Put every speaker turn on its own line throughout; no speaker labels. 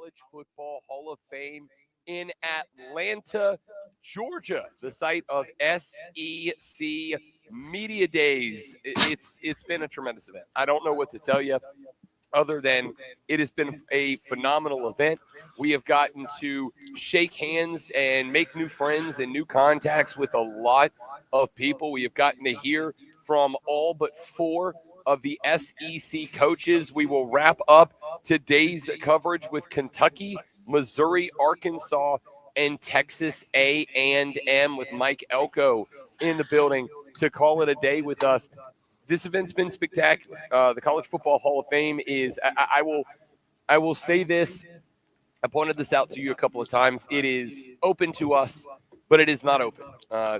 College Football Hall of Fame in Atlanta, Georgia, the site of SEC Media Days. It's been a tremendous event. I don't know what to tell you other than it has been a phenomenal event. We have gotten to shake hands and make new friends and new contacts with a lot of people. We have gotten to hear from all but four of the SEC coaches. We will wrap up today's coverage with Kentucky, Missouri, Arkansas, and Texas A&M with Mike Elko in the building to call it a day with us. This event's been spectacular. The College Football Hall of Fame is. I will say this. I pointed this out to you a couple of times. It is open to us, but it is not open.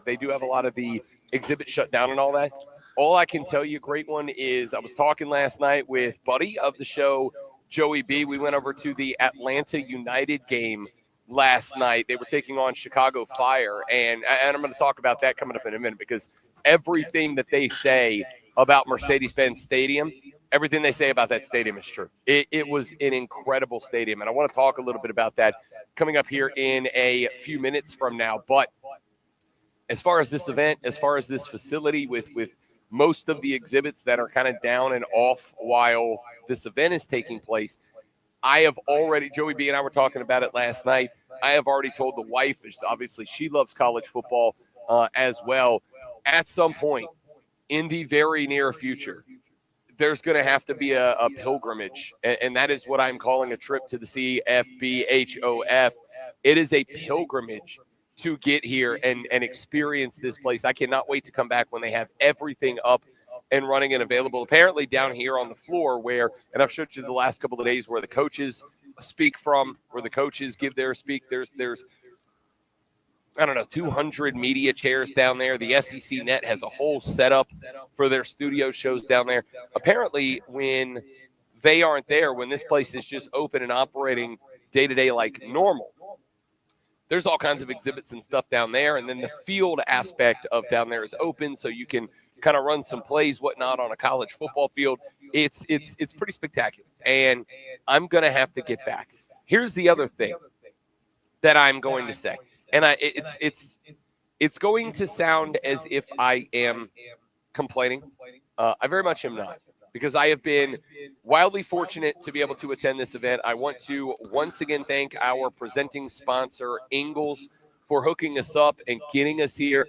They do have a lot of the exhibits shut down and all that. All I can tell you, great one, is I was talking last night with Buddy of the show, Joey B. We went over to the Atlanta United game last night. They were taking on Chicago Fire, and I'm going to talk about that coming up in a minute because everything that they say about Mercedes-Benz Stadium, everything they say about that stadium is true. It was an incredible stadium, and I want to talk a little bit about that coming up here in a few minutes from now. But as far as this event, as far as this facility with most of the exhibits that are kind of down and off while this event is taking place, I have already, Joey B and I were talking about it last night, I have already told the wife, obviously she loves college football as well, at some point in the very near future, there's going to have to be a pilgrimage, and that is what I'm calling a trip to the CFBHOF. It is a pilgrimage to get here and experience this place. I cannot wait to come back when they have everything up and running and available. Apparently down here on the floor where, and I've showed you the last couple of days where the coaches speak from, where the coaches give their speak, there's I don't know, 200 media chairs down there. The SEC Net has a whole setup for their studio shows down there. Apparently, when they aren't there, when this place is just open and operating day to day like normal, there's all kinds of exhibits and stuff down there. And then the field aspect of down there is open, so you can kind of run some plays, whatnot, on a college football field. It's pretty spectacular. And I'm going to have to get back. Here's the other thing that I'm going to say. And it's going to sound as if I am complaining. I very much am not, because I have been wildly fortunate to be able to attend this event. I want to once again thank our presenting sponsor, Ingles, for hooking us up and getting us here.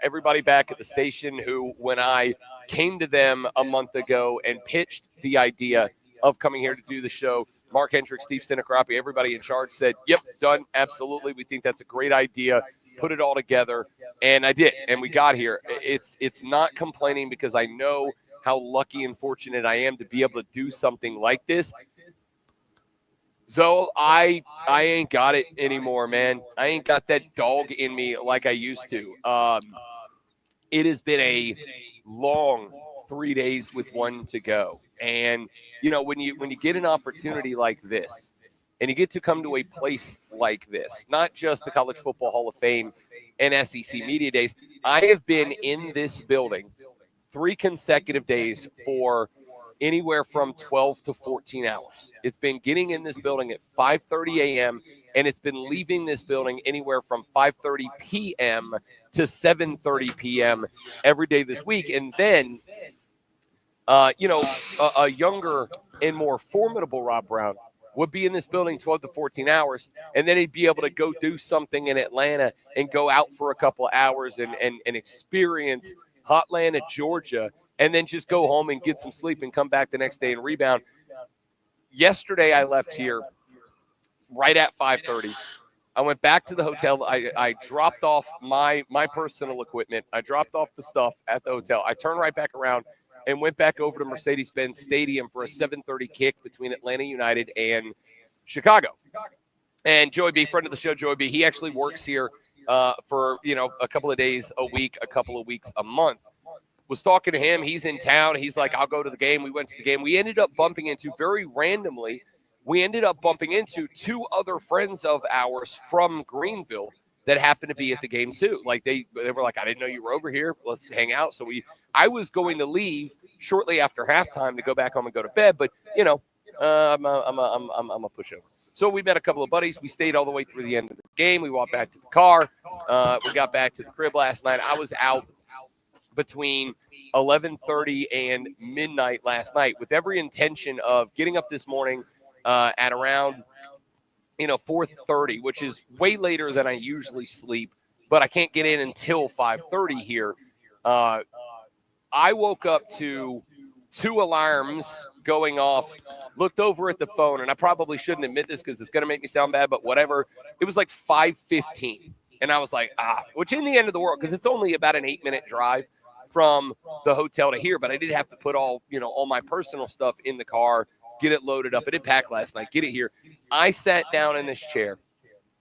Everybody back at the station who, when I came to them a month ago and pitched the idea of coming here to do the show, Mark Hendricks, Steve Sinacrapi, everybody in charge said, yep, done, absolutely. We think that's a great idea. Put it all together. And I did, and we got here. It's not complaining, because I know how lucky and fortunate I am to be able to do something like this. So I ain't got it anymore, man. I ain't got that dog in me like I used to. It has been a long 3 days with one to go. And, you know, when you get an opportunity like this, and you get to come to a place like this, not just the College Football Hall of Fame and SEC Media Days, I have been in this building 3 consecutive days for anywhere from 12 to 14 hours. It's been getting in this building at 5:30 a.m., and it's been leaving this building anywhere from 5:30 p.m. to 7:30 p.m. every day this week. And then, a younger and more formidable Rob Brown would be in this building 12 to 14 hours, and then he'd be able to go do something in Atlanta and go out for a couple of hours and experience Hotlanta, Georgia, and then just go home and get some sleep and come back the next day and rebound. Yesterday, I left here right at 5:30. I went back to the hotel. I dropped off my personal equipment. I dropped off the stuff at the hotel. I turned right back around and went back over to Mercedes-Benz Stadium for a 7:30 kick between Atlanta United and Chicago. And Joey B, friend of the show, Joey B, he actually works here for, a couple of days a week, a couple of weeks a month. Was talking to him. He's in town. He's like, I'll go to the game. We went to the game. We ended up bumping into, very randomly, 2 other friends of ours from Greenville that happened to be at the game too. Like they were like, I didn't know you were over here. Let's hang out. So I was going to leave shortly after halftime to go back home and go to bed, but I'm a pushover. So we met a couple of buddies. We stayed all the way through the end of the game. We walked back to the car. We got back to the crib last night. I was out between 11:30 and midnight last night with every intention of getting up this morning at around 4:30, which is way later than I usually sleep, but I can't get in until 5:30 here. I woke up to 2 alarms going off, looked over at the phone, and I probably shouldn't admit this because it's going to make me sound bad, but whatever. It was like 5:15, and I was like, which in the end of the world, because it's only about an 8-minute drive from the hotel to here, but I did have to put all my personal stuff in the car, get it loaded up. I did pack last night, get it here. I sat down in this chair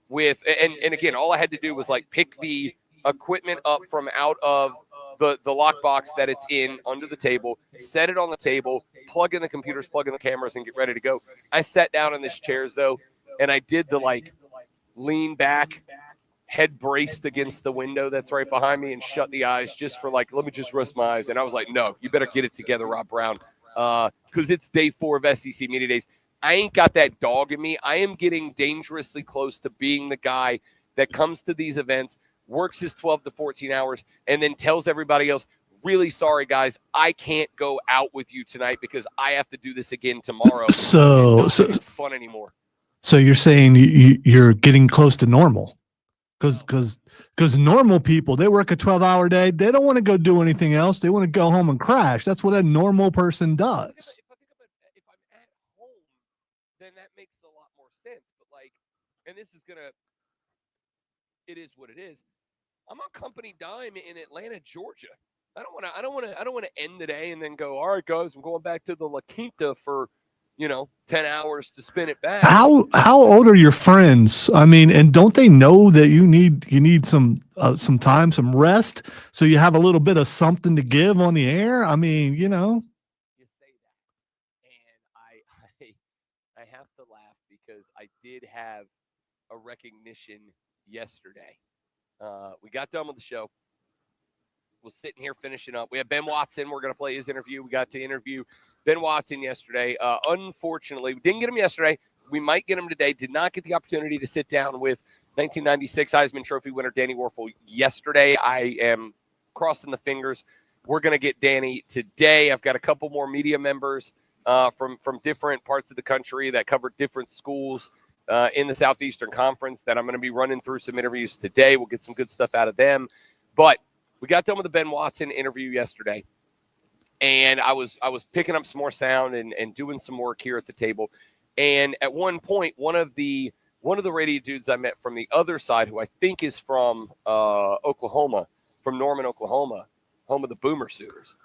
with, and again, all I had to do was like pick the equipment up from out of the lockbox that it's in under the table, set it on the table, plug in the computers, plug in the cameras, and get ready to go. I sat down in this chair, though, and I did the like lean back, head braced against the window that's right behind me and shut the eyes just for like, let me just rest my eyes. And I was like, no, you better get it together, Rob Brown, because it's day 4 of SEC Media Days. I ain't got that dog in me. I am getting dangerously close to being the guy that comes to these events, works his 12 to 14 hours, and then tells everybody else, really sorry, guys, I can't go out with you tonight because I have to do this again tomorrow.
So
it's not fun anymore.
So you're saying you're getting close to normal? Because normal people, they work a 12-hour day. They don't want to go do anything else. They want to go home and crash. That's what a normal person does.
If I'm at home, then that makes a lot more sense. But like, and this is gonna, it is what it is. I'm on company dime in Atlanta, Georgia. I don't want to end the day and then go, all right, guys, I'm going back to the La Quinta for 10 hours to spin it back.
How old are your friends? I mean, and don't they know that you need some time, some rest, so you have a little bit of something to give on the air? I mean,
You say that, and I have to laugh because I did have a recognition yesterday. We got done with the show. We're sitting here finishing up. We have Ben Watson. We're going to play his interview. We got to interview Ben Watson yesterday. Unfortunately, we didn't get him yesterday. We might get him today. Did not get the opportunity to sit down with 1996 Heisman Trophy winner Danny Wuerffel yesterday. I am crossing the fingers. We're going to get Danny today. I've got a couple more media members from different parts of the country that cover different schools in the Southeastern Conference that I'm going to be running through some interviews today. We'll get some good stuff out of them. But we got done with the Ben Watson interview yesterday, and I was picking up some more sound and doing some work here at the table. And at one point, one of the radio dudes I met from the other side, who I think is from Oklahoma, from Norman, Oklahoma, home of the Boomer Sooners,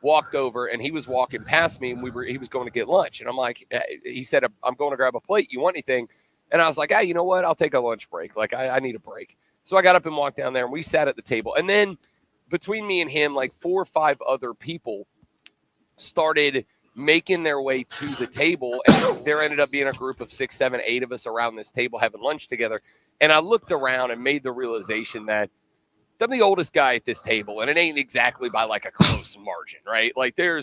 walked over, and he was walking past me, and he was going to get lunch. And I'm like, he said, I'm going to grab a plate. You want anything? And I was like, hey, you know what? I'll take a lunch break. Like, I need a break. So I got up and walked down there, and we sat at the table. And then between me and him, like 4 or 5 other people started making their way to the table, and there ended up being a group of 6, 7, 8 of us around this table having lunch together. And I looked around and made the realization that I'm the oldest guy at this table, and it ain't exactly by like a close margin, right? Like there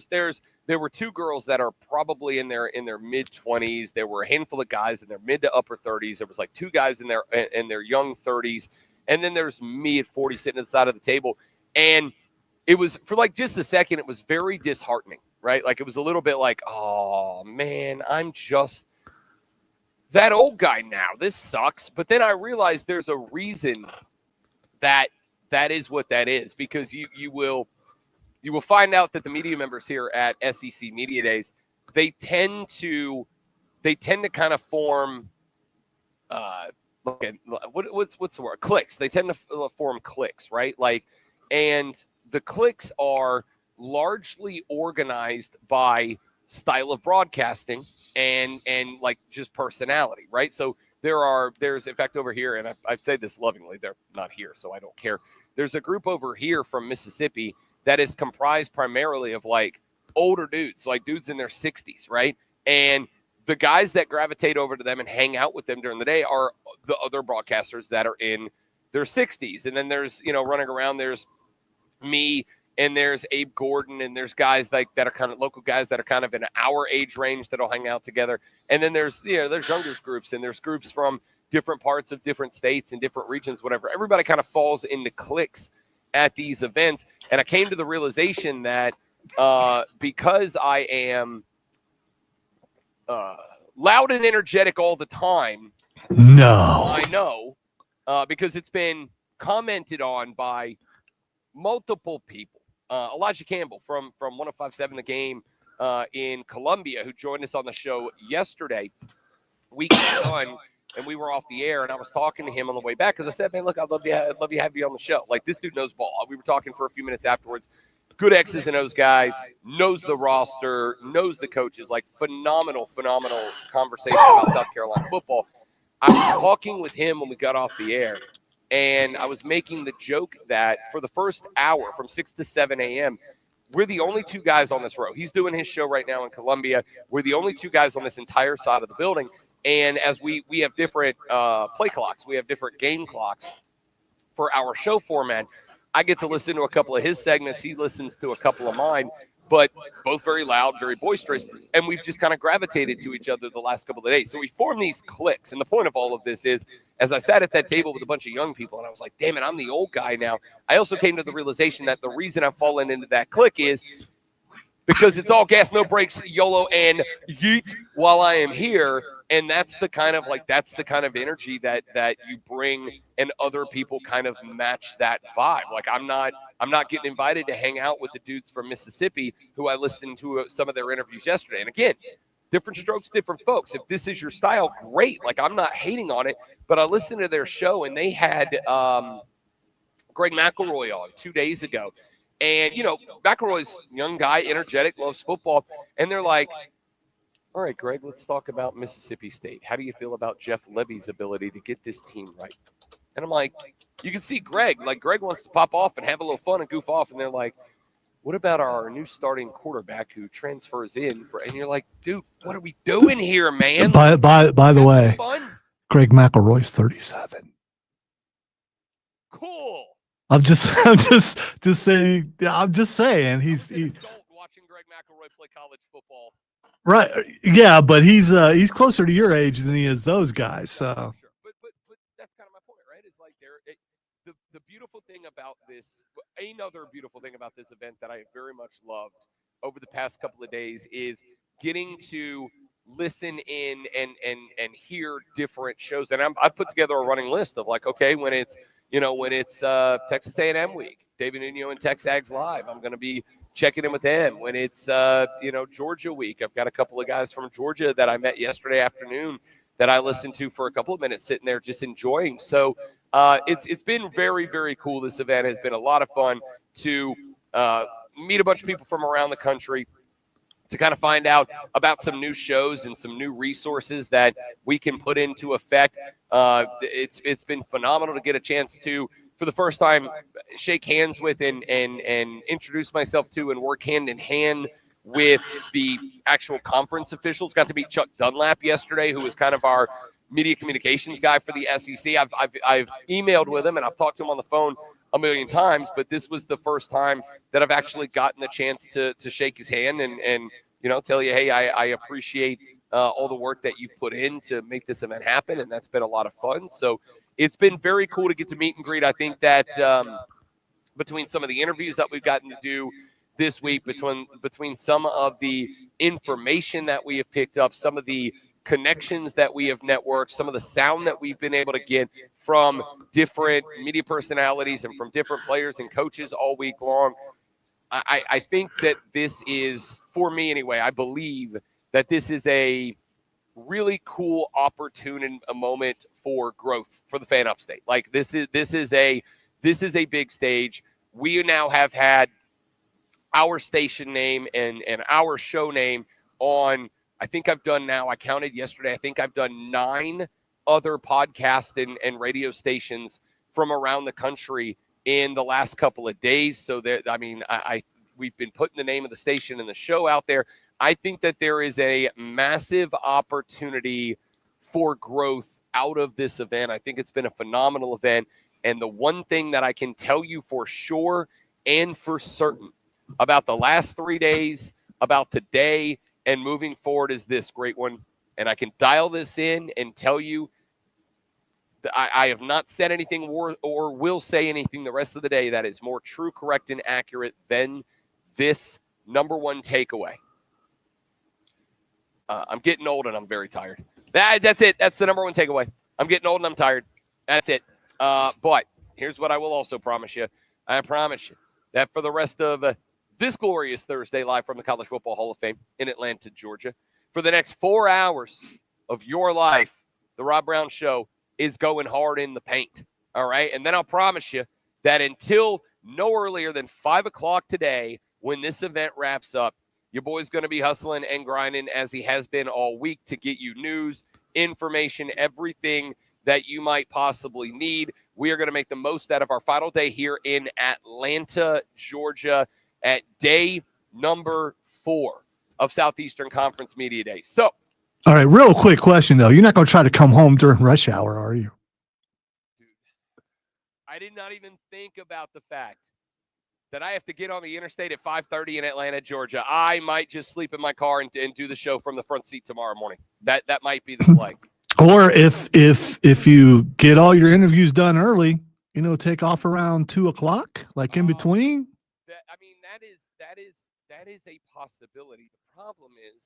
were 2 girls that are probably in their mid-20s. There were a handful of guys in their mid to upper 30s. There was like 2 guys in their young 30s, and then there's me at 40 sitting at the side of the table. And it was, for like just a second, it was very disheartening, right? Like it was a little bit like, oh man, I'm just that old guy now. This sucks. But then I realized there's a reason that is what that is, because you will find out that the media members here at SEC Media Days, they tend to kind of form what's the word? Cliques. They tend to form cliques, right? Like, and the cliques are largely organized by style of broadcasting and like just personality, right? So there's in fact over here, and I say this lovingly, they're not here, so I don't care. There's a group over here from Mississippi that is comprised primarily of like older dudes, like dudes in their 60s, right? And the guys that gravitate over to them and hang out with them during the day are the other broadcasters that are in their 60s. And then there's, running around, there's me and there's Abe Gordon, and there's guys like that are kind of local guys that are kind of in our age range that'll hang out together. And then there's there's younger groups, and there's groups from different parts of different states and different regions, whatever. Everybody kind of falls into cliques at these events. And I came to the realization that because I am loud and energetic all the time,
No.
I know, because it's been commented on by multiple people. Elijah Campbell from 105.7 The Game in Columbia, who joined us on the show yesterday. We got on and we were off the air, and I was talking to him on the way back because I said, "Man, look, I'd love to have you on the show. Like, this dude knows ball." We were talking for a few minutes afterwards. Good X's and O's guys, knows the roster, knows the coaches. Like, phenomenal conversation about South Carolina football. I was talking with him when we got off the air, and I was making the joke that for the first hour, from 6 to 7 a.m., we're the only two guys on this row. He's doing his show right now in Columbia. We're the only two guys on this entire side of the building. And as we have different play clocks, we have different game clocks for our show format. I get to listen to a couple of his segments. He listens to a couple of mine, but both very loud, very boisterous. And we've just kind of gravitated to each other the last couple of days. So we formed these cliques. And the point of all of this is, as I sat at that table with a bunch of young people, and I was like, damn it, I'm the old guy now. I also came to the realization that the reason I've fallen into that clique is because it's all gas, no brakes, YOLO, and yeet while I am here. And that's the kind of energy that you bring, and other people kind of match that vibe. Like, I'm not getting invited to hang out with the dudes from Mississippi who I listened to some of their interviews yesterday. And again, different strokes, different folks. If this is your style, great. Like, I'm not hating on it, but I listened to their show, and they had Greg McElroy on 2 days ago. And, McElroy's young guy, energetic, loves football. And they're like, all right, Greg, let's talk about Mississippi State. How do you feel about Jeff Levy's ability to get this team right? And I'm like, you can see Greg wants to pop off and have a little fun and goof off. And they're like, what about our new starting quarterback who transfers in? And you're like, dude, what are we doing here, man?
By the way,
fun?
Greg McElroy's 37.
Cool.
I'm just saying. I'm just saying he's
watching Greg McElroy play college football.
Right. Yeah, but he's closer to your age than he is those guys. So.
Sure. But that's kind of my point, right? It's like the beautiful thing about this, another beautiful thing about this event that I very much loved over the past couple of days is getting to listen in and hear different shows. And I put together a running list of like, okay, when it's Texas A&M week, David Nuno and TexAgs Live, I'm going to be checking in with them. When it's Georgia week, I've got a couple of guys from Georgia that I met yesterday afternoon that I listened to for a couple of minutes, sitting there just enjoying. So it's been very, very cool. This event has been a lot of fun to meet a bunch of people from around the country, to kind of find out about some new shows and some new resources that we can put into effect. It's been phenomenal to get a chance to, for the first time, shake hands with and introduce myself to and work hand in hand with the actual conference officials. Got to meet Chuck Dunlap yesterday, who was kind of our media communications guy for the SEC. I've emailed with him and I've talked to him on the phone a million times, but this was the first time that I've actually gotten the chance to shake his hand and tell you, hey, I appreciate all the work that you've put in to make this event happen, and that's been a lot of fun. So it's been very cool to get to meet and greet. I think that between some of the interviews that we've gotten to do this week, between some of the information that we have picked up, some of the connections that we have networked, some of the sound that we've been able to get from different media personalities and from different players and coaches all week long, I think that this is, for me anyway, I believe that this is a really cool opportunity, a moment for growth for the fan upstate. Like, this is a big stage. We now have had our station name and our show name on, I think I've done now, I counted yesterday, I think I've done 9 other podcast and radio stations from around the country in the last couple of days. So that, I mean, we've been putting the name of the station and the show out there. I think that there is a massive opportunity for growth out of this event. I think it's been a phenomenal event. And the one thing that I can tell you for sure, and for certain about the last 3 days, about today, and moving forward is this great one. And I can dial this in and tell you that I have not said anything or will say anything the rest of the day that is more true, correct, and accurate than this number one takeaway. I'm getting old and I'm very tired. That's it. That's the number one takeaway. I'm getting old and I'm tired. That's it. But here's what I will also promise you. I promise you that for the rest of this glorious Thursday live from the College Football Hall of Fame in Atlanta, Georgia, for the next 4 hours of your life, the Rob Brown Show is going hard in the paint. All right. And then I'll promise you that until no earlier than 5 o'clock today, when this event wraps up, your boy's going to be hustling and grinding as he has been all week to get you news, information, everything that you might possibly need. We are going to make the most out of our final day here in Atlanta, Georgia, at day number 4 of Southeastern Conference Media Days. So,
all right, real quick question, though. You're not going to try to come home during rush hour, are you?
Dude, I did not even think about the fact that I have to get on the interstate at 5:30 in Atlanta, Georgia. I might just sleep in my car and do the show from the front seat tomorrow morning. That might be the play.
Or if you get all your interviews done early, take off around 2 o'clock, like in between.
That is a possibility. The problem is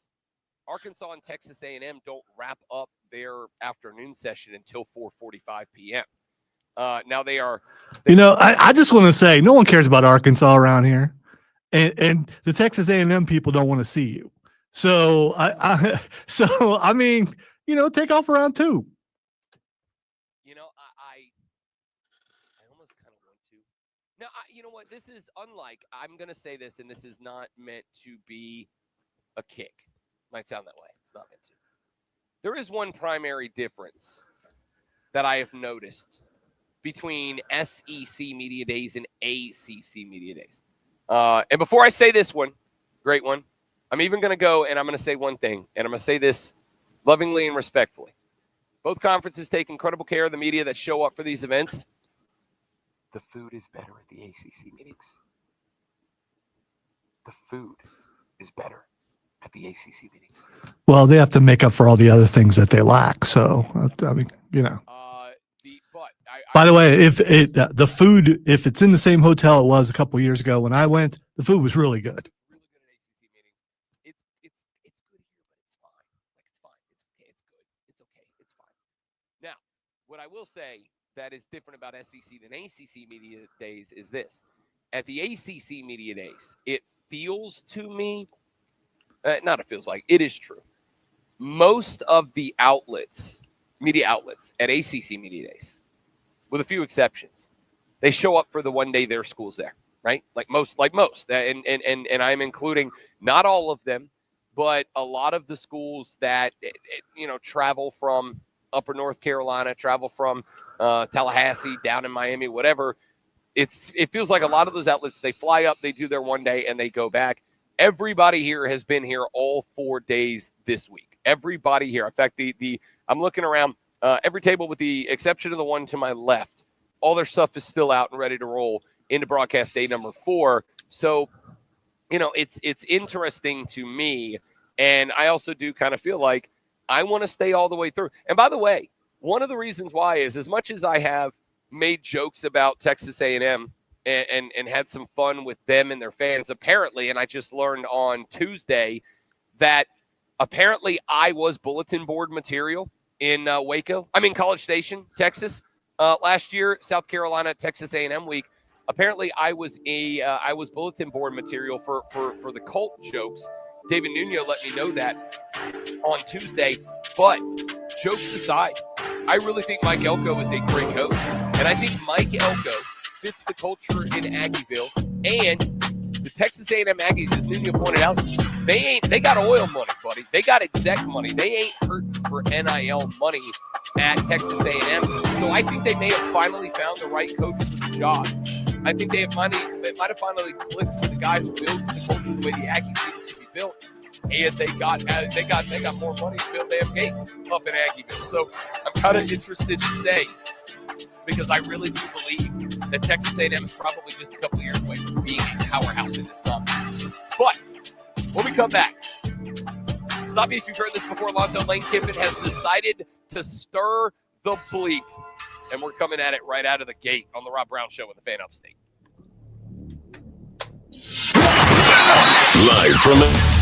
Arkansas and Texas A&M don't wrap up their afternoon session until 4:45 p.m. Now they are.
I just want to say no one cares about Arkansas around here, and the Texas A&M people don't want to see you. So I mean, take off around 2.
I almost kind of want to. Now, you know what? This is unlike. I'm going to say this, and this is not meant to be a kick. Might sound that way. It's not meant to. There is one primary difference that I have noticed between SEC Media Days and ACC Media Days. And before I say this one, great one, I'm even going to go and I'm going to say one thing, and I'm going to say this lovingly and respectfully. Both conferences take incredible care of the media that show up for these events. The food is better at the ACC meetings. The food is better at the ACC meetings.
Well, they have to make up for all the other things that they lack. So, I mean, By the way, if the food, if it's in the same hotel it was a couple years ago when I went, the food was really good.
Really good at ACC meetings. It's good here, but it's fine. It's fine. It's good. It's okay. It's fine. Now, what I will say that is different about SEC than ACC Media Days is this. At the ACC Media Days, it feels to me, not it feels like, it is true. Most of the media outlets at ACC Media Days, with a few exceptions, they show up for the one day their school's there, right? Like most, and I'm including not all of them, but a lot of the schools that travel from Upper North Carolina, travel from Tallahassee, down in Miami, whatever. It feels like a lot of those outlets, they fly up, they do their one day, and they go back. Everybody here has been here all 4 days this week. Everybody here. In fact, I'm looking around. Every table with the exception of the one to my left, all their stuff is still out and ready to roll into broadcast day number 4. So, it's interesting to me. And I also do kind of feel like I want to stay all the way through. And by the way, one of the reasons why is as much as I have made jokes about Texas A&M and had some fun with them and their fans, apparently, and I just learned on Tuesday that apparently I was bulletin board material in College Station, Texas, last year, South Carolina, Texas A&M week. Apparently, I was bulletin board material for the Colt jokes. David Nuno let me know that on Tuesday. But jokes aside, I really think Mike Elko is a great coach, and I think Mike Elko fits the culture in Aggieville. And the Texas A&M Aggies, as Nuno pointed out, they got oil money, buddy. They got exec money. They ain't hurting for NIL money at Texas A&M. So I think they may have finally found the right coach for the job. I think they might have finally clicked with the guy who builds the culture the way the Aggies need to be built. And they got more money to build damn gates up in Aggieville. So I'm kind of interested to stay because I really do believe that Texas A&M is probably just a couple years away from being a powerhouse in this conference. But when we come back, stop me if you've heard this before. Lonzo Lane Kiffin has decided to stir the bleep, and we're coming at it right out of the gate on the Rob Brown Show with the Fan Upstate.
Live from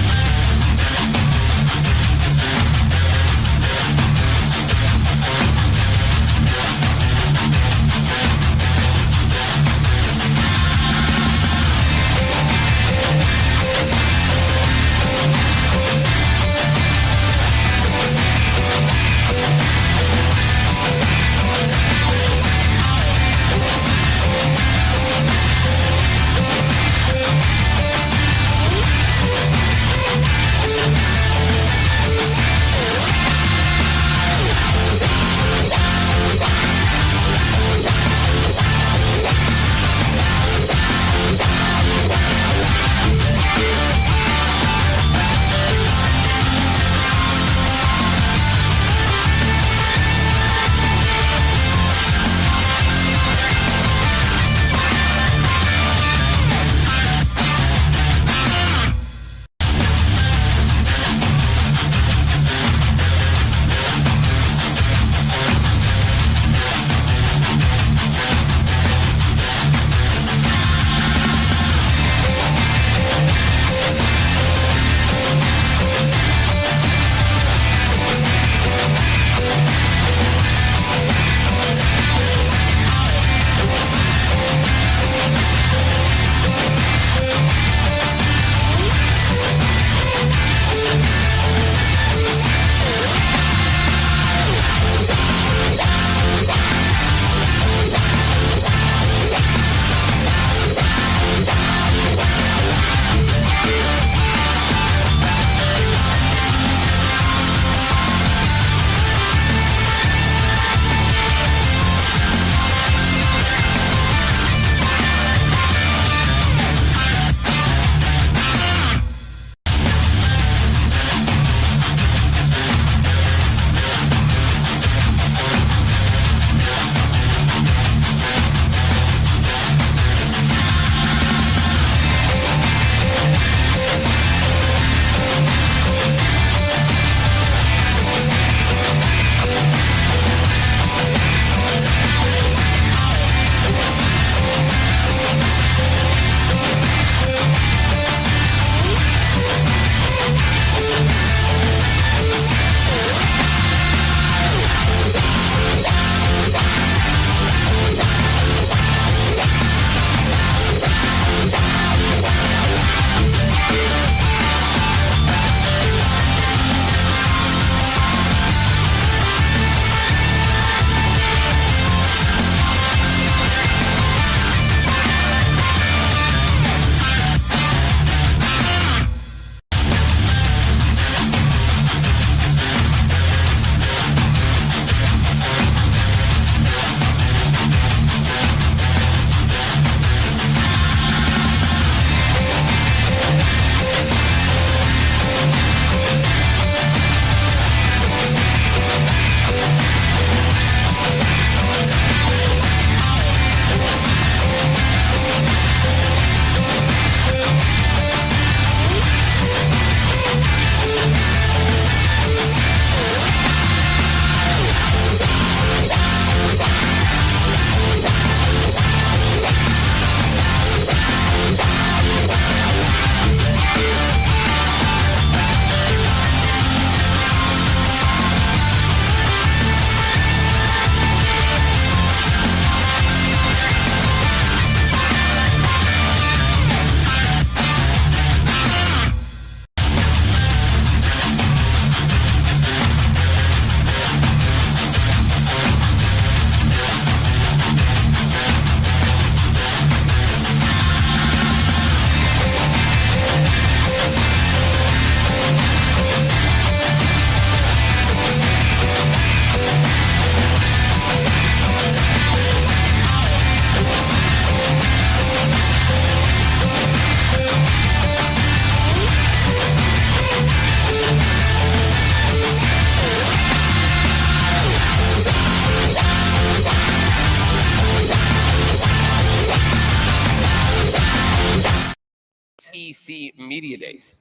SEC Media Days.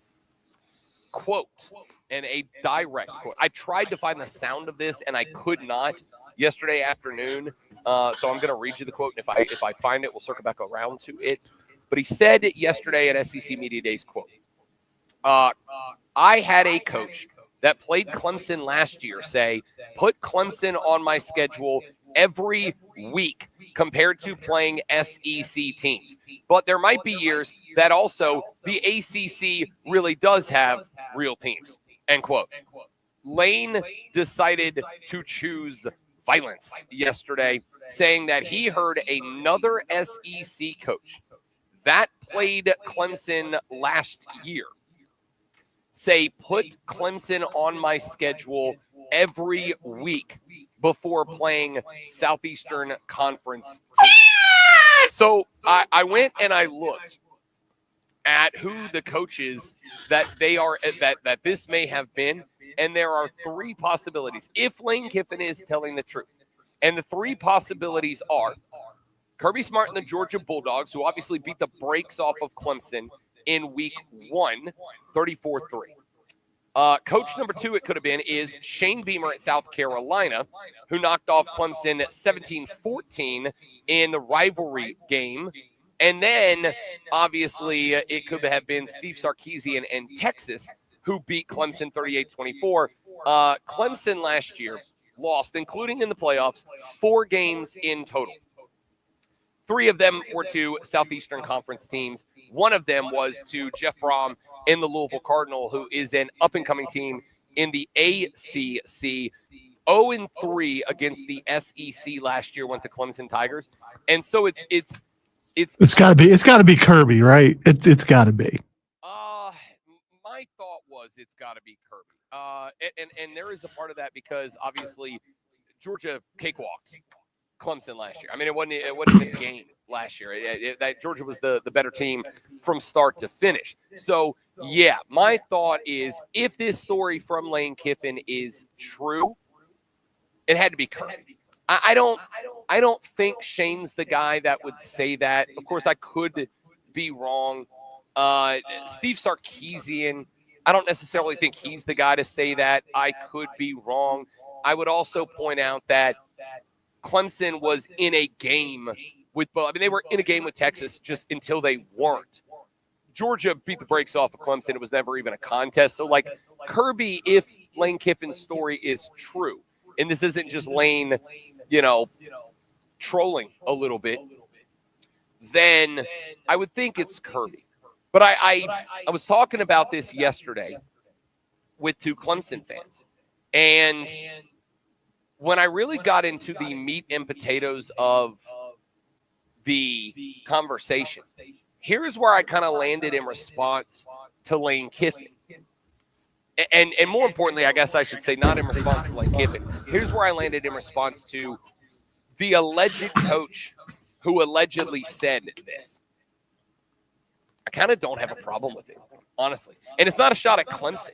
Quote, and a direct quote. I tried to find the sound of this, and I could not yesterday afternoon. So I'm going to read you the quote, and if I find it, we'll circle back around to it. But he said yesterday at SEC Media Days, quote, I had a coach that played Clemson last year say, put Clemson on my schedule every week compared to playing SEC teams. But there might be years that also the ACC really does have real teams, end quote. Lane decided to choose violence yesterday, saying that he heard another SEC coach that played Clemson last year say, put Clemson on my schedule every week before playing Southeastern Conference teams. So I went and I looked at who the coaches that they are, that this may have been, and there are three possibilities if Lane Kiffin is telling the truth. And the three possibilities are Kirby Smart and the Georgia Bulldogs, who obviously beat the brakes off of Clemson in week 1, 34-3. Coach number 2, it could have been, is Shane Beamer at South Carolina, who knocked off Clemson 17-14 in the rivalry game. And then, obviously, it could have been Steve Sarkisian and Texas, who beat Clemson 38-24. Clemson last year lost, including in the playoffs, 4 games in total. 3 of them were to Southeastern Conference teams. One of them was to Jeff Brom in the Louisville Cardinal, who is an up-and-coming team in the ACC. 0-3 against the SEC last year, went to Clemson Tigers. And so it's
gotta be Kirby, right? It's gotta be.
My thought was it's gotta be Kirby. And there is a part of that because obviously Georgia cakewalked Clemson last year. I mean, it wasn't a game last year. That Georgia was the better team from start to finish. So yeah, my thought is if this story from Lane Kiffin is true, it had to be Kirby. I don't think Shane's the guy that would say that. Of course, I could be wrong. Steve Sarkisian, I don't necessarily think he's the guy to say that. I could be wrong. I would also point out that Clemson was in a game with both. I mean, they were in a game with Texas just until they weren't. Georgia beat the brakes off of Clemson. It was never even a contest. So, like, Kirby, if Lane Kiffin's story is true, and this isn't just Lane, trolling a little bit, then I would think it's Kirby. But I was talking about this yesterday with 2 Clemson fans. And when I really got into the meat and potatoes of the conversation, here's where I kind of landed in response to Lane Kiffin. And more importantly, I guess I should say not in response to Lane Kiffin. Here's where I landed in response to the alleged coach who allegedly said this. I kind of don't have a problem with it, honestly. And it's not a shot at Clemson.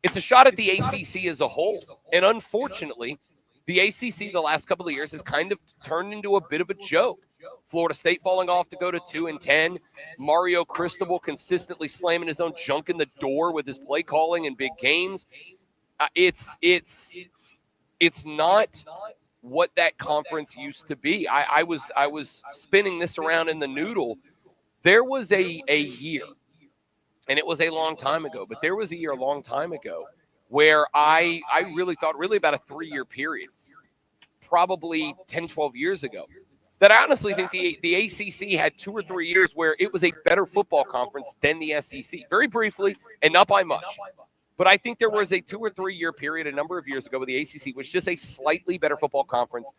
It's a shot at the ACC as a whole. And unfortunately, the ACC the last couple of years has kind of turned into a bit of a joke. Florida State falling off to go to 2-10. Mario Cristobal consistently slamming his own junk in the door with his play calling in big games. It's not what that conference used to be. I was spinning this around in the noodle. There was a year, and it was a long time ago, but there was a year a long time ago where I really thought about a 3-year period, probably 10, 12 years ago, that I honestly think the ACC had 2 or 3 years where it was a better football conference than the SEC. Very briefly, and not by much. But I think there was a 2 or 3 year period a number of years ago where the ACC was just a slightly better football conference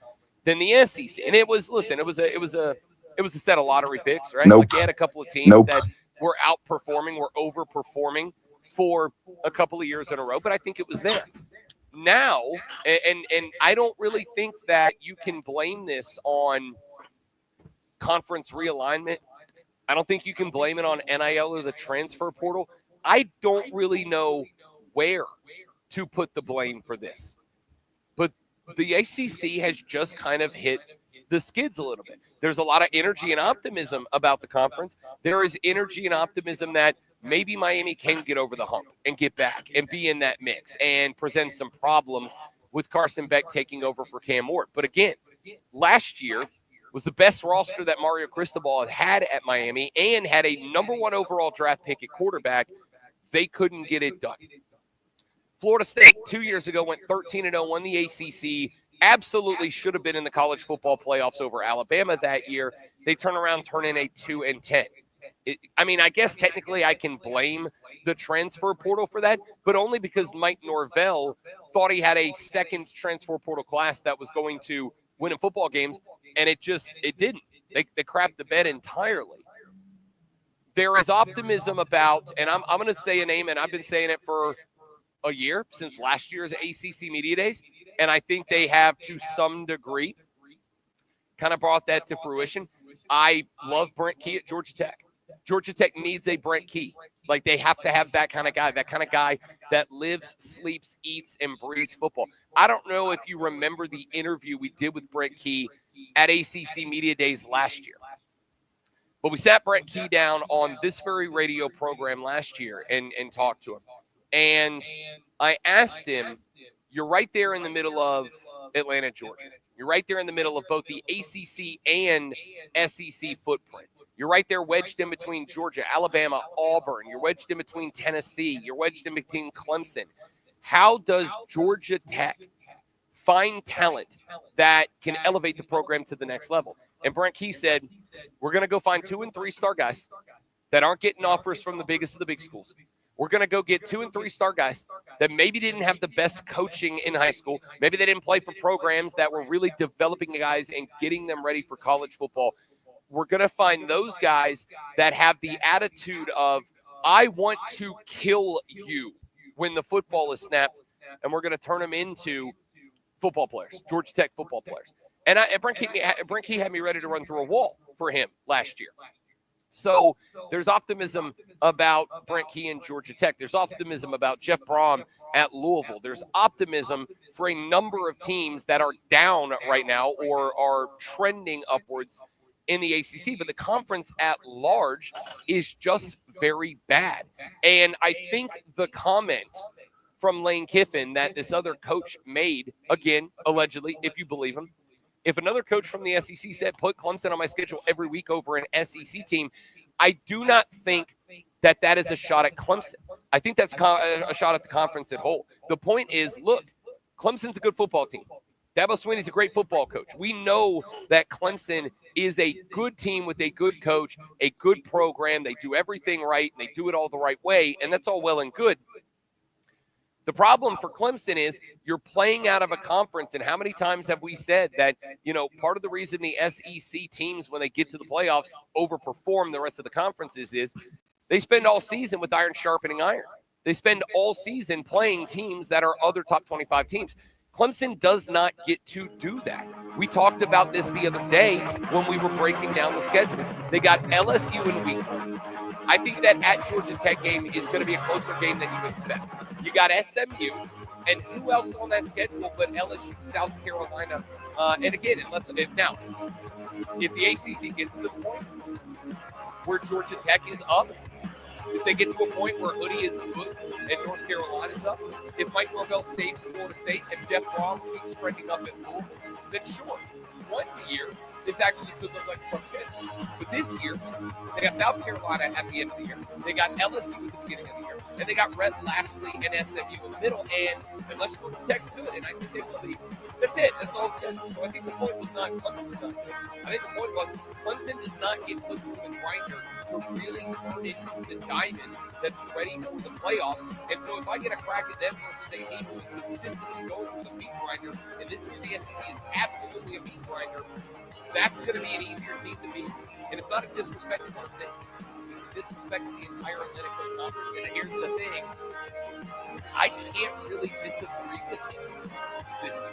than the SEC. And it was a set of lottery picks, right?
Nope.
Like you had a couple of teams that were outperforming, were overperforming for a couple of years in a row, but I think it was there. Now, and I don't really think that you can blame this on conference realignment. I don't think you can blame it on NIL or the transfer portal. I don't really know where to put the blame for this. But the ACC has just kind of hit the skids a little bit. There's a lot of energy and optimism about the conference. There is energy and optimism that maybe Miami can get over the hump and get back and be in that mix and present some problems with Carson Beck taking over for Cam Ward. But again, last year was the best roster that Mario Cristobal had at Miami and had a number 1 overall draft pick at quarterback. They couldn't get it done. Florida State 2 years ago went 13-0, won the ACC, absolutely should have been in the college football playoffs over Alabama that year. They turn around, turn in a 2-10. I guess technically I can blame the transfer portal for that, but only because Mike Norvell thought he had a second transfer portal class that was going to win in football games, and it didn't. They crapped the bed entirely. There is optimism about, and I'm going to say a name, and I've been saying it for a year, since last year's ACC Media Days, and I think they have, to some degree, kind of brought that to fruition. I love Brent Key at Georgia Tech. Georgia Tech needs a Brent Key. Like, they have to have that kind of guy that lives, sleeps, eats, and breathes football. I don't know if you remember the interview we did with Brent Key at ACC Media Days last year. But we sat Brent Key down on this very radio program last year and talked to him. And I asked him, you're right there in the middle of Atlanta, Georgia. You're right there in the middle of both the ACC and SEC footprint. You're right there wedged in between Georgia, Alabama, Auburn. You're wedged in between Tennessee. You're wedged in between Clemson. How does Georgia Tech find talent that can elevate the program to the next level? And Brent Key said, we're going to go find 2- and 3-star guys that aren't getting offers from the biggest of the big schools. We're going to go get 2- and 3-star guys that maybe didn't have the best coaching in high school. Maybe they didn't play for programs that were really developing guys and getting them ready for college football. We're going to find those guys that have the attitude of, I want to kill you when the football is snapped, and we're going to turn them into football players, Georgia Tech football players. And Brent Key had me ready to run through a wall for him last year. So there's optimism about Brent Key and Georgia Tech. There's optimism about Jeff Brom at Louisville. There's optimism for a number of teams that are down right now or are trending upwards in the ACC. But the conference at large is just very bad. And I think the comment from Lane Kiffin that this other coach made, again, allegedly, if you believe him, if another coach from the SEC said, put Clemson on my schedule every week over an SEC team, I do not think that is a shot at Clemson. I think that's a shot at the conference as a whole. The point is, look, Clemson's a good football team. Dabo Swinney's a great football coach. We know that Clemson is a good team with a good coach, a good program. They do everything right, and they do it all the right way, and that's all well and good. The problem for Clemson is you're playing out of a conference, and how many times have we said that, part of the reason the SEC teams, when they get to the playoffs, overperform the rest of the conferences is they spend all season with iron sharpening iron. They spend all season playing teams that are other top 25 teams. Clemson does not get to do that. We talked about this the other day when we were breaking down the schedule. They got LSU in week 1. I think that at Georgia Tech game is going to be a closer game than you expect. You got SMU, and who else on that schedule but LSU, South Carolina? And again, if the ACC gets to the point where Georgia Tech is up, if they get to a point where Hoodie is good and North Carolina's up, if Mike Norvell saves Florida State and Jeff Brom keeps trending up at Louisville, then sure, one year this actually could look like a tough schedule. But this year, they got South Carolina at the end of the year. They got LSU at the beginning of the year. And they got Rhett Lashlee and SMU in the middle. And unless Georgia Tech's good, and I think they will be, that's it. That's all scheduled. So I think the point was not Clemson's not good. I think the point was Clemson does not get put through the grinder to really turn into the diamond that's ready for the playoffs. And so if I get a crack at them versus a team who is consistently going through the meat grinder, and this year the SEC is absolutely a meat grinder, that's going to be an easier team to beat. And it's not a disrespect to Clemson. It's a disrespect to the entire Atlantic Coast Conference. And here's the thing. I can't really disagree with you this year.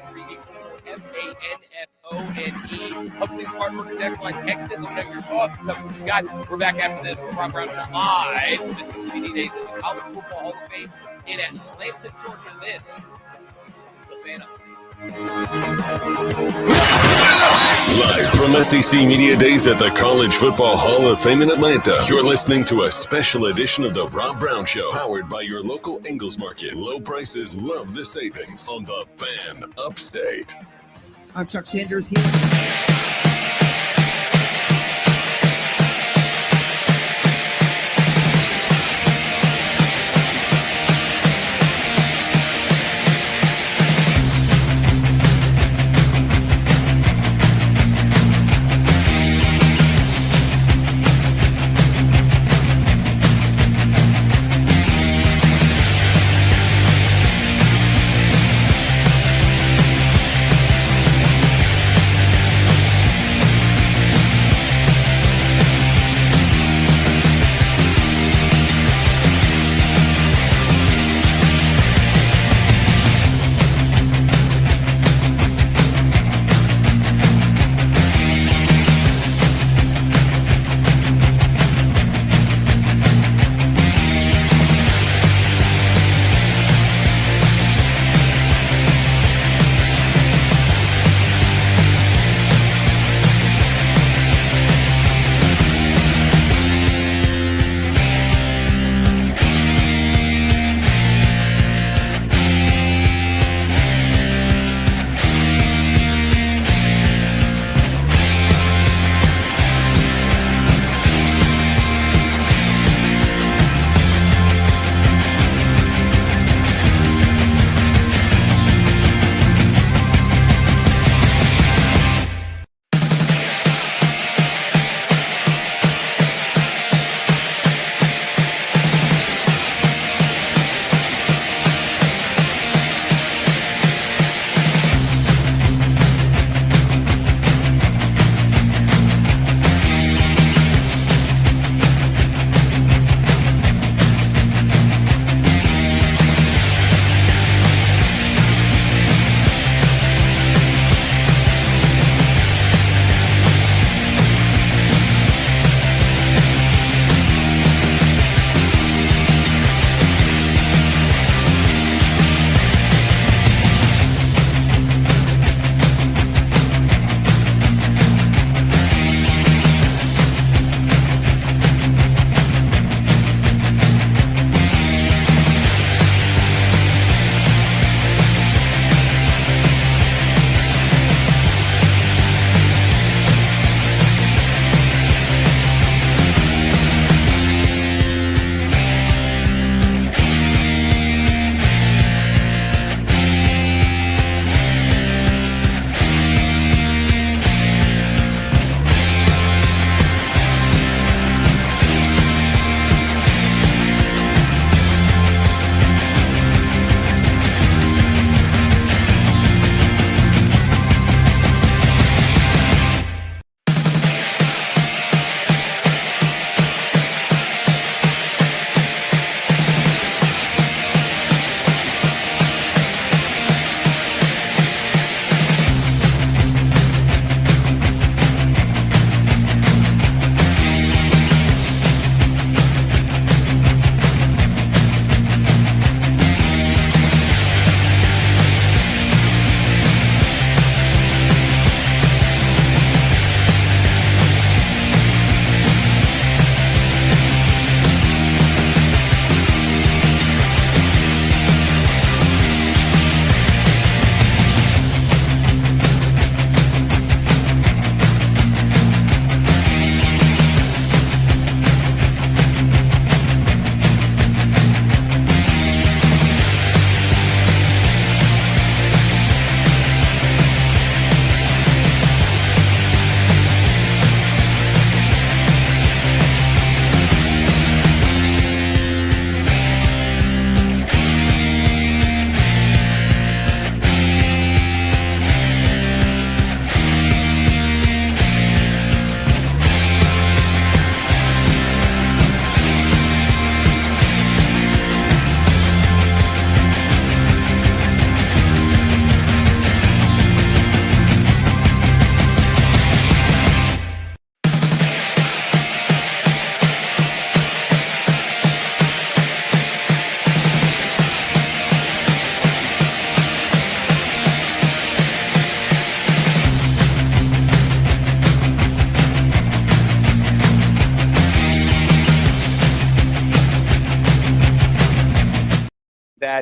844-226-3663, 844-FANFONE. Up 6 Mark Burger text line. Text it. Let me know your thoughts. Tell me what you got. We're back after this. We're Rob Brown Show live. This is CBD Days at the College Football Hall of Fame in Atlanta, Georgia. This is the Fan Upstate.
Live from SEC Media Days at the College Football Hall of Fame in Atlanta, you're listening to a special edition of The Rob Brown Show, powered by your local Ingles Market. Low prices, love the savings on the Fan Upstate.
I'm Chuck Sanders here.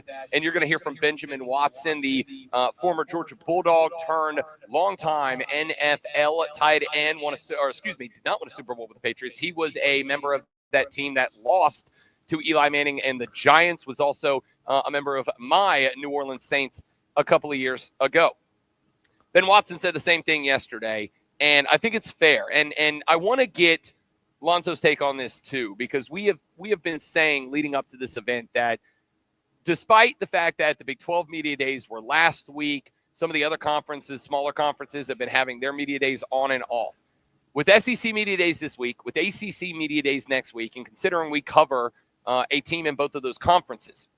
that. And you're going to hear from Benjamin Watson, the former Georgia Bulldog turned longtime NFL tight end, did not win a Super Bowl with the Patriots. He was a member of that team that lost to Eli Manning and the Giants, was also a member of my New Orleans Saints a couple of years ago. Ben Watson said the same thing yesterday, and I think it's fair. And I want to get Lonzo's take on this too, because we have been saying leading up to this event that despite the fact that the Big 12 media days were last week, some of the other conferences, smaller conferences, have been having their media days on and off. With SEC media days this week, with ACC media days next week, and considering we cover a team in both of those conferences,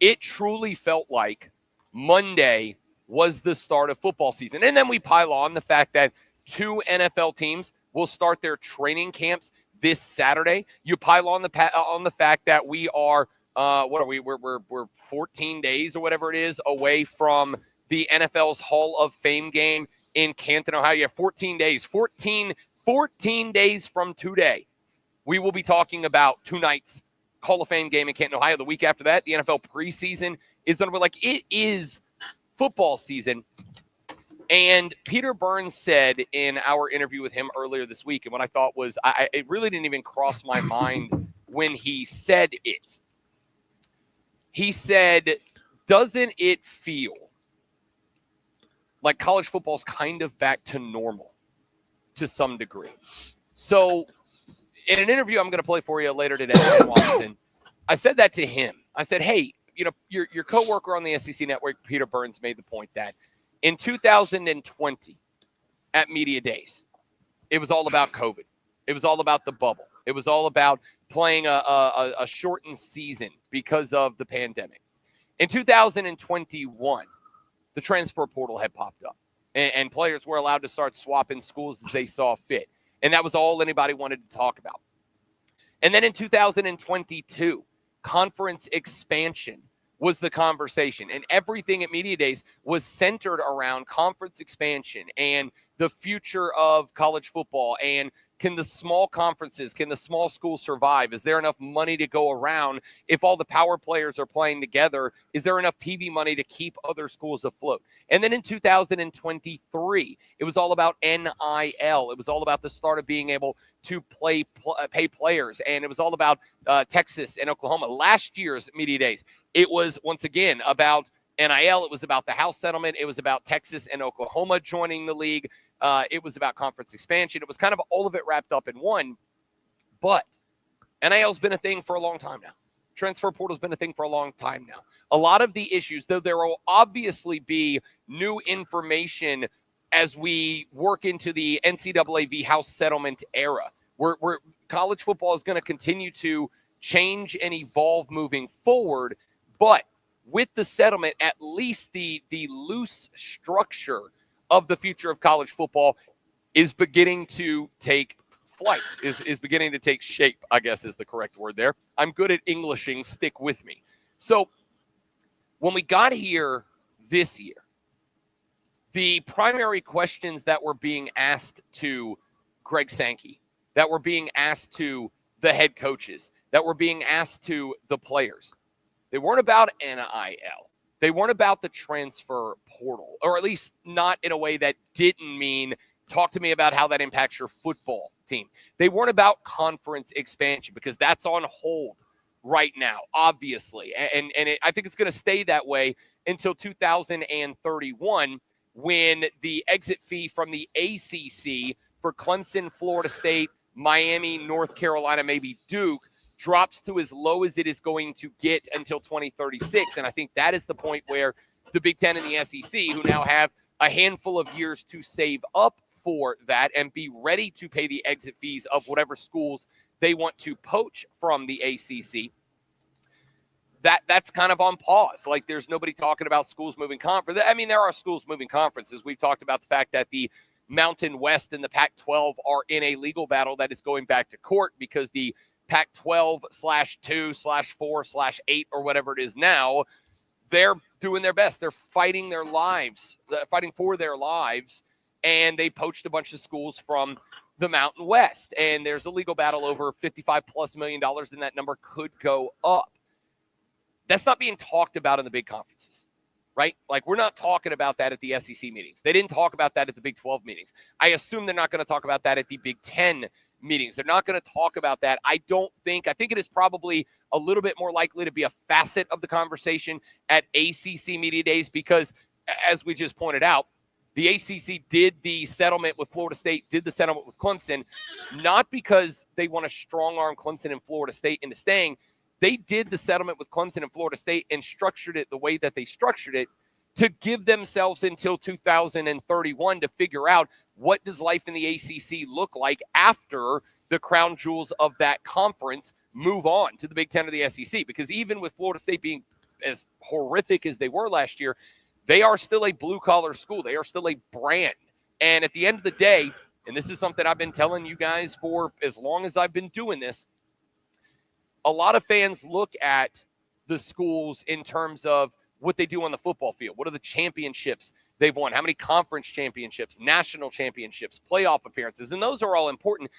it truly felt like Monday was the start of football season. And then we pile on the fact that 2 NFL teams will start their training camps this Saturday. You pile on the fact that we are we're 14 days or whatever it is away from the NFL's Hall of Fame game in Canton, Ohio. You have 14 days. 14 days from today, we will be talking about tonight's Hall of Fame game in Canton, Ohio. The week after that, the NFL preseason is underway. Like, it is football season. And Peter Burns said in our interview with him earlier this week, and what I thought was, it really didn't even cross my mind when he said it. He said, doesn't it feel like college football is kind of back to normal to some degree? So in an interview I'm going to play for you later today, Ben Watson, I said that to him. I said, hey, your coworker on the SEC Network, Peter Burns, made the point that in 2020 at Media Days, it was all about COVID. It was all about the bubble. It was all about playing a shortened season because of the pandemic. In 2021, the transfer portal had popped up, and players were allowed to start swapping schools as they saw fit. And that was all anybody wanted to talk about. And then in 2022, conference expansion was the conversation, and everything at Media Days was centered around conference expansion and the future of college football. And can the small conferences, can the small schools survive? Is there enough money to go around if all the power players are playing together? Is there enough TV money to keep other schools afloat? And then in 2023, it was all about NIL. It was all about the start of being able to pay players. And it was all about Texas and Oklahoma. Last year's Media Days, it was once again about NIL. It was about the House settlement. It was about Texas and Oklahoma joining the league. It was about conference expansion. It was kind of all of it wrapped up in one. But NIL's been a thing for a long time now. Transfer portal's been a thing for a long time now. A lot of the issues, though there will obviously be new information as we work into the NCAA v. House settlement era, where college football is going to continue to change and evolve moving forward. But with the settlement, at least the loose structure of the future of college football is beginning to take flight, is beginning to take shape, I guess is the correct word there. I'm good at Englishing, stick with me. So when we got here this year, the primary questions that were being asked to Greg Sankey, that were being asked to the head coaches, that were being asked to the players, they weren't about NIL. They weren't about the transfer portal, or at least not in a way that didn't mean talk to me about how that impacts your football team. They weren't about conference expansion, because that's on hold right now, obviously. And I think it's going to stay that way until 2031, when the exit fee from the ACC for Clemson, Florida State, Miami, North Carolina, maybe Duke, drops to as low as it is going to get until 2036. And I think that is the point where the Big Ten and the SEC, who now have a handful of years to save up for that and be ready to pay the exit fees of whatever schools they want to poach from the ACC, that's kind of on pause. Like, there's nobody talking about schools moving conference. I mean, there are schools moving conferences. We've talked about the fact that the Mountain West and the Pac-12 are in a legal battle that is going back to court, because the Pac-12/2/4/8 or whatever it is now, they're doing their best. They're fighting their lives, fighting for their lives, and they poached a bunch of schools from the Mountain West. And there's a legal battle over $55+ million, and that number could go up. That's not being talked about in the big conferences, right? Like, we're not talking about that at the SEC meetings. They didn't talk about that at the Big 12 meetings. I assume they're not going to talk about that at the Big 10 meetings. They're not going to talk about that. I think it is probably a little bit more likely to be a facet of the conversation at ACC Media Days because, as we just pointed out, the ACC did the settlement with Florida State, did the settlement with Clemson, not because they want to strong-arm Clemson and Florida State into staying. They did the settlement with Clemson and Florida State and structured it the way that they structured it to give themselves until 2031 to figure out what does life in the ACC look like after the crown jewels of that conference move on to the Big Ten or the SEC. Because even with Florida State being as horrific as they were last year, they are still a blue-collar school. They are still a brand. And at the end of the day, and this is something I've been telling you guys for as long as I've been doing this, a lot of fans look at the schools in terms of what they do on the football field. What are the championships they've won? How many conference championships, national championships, playoff appearances? And those are all important,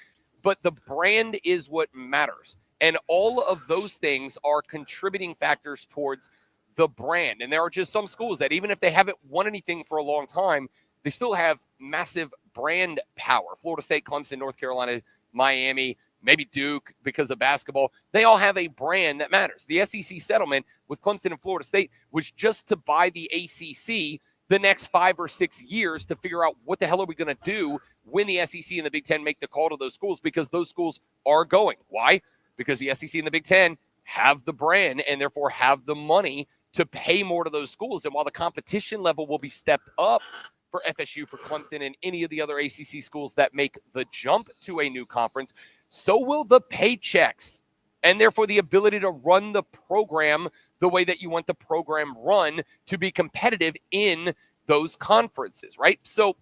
but the brand is what matters. And all of those things are contributing factors towards the brand. And there are just some schools that even if they haven't won anything for a long time, they still have massive brand power. Florida State, Clemson, North Carolina, Miami, maybe Duke because of basketball. They all have a brand that matters. The SEC settlement with Clemson and Florida State was just to buy the ACC the next 5 or 6 years to figure out what the hell are we going to do when the SEC and the Big Ten make the call to those schools, because those schools are going. Why? Because the SEC and the Big Ten have the brand and therefore have the money to pay more to those schools. And while the competition level will be stepped up for FSU, for Clemson, and any of the other ACC schools that make the jump to a new conference, so will the paychecks, and therefore the ability to run the program the way that you want the program run to be competitive in those conferences, right? So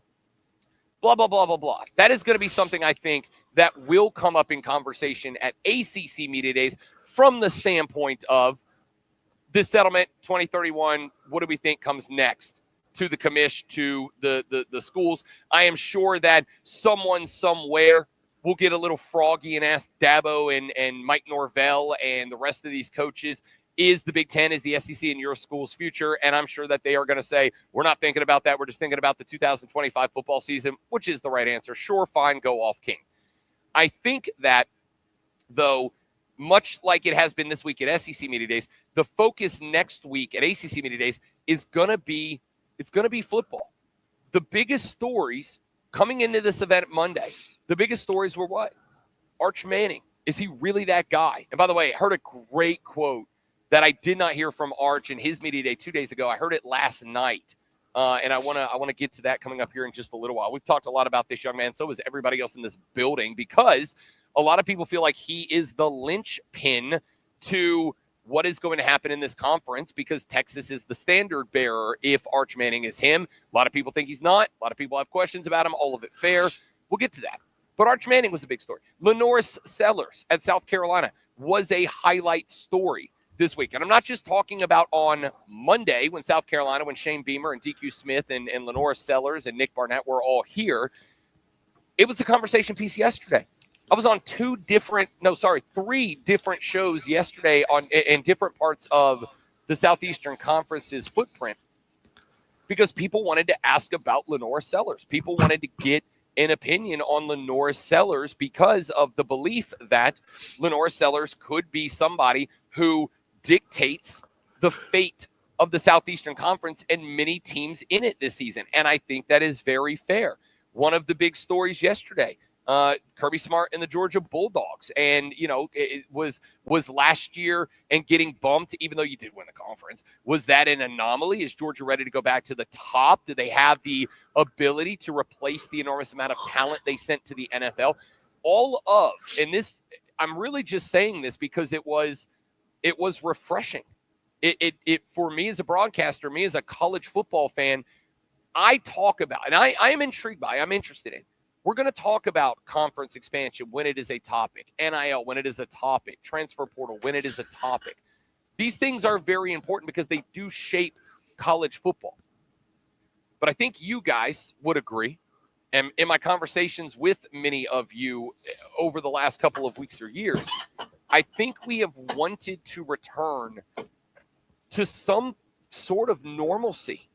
blah, blah, blah, blah, blah. That is going to be something I think that will come up in conversation at ACC Media Days from the standpoint of this settlement, 2031, what do we think comes next to the commish, to the schools? I am sure that someone somewhere will get a little froggy and ask Dabo and Mike Norvell and the rest of these coaches, is the Big Ten, is the SEC in your school's future? And I'm sure that they are going to say, we're not thinking about that. We're just thinking about the 2025 football season, which is the right answer. Sure, fine, go off, King. I think that, though, much like it has been this week at SEC Media Days, the focus next week at ACC Media Days is going to be football. The biggest stories coming into this event Monday, the biggest stories were what? Arch Manning. Is he really that guy? And by the way, I heard a great quote that I did not hear from Arch in his media day 2 days ago. I heard it last night. And I want to get to that coming up here in just a little while. We've talked a lot about this young man. So is everybody else in this building, because a lot of people feel like he is the linchpin to what is going to happen in this conference, because Texas is the standard bearer if Arch Manning is him. A lot of people think he's not. A lot of people have questions about him. All of it fair. We'll get to that. But Arch Manning was a big story. LaNorris Sellers at South Carolina was a highlight story this week. And I'm not just talking about on Monday when South Carolina, when Shane Beamer and DQ Smith and LaNorris Sellers and Nick Barnett were all here. It was a conversation piece yesterday. I was on three different shows yesterday in different parts of the Southeastern Conference's footprint, because people wanted to ask about LaNorris Sellers. People wanted to get an opinion on LaNorris Sellers because of the belief that LaNorris Sellers could be somebody who dictates the fate of the Southeastern Conference and many teams in it this season. And I think that is very fair. One of the big stories yesterday, Kirby Smart and the Georgia Bulldogs. And, it was last year and getting bumped, even though you did win the conference. Was that an anomaly? Is Georgia ready to go back to the top? Do they have the ability to replace the enormous amount of talent they sent to the NFL? And this, I'm really just saying this because it was refreshing. It for me as a broadcaster, me as a college football fan, I talk about, and I am intrigued by, I'm interested in. We're going to talk about conference expansion when it is a topic, NIL when it is a topic, transfer portal when it is a topic. These things are very important because they do shape college football. But I think you guys would agree, and in my conversations with many of you over the last couple of weeks or years, I think we have wanted to return to some sort of normalcy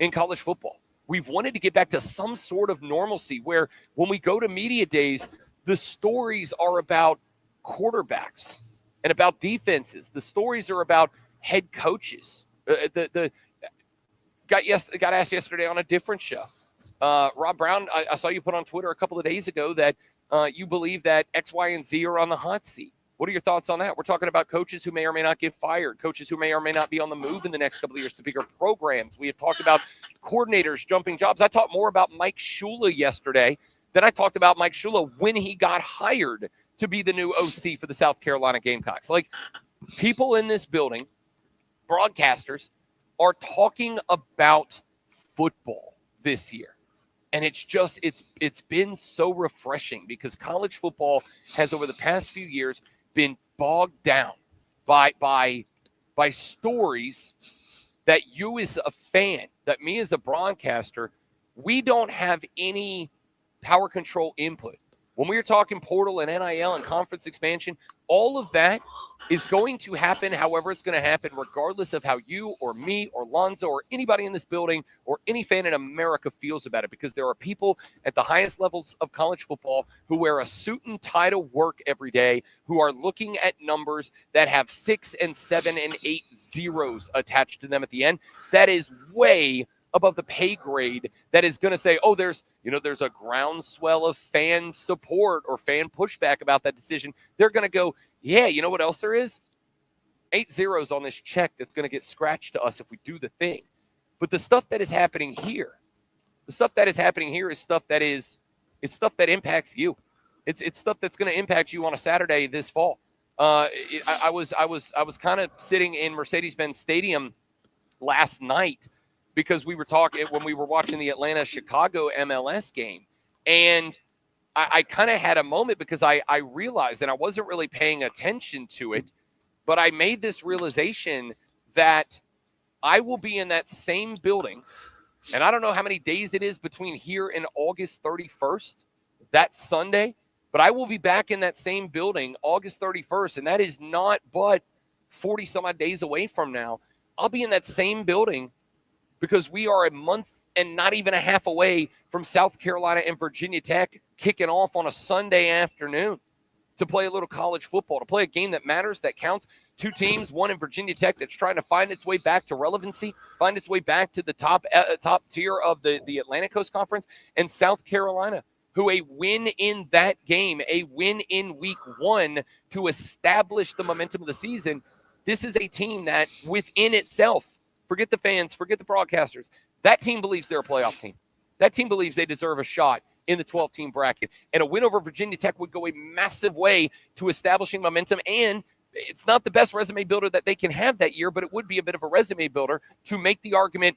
in college football. We've wanted to get back to some sort of normalcy where when we go to media days, the stories are about quarterbacks and about defenses. The stories are about head coaches. Got asked yesterday on a different show. Rob Brown, I saw you put on Twitter a couple of days ago that you believe that X, Y, and Z are on the hot seat. What are your thoughts on that? We're talking about coaches who may or may not get fired, coaches who may or may not be on the move in the next couple of years to bigger programs. We have talked about coordinators jumping jobs. I talked more about Mike Shula yesterday than I talked about Mike Shula when he got hired to be the new OC for the South Carolina Gamecocks. Like, people in this building, broadcasters, are talking about football this year. And it's been so refreshing because college football has over the past few years been bogged down by stories that you as a fan, that me as a broadcaster, we don't have any power control input. When we were talking portal and NIL and conference expansion, all of that is going to happen however it's going to happen, regardless of how you or me or Lonzo or anybody in this building or any fan in America feels about it, because there are people at the highest levels of college football who wear a suit and tie to work every day, who are looking at numbers that have 6 and 7 and 8 zeros attached to them at the end. That is way above the pay grade that is going to say, oh, there's a groundswell of fan support or fan pushback about that decision. They're going to go, yeah, you know what else there is? 8 zeros on this check that's going to get scratched to us if we do the thing. But the stuff that is happening here, is stuff that impacts you. It's stuff that's going to impact you on a Saturday this fall. I was kind of sitting in Mercedes-Benz Stadium last night because we were talking when we were watching the Atlanta-Chicago MLS game. And I kind of had a moment because I realized, and I wasn't really paying attention to it, but I made this realization that I will be in that same building, and I don't know how many days it is between here and August 31st, that Sunday, but I will be back in that same building August 31st, and that is not but 40-some-odd days away from now. I'll be in that same building because we are a month and not even a half away from South Carolina and Virginia Tech kicking off on a Sunday afternoon to play a little college football, to play a game that matters, that counts. Two teams, one in Virginia Tech that's trying to find its way back to relevancy, find its way back to the top tier of the Atlantic Coast Conference, and South Carolina, who a win in that game, a win in week 1 to establish the momentum of the season. This is a team that within itself, forget the fans, forget the broadcasters, that team believes they're a playoff team. That team believes they deserve a shot in the 12-team bracket. And a win over Virginia Tech would go a massive way to establishing momentum. And it's not the best resume builder that they can have that year, but it would be a bit of a resume builder to make the argument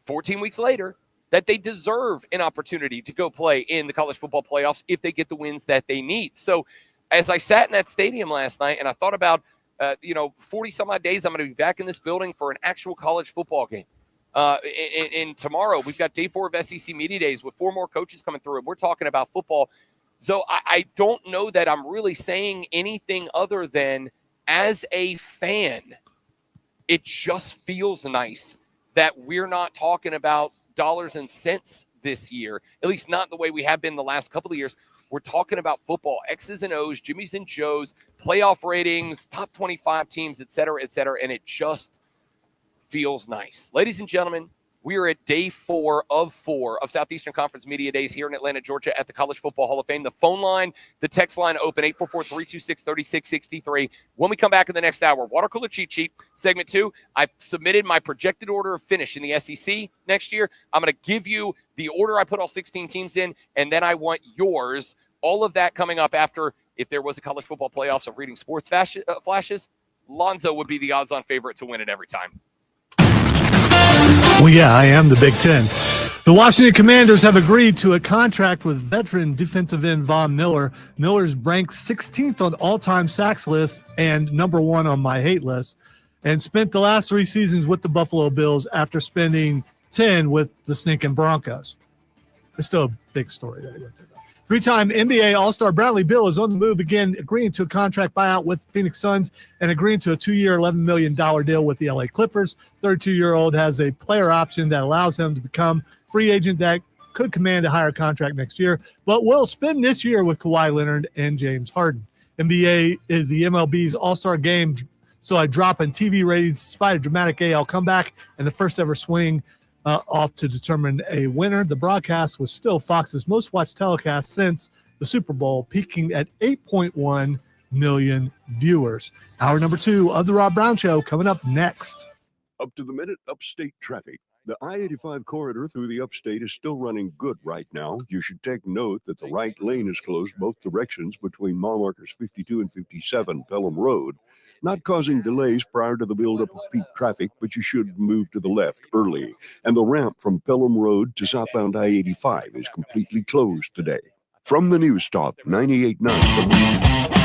14 weeks later that they deserve an opportunity to go play in the college football playoffs if they get the wins that they need. So as I sat in that stadium last night and I thought about, 40-some-odd days, I'm going to be back in this building for an actual college football game. And tomorrow, we've got day 4 of SEC Media Days with 4 more coaches coming through, and we're talking about football. So I don't know that I'm really saying anything other than, as a fan, it just feels nice that we're not talking about dollars and cents this year, at least not the way we have been the last couple of years. We're talking about football, X's and O's, Jimmy's and Joe's, playoff ratings, top 25 teams, et cetera, and it just feels nice. Ladies and gentlemen, we are at day 4 of Southeastern Conference Media Days here in Atlanta, Georgia at the College Football Hall of Fame. The phone line, the text line open, 844-326-3663. When we come back in the next hour, Water Cooler Cheat Sheet, segment 2. I submitted my projected order of finish in the SEC next year. I'm going to give you the order I put all 16 teams in, and then I want yours. All of that coming up after, if there was a college football playoffs of reading sports flashes, Lonzo would be the odds-on favorite to win it every time.
Well, yeah, I am the Big Ten. The Washington Commanders have agreed to a contract with veteran defensive end Von Miller. Miller's ranked 16th on all-time sacks list and number 1 on my hate list, and spent the last 3 seasons with the Buffalo Bills after spending 10 with the stinking Broncos. it's still a big story that he went through. Three-time NBA All-Star Bradley Beal is on the move again, agreeing to a contract buyout with Phoenix Suns and agreeing to a 2-year, $11 million deal with the LA Clippers. 32-year-old has a player option that allows him to become free agent that could command a higher contract next year, but will spend this year with Kawhi Leonard and James Harden. NBA is the MLB's All-Star Game, so a drop in TV ratings despite a dramatic AL comeback and the first ever swing off to determine a winner. The broadcast was still Fox's most watched telecast since the Super Bowl, peaking at 8.1 million viewers. Hour number 2 of the Rob Brown Show coming up next.
Up to the minute upstate traffic. The I-85 corridor through the upstate is still running good right now. You should take note that the right lane is closed both directions between mile markers 52 and 57 Pelham Road, not causing delays prior to the buildup of peak traffic, but you should move to the left early. And the ramp from Pelham Road to southbound I-85 is completely closed today. From the News Stop 98.9.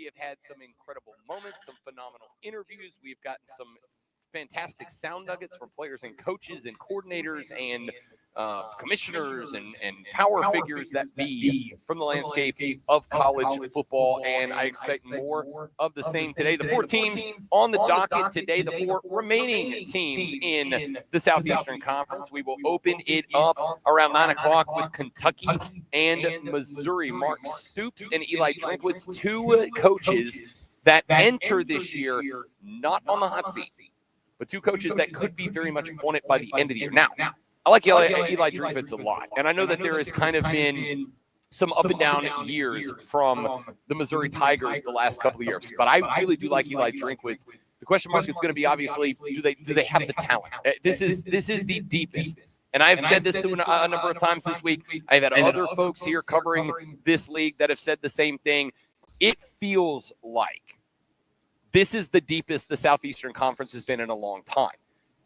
We have had some incredible moments, some phenomenal interviews. We've gotten some fantastic sound nuggets from players and coaches and coordinators and commissioners and power figures that be from the landscape of college football. And I expect more of the same today. The 4 teams on the docket today, the 4 remaining teams in the Southeastern Conference. We will open it up around 9 o'clock with Kentucky and Missouri. Mark Stoops and Eli Drinkwitz, 2 coaches that enter this year not on the hot seat, but 2 coaches that could be very much on it by the end of the year. Now, I like Eli Drinkwitz a lot, and I know that there has kind of been some up and down years from the Missouri Tigers the last couple of years, but I really do like Eli Drinkwitz. The question mark is going to be, obviously, do they have the talent? This is the deepest. And I've said this to a number of times this week. I've had other folks here covering this league that have said the same thing. It feels like this is the deepest the Southeastern Conference has been in a long time.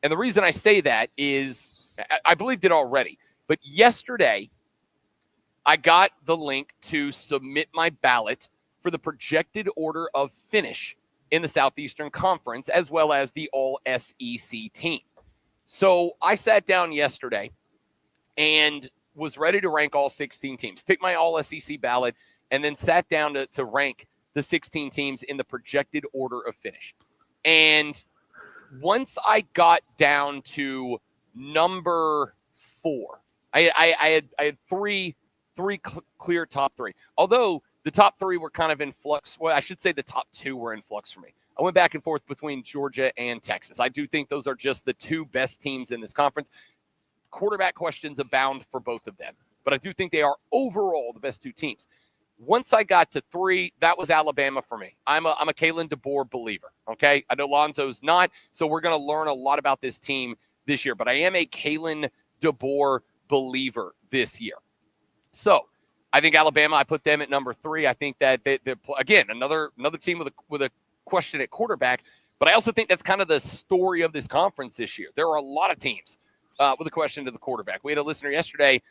And the reason I say that is I believed it already. But yesterday, I got the link to submit my ballot for the projected order of finish in the Southeastern Conference, as well as the All-SEC team. So I sat down yesterday and was ready to rank all 16 teams, pick my All-SEC ballot, and then sat down to rank the 16 teams in the projected order of finish. And once I got down to number 4, I had three clear top 3. Although the top 3 were kind of in flux. Well, I should say the top 2 were in flux for me. I went back and forth between Georgia and Texas. I do think those are just the 2 best teams in this conference. Quarterback questions abound for both of them, but I do think they are overall the best 2 teams. Once I got to 3, that was Alabama for me. I'm a Kalen DeBoer believer, okay? I know Lonzo's not, so we're going to learn a lot about this team this year, but I am a Kalen DeBoer believer this year. So I think Alabama, I put them at number 3. I think that they're again, another team with a question at quarterback, but I also think that's kind of the story of this conference this year. There are a lot of teams with a question to the quarterback. We had a listener yesterday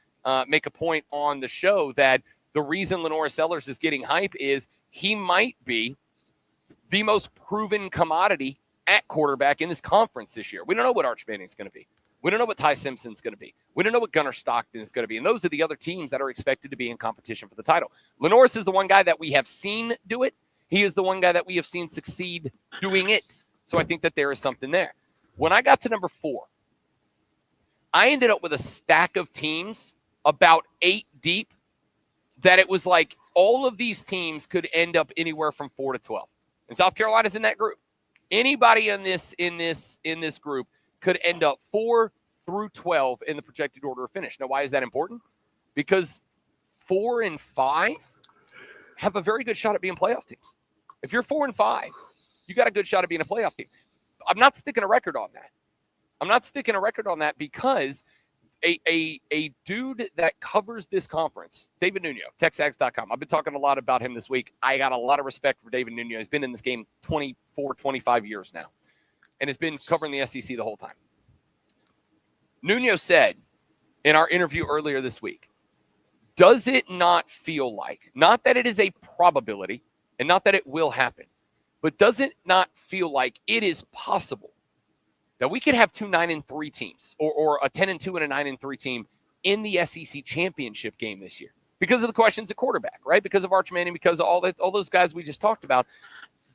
make a point on the show that the reason LaNorris Sellers is getting hype is he might be the most proven commodity at quarterback in this conference this year. We don't know what Arch Manning's going to be. We don't know what Ty Simpson's going to be. We don't know what Gunnar Stockton is going to be. And those are the other teams that are expected to be in competition for the title. LaNorris is the one guy that we have seen do it. He is the one guy that we have seen succeed doing it. So I think that there is something there. When I got to number 4, I ended up with a stack of teams about 8 deep that it was like all of these teams could end up anywhere from 4 to 12. And South Carolina's in that group. Anybody in this group could end up 4 through 12 in the projected order of finish. Now, why is that important? Because 4 and 5 have a very good shot at being playoff teams. If you're 4 and 5, you got a good shot at being a playoff team. I'm not sticking a record on that. Because a dude that covers this conference, David Nuno, TexAgs.com. I've been talking a lot about him this week. I got a lot of respect for David Nuno. He's been in this game 24, 25 years now and has been covering the SEC the whole time. Nuno said in our interview earlier this week, does it not feel like, not that it is a probability and not that it will happen, but does it not feel like it is possible that we could have 2 9-3 teams or a 10-2 and a 9-3 team in the SEC championship game this year because of the questions at quarterback, right? Because of Arch Manning, because of all those guys we just talked about.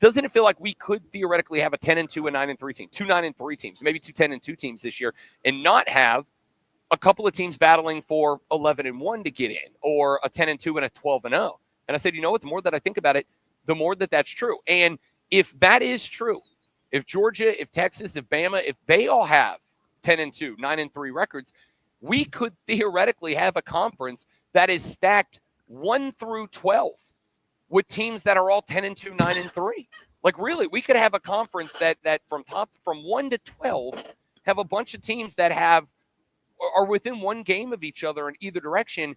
Doesn't it feel like we could theoretically have a 10-2 and 9-3 team, 2 9-3 teams, maybe 2 10-2 teams this year, and not have a couple of teams battling for 11-1 to get in, or a 10-2 and a 12-0? And I said, you know what? The more that I think about it, the more that that's true. And if that is true, if Georgia, if Texas, if Bama, if they all have 10-2, 9-3 records, we could theoretically have a conference that is stacked 1 through 12 with teams that are all 10-2, 9-3. Like, really, we could have a conference that from 1 to 12 have a bunch of teams that are within one game of each other in either direction.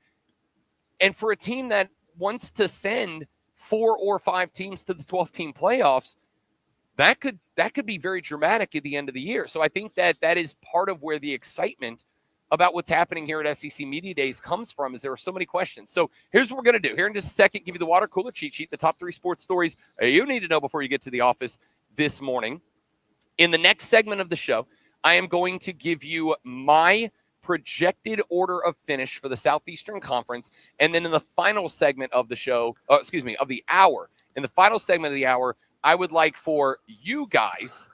And for a team that wants to send 4 or 5 teams to the 12-team playoffs, that could be very dramatic at the end of the year. So I think that is part of where the excitement about what's happening here at SEC Media Days comes from is there are so many questions. So here's what we're going to do. Here in just a second, give you the water cooler cheat sheet, the top 3 sports stories you need to know before you get to the office this morning. In the next segment of the show, I am going to give you my projected order of finish for the Southeastern Conference. And then in the final segment of the show, of the hour, in the final segment of the hour, I would like for you guys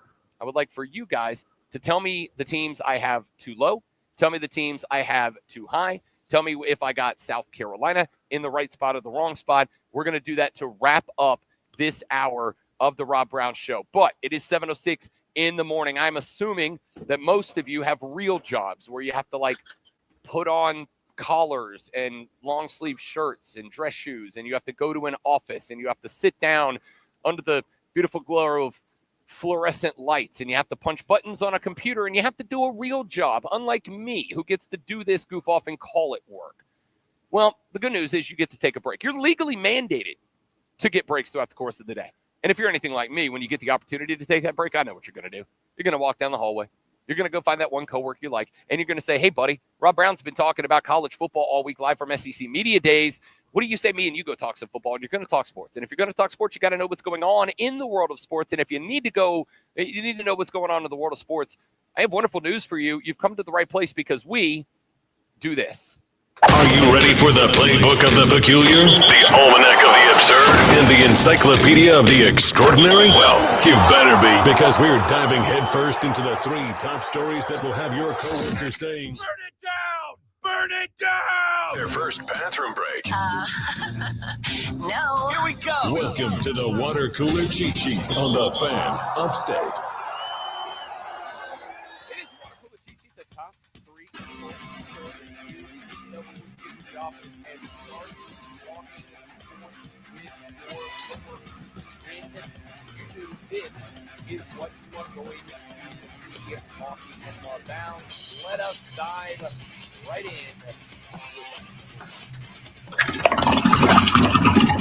to tell me the teams I have too low, tell me the teams I have too high, tell me if I got South Carolina in the right spot or the wrong spot. We're going to do that to wrap up this hour of the Rob Brown Show. But it is 7:06 in the morning. I'm assuming that most of you have real jobs where you have to put on collars and long sleeve shirts and dress shoes, and you have to go to an office and you have to sit down under the beautiful glow of fluorescent lights, and you have to punch buttons on a computer, and you have to do a real job, unlike me, who gets to do this, goof off, and call it work. Well, the good news is you get to take a break. You're legally mandated to get breaks throughout the course of the day. And if you're anything like me, when you get the opportunity to take that break, I know what you're going to do. You're going to walk down the hallway. You're going to go find that one coworker you like, and you're going to say, hey, buddy, Rob Brown's been talking about college football all week live from SEC Media Days. What do you say me and you go talk some football, and you're going to talk sports. And if you're going to talk sports, you got to know what's going on in the world of sports. And if you need to know what's going on in the world of sports, I have wonderful news for you. You've come to the right place because we do this.
Are you ready for the playbook of the peculiar, the almanac of the absurd, and the encyclopedia of the extraordinary? Well, you better be, because we're diving headfirst into the 3 top stories that will have your coworkers saying, "Burn it down! Burn it down!" Their first bathroom break.
No.
Here we go. Welcome to the water cooler cheat sheet on the Fan Upstate.
It is wonderful to teach you the top 3 sports stories you need to know when you get to the office and start walking sports with your coworkers. When you do this is what you are going to be talking about. Let us dive right in.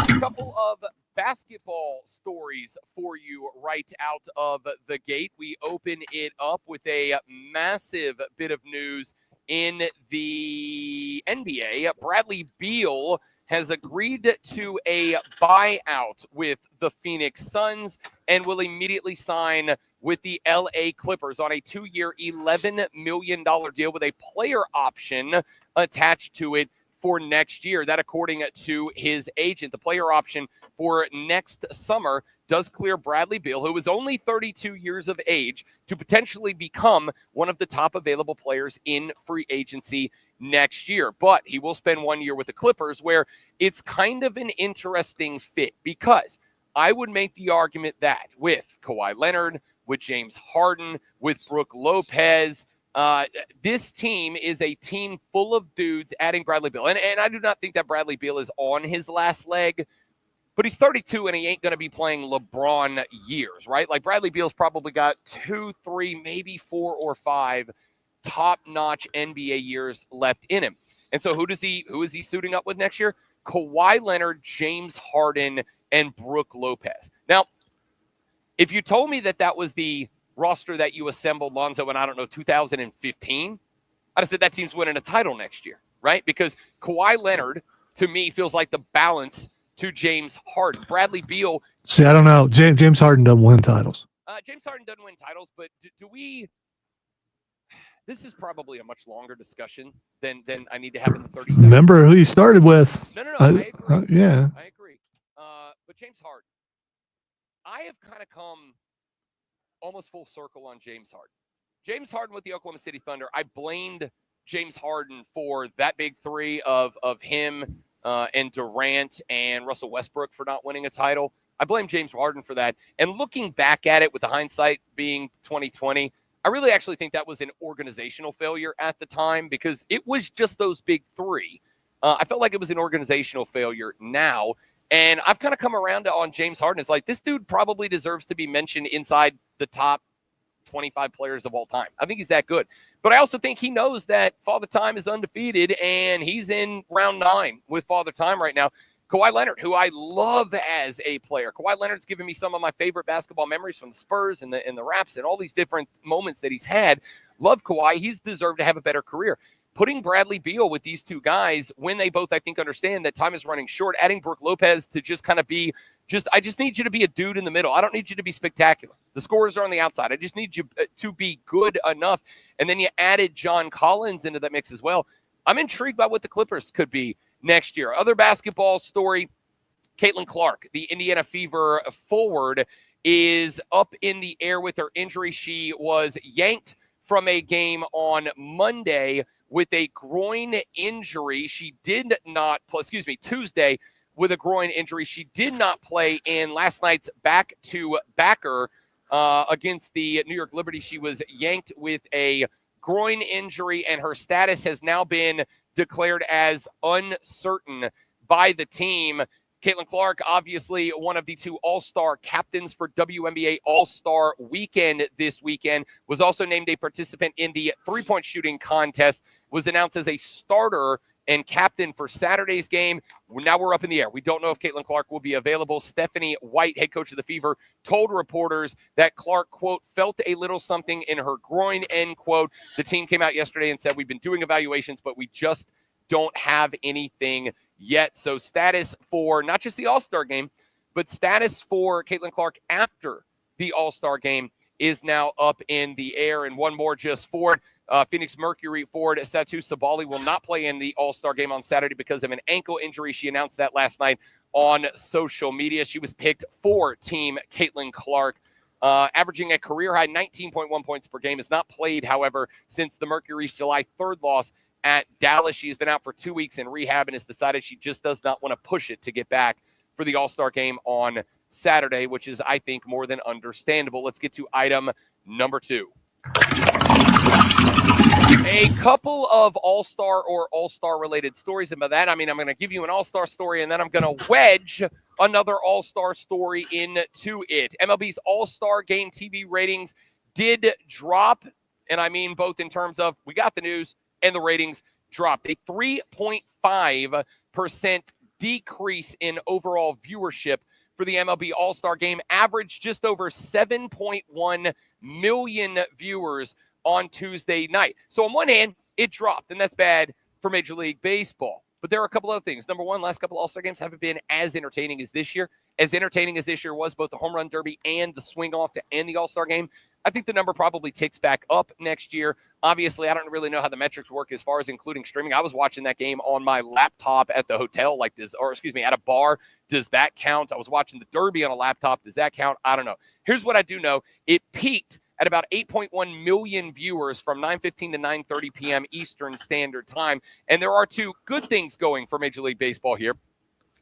A couple of basketball stories for you right out of the gate. We open it up with a massive bit of news in the NBA. Bradley Beal has agreed to a buyout with the Phoenix Suns and will immediately sign with the LA Clippers on a 2-year, $11 million deal with a player option attached to it for next year. That, according to his agent, the player option for next summer does clear Bradley Beal, who is only 32 years of age, to potentially become one of the top available players in free agency next year. But he will spend 1 year with the Clippers, where it's kind of an interesting fit, because I would make the argument that with Kawhi Leonard, with James Harden, with Brook Lopez, this team is a team full of dudes adding Bradley Beal. And I do not think that Bradley Beal is on his last leg, but he's 32 and he ain't going to be playing LeBron years, right? Like, Bradley Beal's probably got 2, 3, maybe 4 or 5 top-notch NBA years left in him. And so who is he suiting up with next year? Kawhi Leonard, James Harden, and Brook Lopez. Now, if you told me that was the roster that you assembled, Lonzo, in, 2015, I'd have said that team's winning a title next year, right? Because Kawhi Leonard, to me, feels like the balance to James Harden. Bradley Beal.
See, I don't know. James Harden doesn't win titles.
James Harden doesn't win titles, but do we – this is probably a much longer discussion than I need to have in the 30 seconds.
Remember who he started with.
No, I agree.
Yeah.
I agree. But James Harden. I have kind of come almost full circle on James Harden. James Harden with the Oklahoma City Thunder, I blamed James Harden for that big 3 of him and Durant and Russell Westbrook for not winning a title. I blame James Harden for that. And looking back at it with the hindsight being 2020, I really actually think that was an organizational failure at the time, because it was just those big 3. I felt like it was an organizational failure now. And I've kind of come around on James Harden. It's like, this dude probably deserves to be mentioned inside the top 25 players of all time. I think he's that good. But I also think he knows that Father Time is undefeated, and he's in round 9 with Father Time right now. Kawhi Leonard, who I love as a player. Kawhi Leonard's given me some of my favorite basketball memories from the Spurs and the Raps and all these different moments that he's had. Love Kawhi. He's deserved to have a better career. putting Bradley Beal with these two guys when they both, I think, understand that time is running short, adding Brooke Lopez to just kind of be I just need you to be a dude in the middle. I don't need you to be spectacular. The scorers are on the outside. I just need you to be good enough. And then you added John Collins into that mix as well. I'm intrigued by what the Clippers could be next year. Other basketball story, Caitlin Clark, the Indiana Fever forward, is up in the air with her injury. She was yanked from a game on Monday with a groin injury. She did not play, Tuesday with a groin injury. She did not play in last night's back-to-backer against the New York Liberty. She was yanked with a groin injury, and her status has now been declared as uncertain by the team. Caitlin Clark, obviously one of the two all-star captains for WNBA All-Star Weekend this weekend, was also named a participant in the three-point shooting contest, was announced as a starter and captain for Saturday's game. Now we're up in the air. We don't know if Caitlin Clark will be available. Stephanie White, head coach of the Fever, told reporters that Clark, quote, felt a little something in her groin, end quote. The team came out yesterday and said, we've been doing evaluations, but we just don't have anything yet. So status for not just the All-Star game, but status for Caitlin Clark after the All-Star game is now up in the air. And one more just forward. Phoenix Mercury forward Satu Sabali will not play in the All-Star game on Saturday because of an ankle injury. She announced that last night on social media. She was picked for Team Caitlin Clark, averaging a career-high 19.1 points per game. Has not played, however, since the Mercury's July 3rd loss at Dallas. She's been out for 2 weeks in rehab and has decided she just does not want to push it to get back for the All-Star game on Saturday, which is, I think, more than understandable. Let's get to item number 2. A couple of all-star or all-star related stories. And by that, I mean, I'm going to give you an all-star story, and then I'm going to wedge another all-star story into it. MLB's All-Star Game TV ratings did drop, and I mean both in terms of we got the news and the ratings dropped. A 3.5% decrease in overall viewership for the MLB All-Star Game, averaged just over 7.1 million viewers on Tuesday night. So on one hand, it dropped, and that's bad for Major League Baseball. But there are a couple other things. Number one, last couple All-Star games haven't been as entertaining as this year. As entertaining as this year was, both the Home Run Derby and the swing-off to end the All-Star game, I think the number probably ticks back up next year. Obviously, I don't really know how the metrics work as far as including streaming. I was watching that game on my laptop at the hotel, at a bar. Does that count? I was watching the Derby on a laptop. Does that count? I don't know. Here's what I do know. It peaked at about 8.1 million viewers from 9:15 to 9:30 p.m. Eastern Standard Time. And there are two good things going for Major League Baseball here.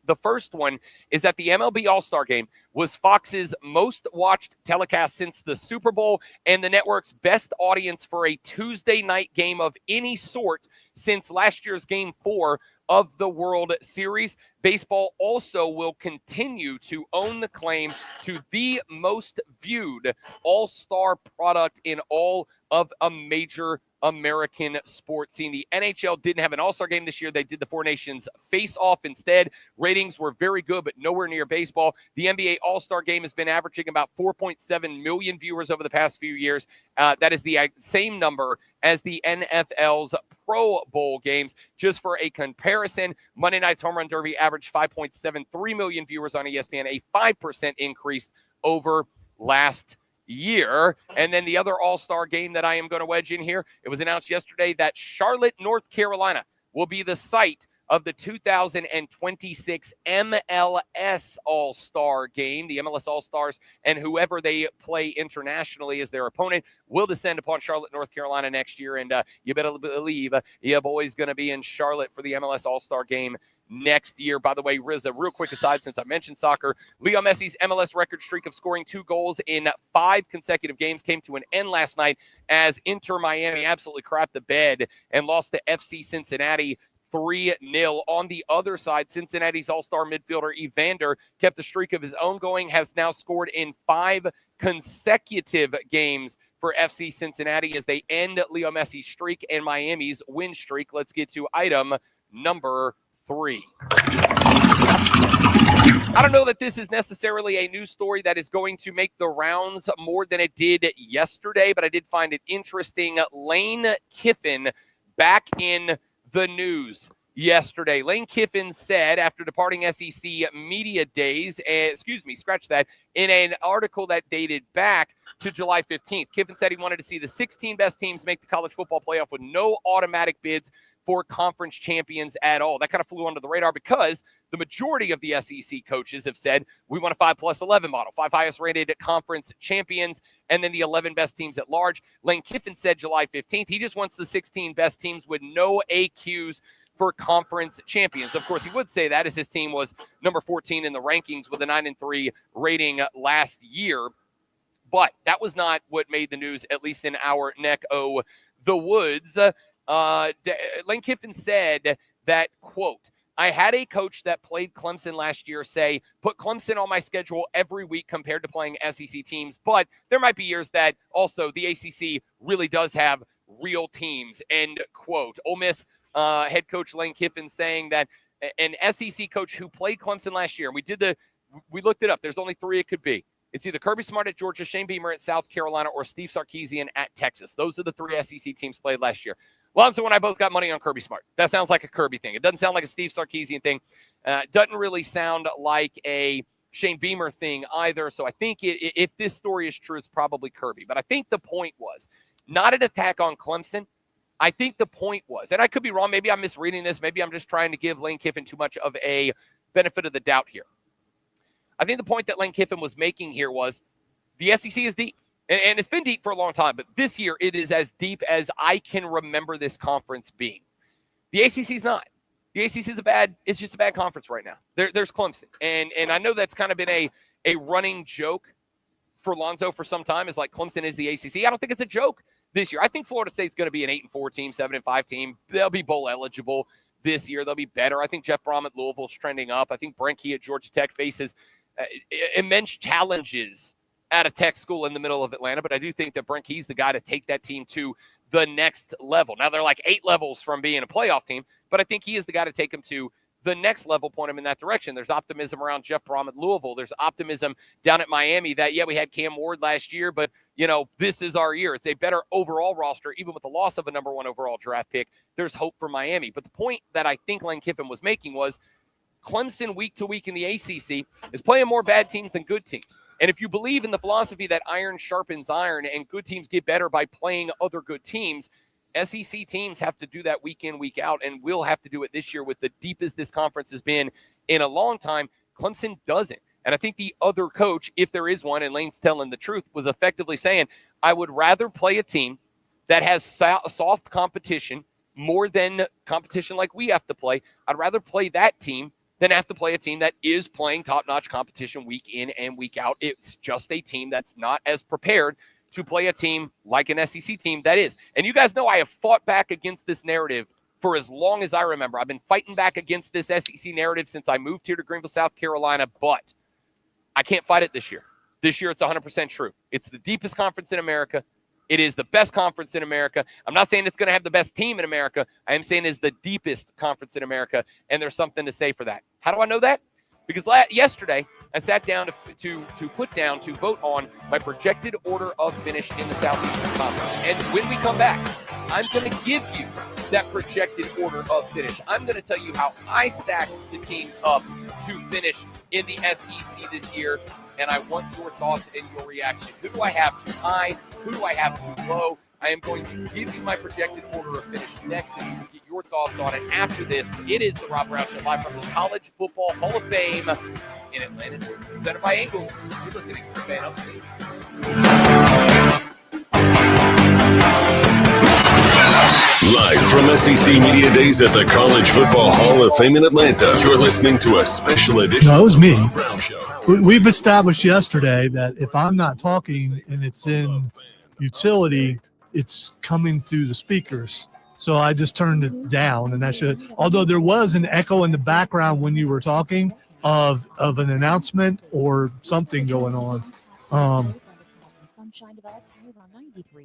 The first one is that the MLB All-Star Game was Fox's most watched telecast since the Super Bowl and the network's best audience for a Tuesday night game of any sort since last year's Game 4 of the World Series. Baseball also will continue to own the claim to the most viewed all-star product in all of a major American sports scene. The NHL didn't have an all-star game this year. They did the Four Nations face-off instead. Ratings were very good, but nowhere near baseball. The NBA all-star game has been averaging about 4.7 million viewers over the past few years. That is the same number as the NFL's Pro Bowl games. Just for a comparison, Monday night's Home Run Derby averaged 5.73 million viewers on ESPN, a 5% increase over last year. And then the other all-star game that I am going to wedge in here, it was announced yesterday that Charlotte, North Carolina will be the site of the 2026 MLS All-Star Game. The MLS All-Stars and whoever they play internationally as their opponent will descend upon Charlotte, North Carolina next year. And you better believe your boy's going to be in Charlotte for the MLS All-Star Game next year. By the way, Riz, a real quick aside since I mentioned soccer, Leo Messi's MLS record streak of scoring 2 goals in 5 consecutive games came to an end last night as Miami absolutely crapped the bed and lost to FC Cincinnati 3-0. On the other side, Cincinnati's all-star midfielder Evander kept the streak of his own going, has now scored in 5 consecutive games for FC Cincinnati as they end Leo Messi's streak and Miami's win streak. Let's get to item number 3. I don't know that this is necessarily a news story that is going to make the rounds more than it did yesterday, but I did find it interesting. Lane Kiffin back in the news yesterday. Lane Kiffin said after departing SEC Media Days, in an article that dated back to July 15th, Kiffin said he wanted to see the 16 best teams make the college football playoff with no automatic bids for conference champions at all. That kind of flew under the radar because the majority of the SEC coaches have said we want a 5+11 model, 5 highest rated conference champions, and then the 11 best teams at large. Lane Kiffin said July 15th, he just wants the 16 best teams with no AQs for conference champions. Of course, he would say that as his team was number 14 in the rankings with a 9-3 rating last year. But that was not what made the news, at least in our neck of the woods. Lane Kiffin said that, quote, I had a coach that played Clemson last year say, put Clemson on my schedule every week compared to playing SEC teams. But there might be years that also the ACC really does have real teams, end quote. Ole Miss head coach Lane Kiffin saying that an SEC coach who played Clemson last year, and we looked it up. There's only 3 it could be. It's either Kirby Smart at Georgia, Shane Beamer at South Carolina, or Steve Sarkisian at Texas. Those are the 3 SEC teams played last year. Lonzo and I both got money on Kirby Smart. That sounds like a Kirby thing. It doesn't sound like a Steve Sarkisian thing. Doesn't really sound like a Shane Beamer thing either. So I think if this story is true, it's probably Kirby. But I think the point was not an attack on Clemson. I think the point was, and I could be wrong, maybe I'm misreading this, maybe I'm just trying to give Lane Kiffin too much of a benefit of the doubt here. I think the point that Lane Kiffin was making here was the SEC is deep, and it's been deep for a long time, but this year it is as deep as I can remember this conference being. The ACC is not. The ACC is it's just a bad conference right now. There's Clemson, and I know that's kind of been a running joke for Lonzo for some time, is like Clemson is the ACC. I don't think it's a joke this year. I think Florida State's going to be an 8-4 team, 7-5 team. They'll be bowl eligible this year. They'll be better. I think Jeff Brom at Louisville's trending up. I think Brent Key at Georgia Tech faces immense challenges at a tech school in the middle of Atlanta, but I do think that Brent Key's the guy to take that team to the next level. Now, they're like 8 levels from being a playoff team, but I think he is the guy to take them to the next level, point him in that direction. There's optimism around Jeff Brom at Louisville. There's optimism down at Miami that, yeah, we had Cam Ward last year, but, this is our year. It's a better overall roster, even with the loss of a number 1 overall draft pick. There's hope for Miami. But the point that I think Lane Kiffin was making was Clemson week to week in the ACC is playing more bad teams than good teams. And if you believe in the philosophy that iron sharpens iron and good teams get better by playing other good teams, SEC teams have to do that week in, week out, and will have to do it this year with the deepest this conference has been in a long time. Clemson doesn't. And I think the other coach, if there is one, and Lane's telling the truth, was effectively saying, I would rather play a team that has soft competition more than competition like we have to play. I'd rather play that team than have to play a team that is playing top-notch competition week in and week out. It's just a team that's not as prepared to play a team like an SEC team that is. And you guys know I have fought back against this narrative for as long as I remember. I've been fighting back against this SEC narrative since I moved here to Greenville, South Carolina, but I can't fight it this year. This year, it's 100% true. It's the deepest conference in America. It is the best conference in America. I'm not saying it's going to have the best team in America. I am saying it's the deepest conference in America, and there's something to say for that. How do I know that? Because yesterday, I sat down to vote on my projected order of finish in the Southeastern Conference. And when we come back, I'm going to give you that projected order of finish. I'm going to tell you how I stacked the teams up to finish in the SEC this year, and I want your thoughts and your reaction. Who do I have too high? Who do I have too low? I am going to give you my projected order of finish next, and you can get your thoughts on it after this. It is the Rob Brown Show, live from the College Football Hall of Fame in Atlanta, presented by Ingles. You're listening to the Fan Upstate.
Live from SEC Media Days at the College Football Hall of Fame in Atlanta, you're listening to a special edition
No, it was me.
of the Rob Brown Show.
We've established yesterday that if I'm not talking and it's in utility, it's coming through the speakers. So I just turned it down, and that should, although there was an echo in the background when you were talking of an announcement or something going on.
Sunshine develops here on 93.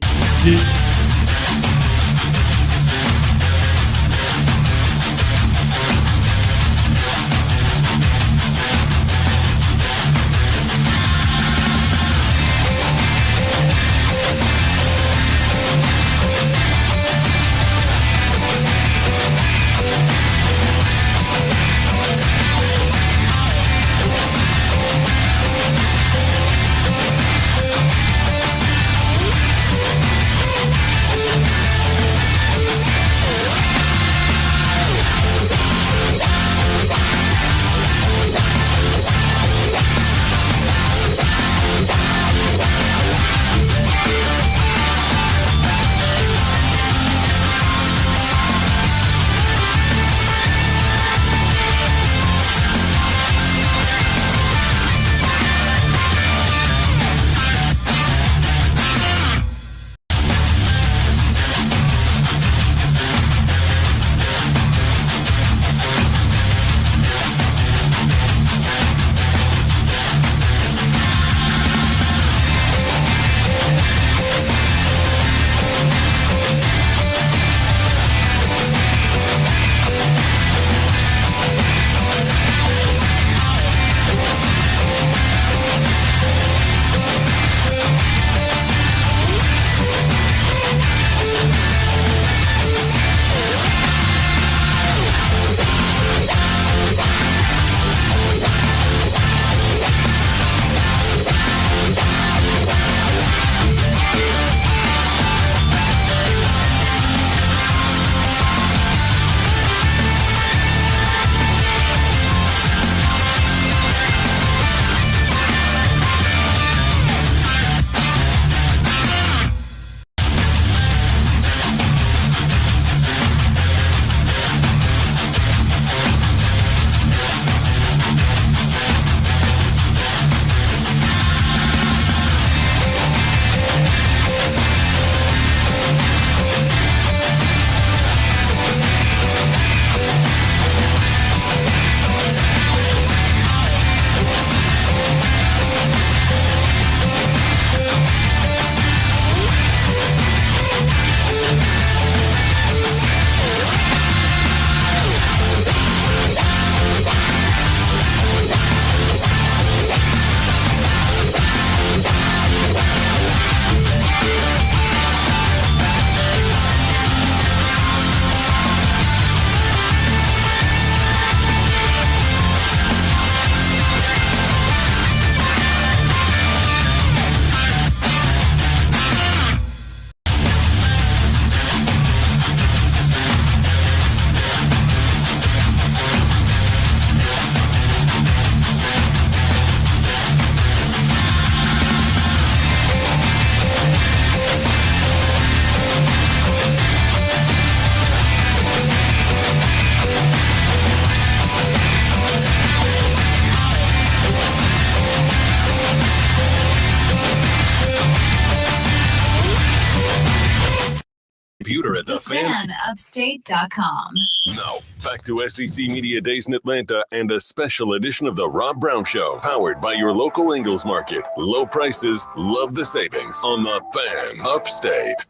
Computer at the fan.
FanUpstate.com.
Now, back to SEC Media Days in Atlanta and a special edition of the Rob Brown Show, powered by your local Ingles Market. Low prices, love the savings on the Fan Upstate.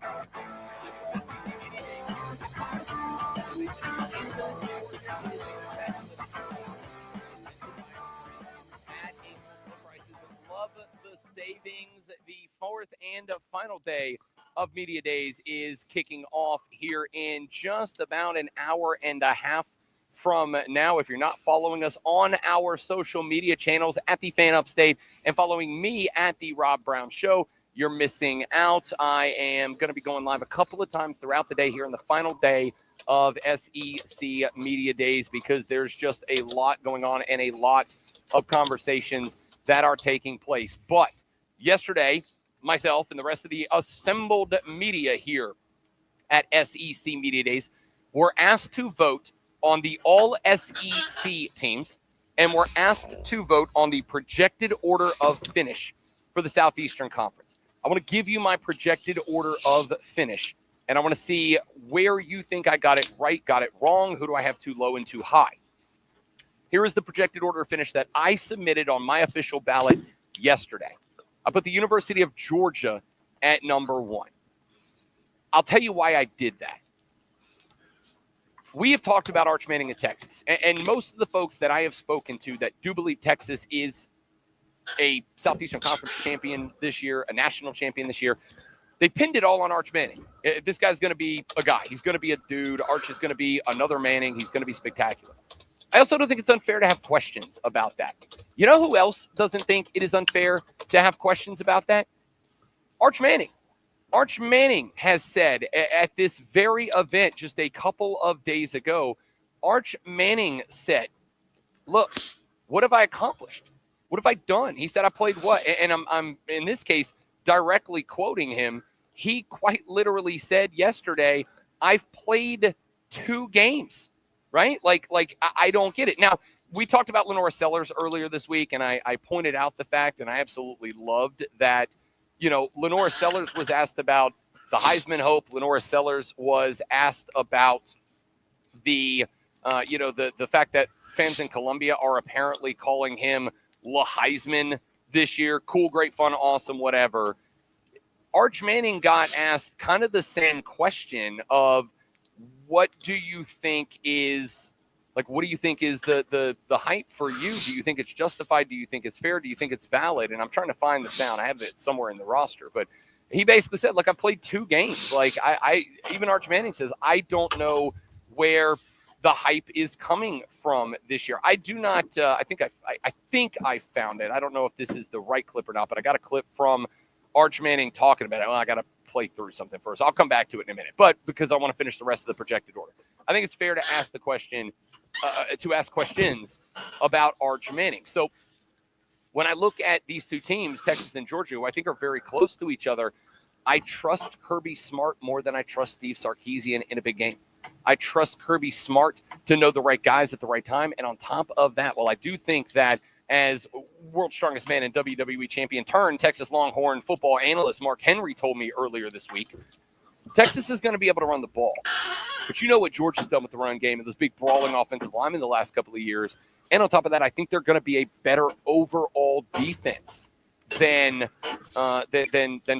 Love the savings. The fourth and final day of Media Days is kicking off here in just about an hour and a half from now. If you're not following us on our social media channels at the Fan Upstate and following me at the Rob Brown Show, you're missing out. I am going to be going live a couple of times throughout the day here on the final day of SEC Media Days because there's just a lot going on and a lot of conversations that are taking place. But yesterday, myself and the rest of the assembled media here at SEC Media Days were asked to vote on the all SEC teams, and were asked to vote on the projected order of finish for the Southeastern Conference. I want to give you my projected order of finish, and I want to see where you think I got it right, got it wrong, who do I have too low and too high. Here is the projected order of finish that I submitted on my official ballot yesterday. I put the University of Georgia at number 1. I'll tell you why I did that. We have talked about Arch Manning in Texas, and most of the folks that I have spoken to that do believe Texas is a Southeastern Conference champion this year, a national champion this year, they pinned it all on Arch Manning. This guy's going to be a guy. He's going to be a dude. Arch is going to be another Manning. He's going to be spectacular. I also don't think it's unfair to have questions about that. You know who else doesn't think it is unfair to have questions about that? Arch Manning. Arch Manning has said at this very event just a couple of days ago, Arch Manning said, look, what have I accomplished? What have I done? He said, I played what? And I'm in this case, directly quoting him. He quite literally said yesterday, I've played 2 games. Right? Like I don't get it. Now, we talked about Lenora Sellers earlier this week, and I pointed out the fact, and I absolutely loved that, Lenora Sellers was asked about the Heisman hope. Lenora Sellers was asked about the fact that fans in Columbia are apparently calling him La Heisman this year. Cool, great, fun, awesome, whatever. Arch Manning got asked kind of the same question of, what do you think is the hype for you? Do you think it's justified? Do you think it's fair? Do you think it's valid? And I'm trying to find the sound. I have it somewhere in the roster, but he basically said, look, I played 2 games. Like I even Arch Manning says, I don't know where the hype is coming from this year. I do not, I think I found it. I don't know if this is the right clip or not, but I got a clip from Arch Manning talking about it. Well, I got to play through something first. I'll come back to it in a minute, but because I want to finish the rest of the projected order, I think it's fair to ask the question, to ask questions about Arch Manning. So when I look at these 2 teams, Texas and Georgia, who I think are very close to each other, I trust Kirby Smart more than I trust Steve Sarkisian in a big game. I trust Kirby Smart to know the right guys at the right time. And on top of that, well, I do think that as world's strongest man and WWE champion turned Texas Longhorn football analyst Mark Henry told me earlier this week, Texas is going to be able to run the ball. But you know what Georgia's done with the run game and those big brawling offensive linemen the last couple of years. And on top of that, I think they're going to be a better overall defense than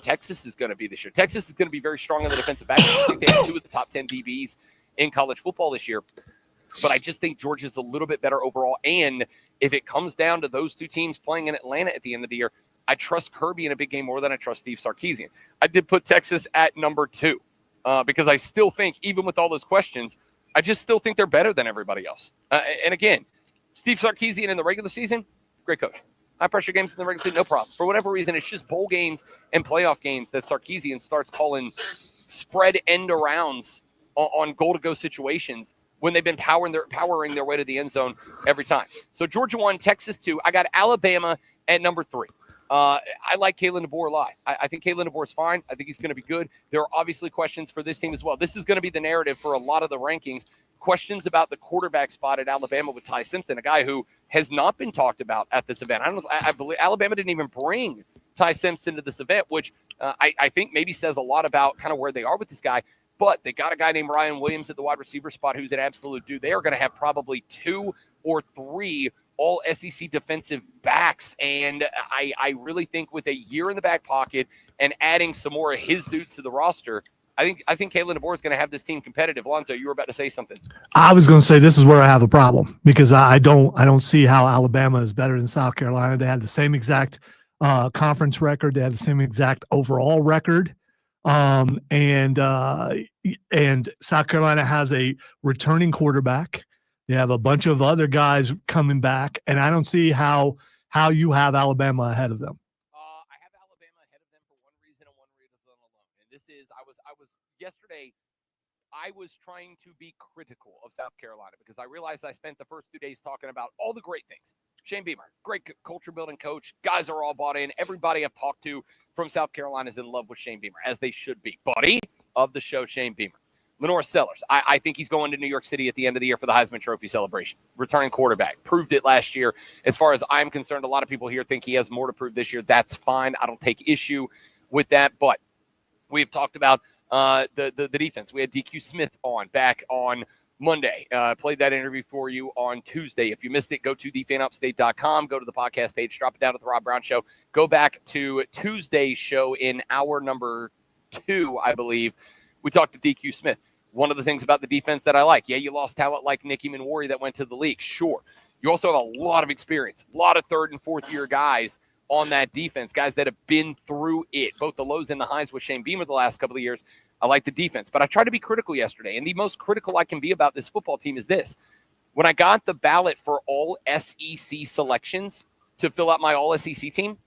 Texas is going to be this year. Texas is going to be very strong in the defensive back. I think they have 2 of the top 10 DBs in college football this year. But I just think Georgia's a little bit better overall. And if it comes down to those 2 teams playing in Atlanta at the end of the year, I trust Kirby in a big game more than I trust Steve Sarkisian. I did put Texas at number 2 because I still think, even with all those questions, I just still think they're better than everybody else. And again, Steve Sarkisian in the regular season, great coach. High pressure games in the regular season, no problem. For whatever reason, it's just bowl games and playoff games that Sarkisian starts calling spread end arounds on goal-to-go situations when they've been powering their way to the end zone every time. So Georgia 1, Texas 2. I got Alabama at number 3. I like Kalen DeBoer a lot. I think Kalen DeBoer is fine. I think he's going to be good. There are obviously questions for this team as well. This is going to be the narrative for a lot of the rankings. Questions about the quarterback spot at Alabama with Ty Simpson, a guy who has not been talked about at this event. I believe Alabama didn't even bring Ty Simpson to this event, which I think maybe says a lot about kind of where they are with this guy. But they got a guy named Ryan Williams at the wide receiver spot who's an absolute dude. They are going to have probably 2 or 3 all SEC defensive backs. And I really think with a year in the back pocket and adding some more of his dudes to the roster, I think Kalen DeBoer is going to have this team competitive. Lonzo, you were about to say something.
I was going to say this is where I have a problem because I don't see how Alabama is better than South Carolina. They had the same exact conference record. They had the same exact overall record. And South Carolina has a returning quarterback. They have a bunch of other guys coming back, and I don't see how you have Alabama ahead of them.
I have Alabama ahead of them for one reason and one reason alone. And this is I was yesterday. I was trying to be critical of South Carolina because I realized I spent the first 2 days talking about all the great things. Shane Beamer, great culture building coach. Guys are all bought in. Everybody I've talked to from South Carolina is in love with Shane Beamer, as they should be. Buddy of the show, Shane Beamer. Lenore Sellers, I think he's going to New York City at the end of the year for the Heisman Trophy celebration. Returning quarterback. Proved it last year. As far as I'm concerned, a lot of people here think he has more to prove this year. That's fine. I don't take issue with that. But we've talked about the defense. We had DQ Smith back on Monday. Played that interview for you on Tuesday. If you missed it, go to thefanupstate.com. Go to the podcast page. Drop it down at the Rob Brown Show. Go back to Tuesday's show in hour number 2, I believe. We talked to DQ Smith. One of the things about the defense that I like, you lost talent like Nicky Manwari that went to the league. Sure. You also have a lot of experience, a lot of 3rd and 4th year guys on that defense, guys that have been through it, both the lows and the highs with Shane Beamer the last couple of years. I like the defense, but I tried to be critical yesterday, and the most critical I can be about this football team is this. When I got the ballot for all SEC selections to fill out my all SEC team,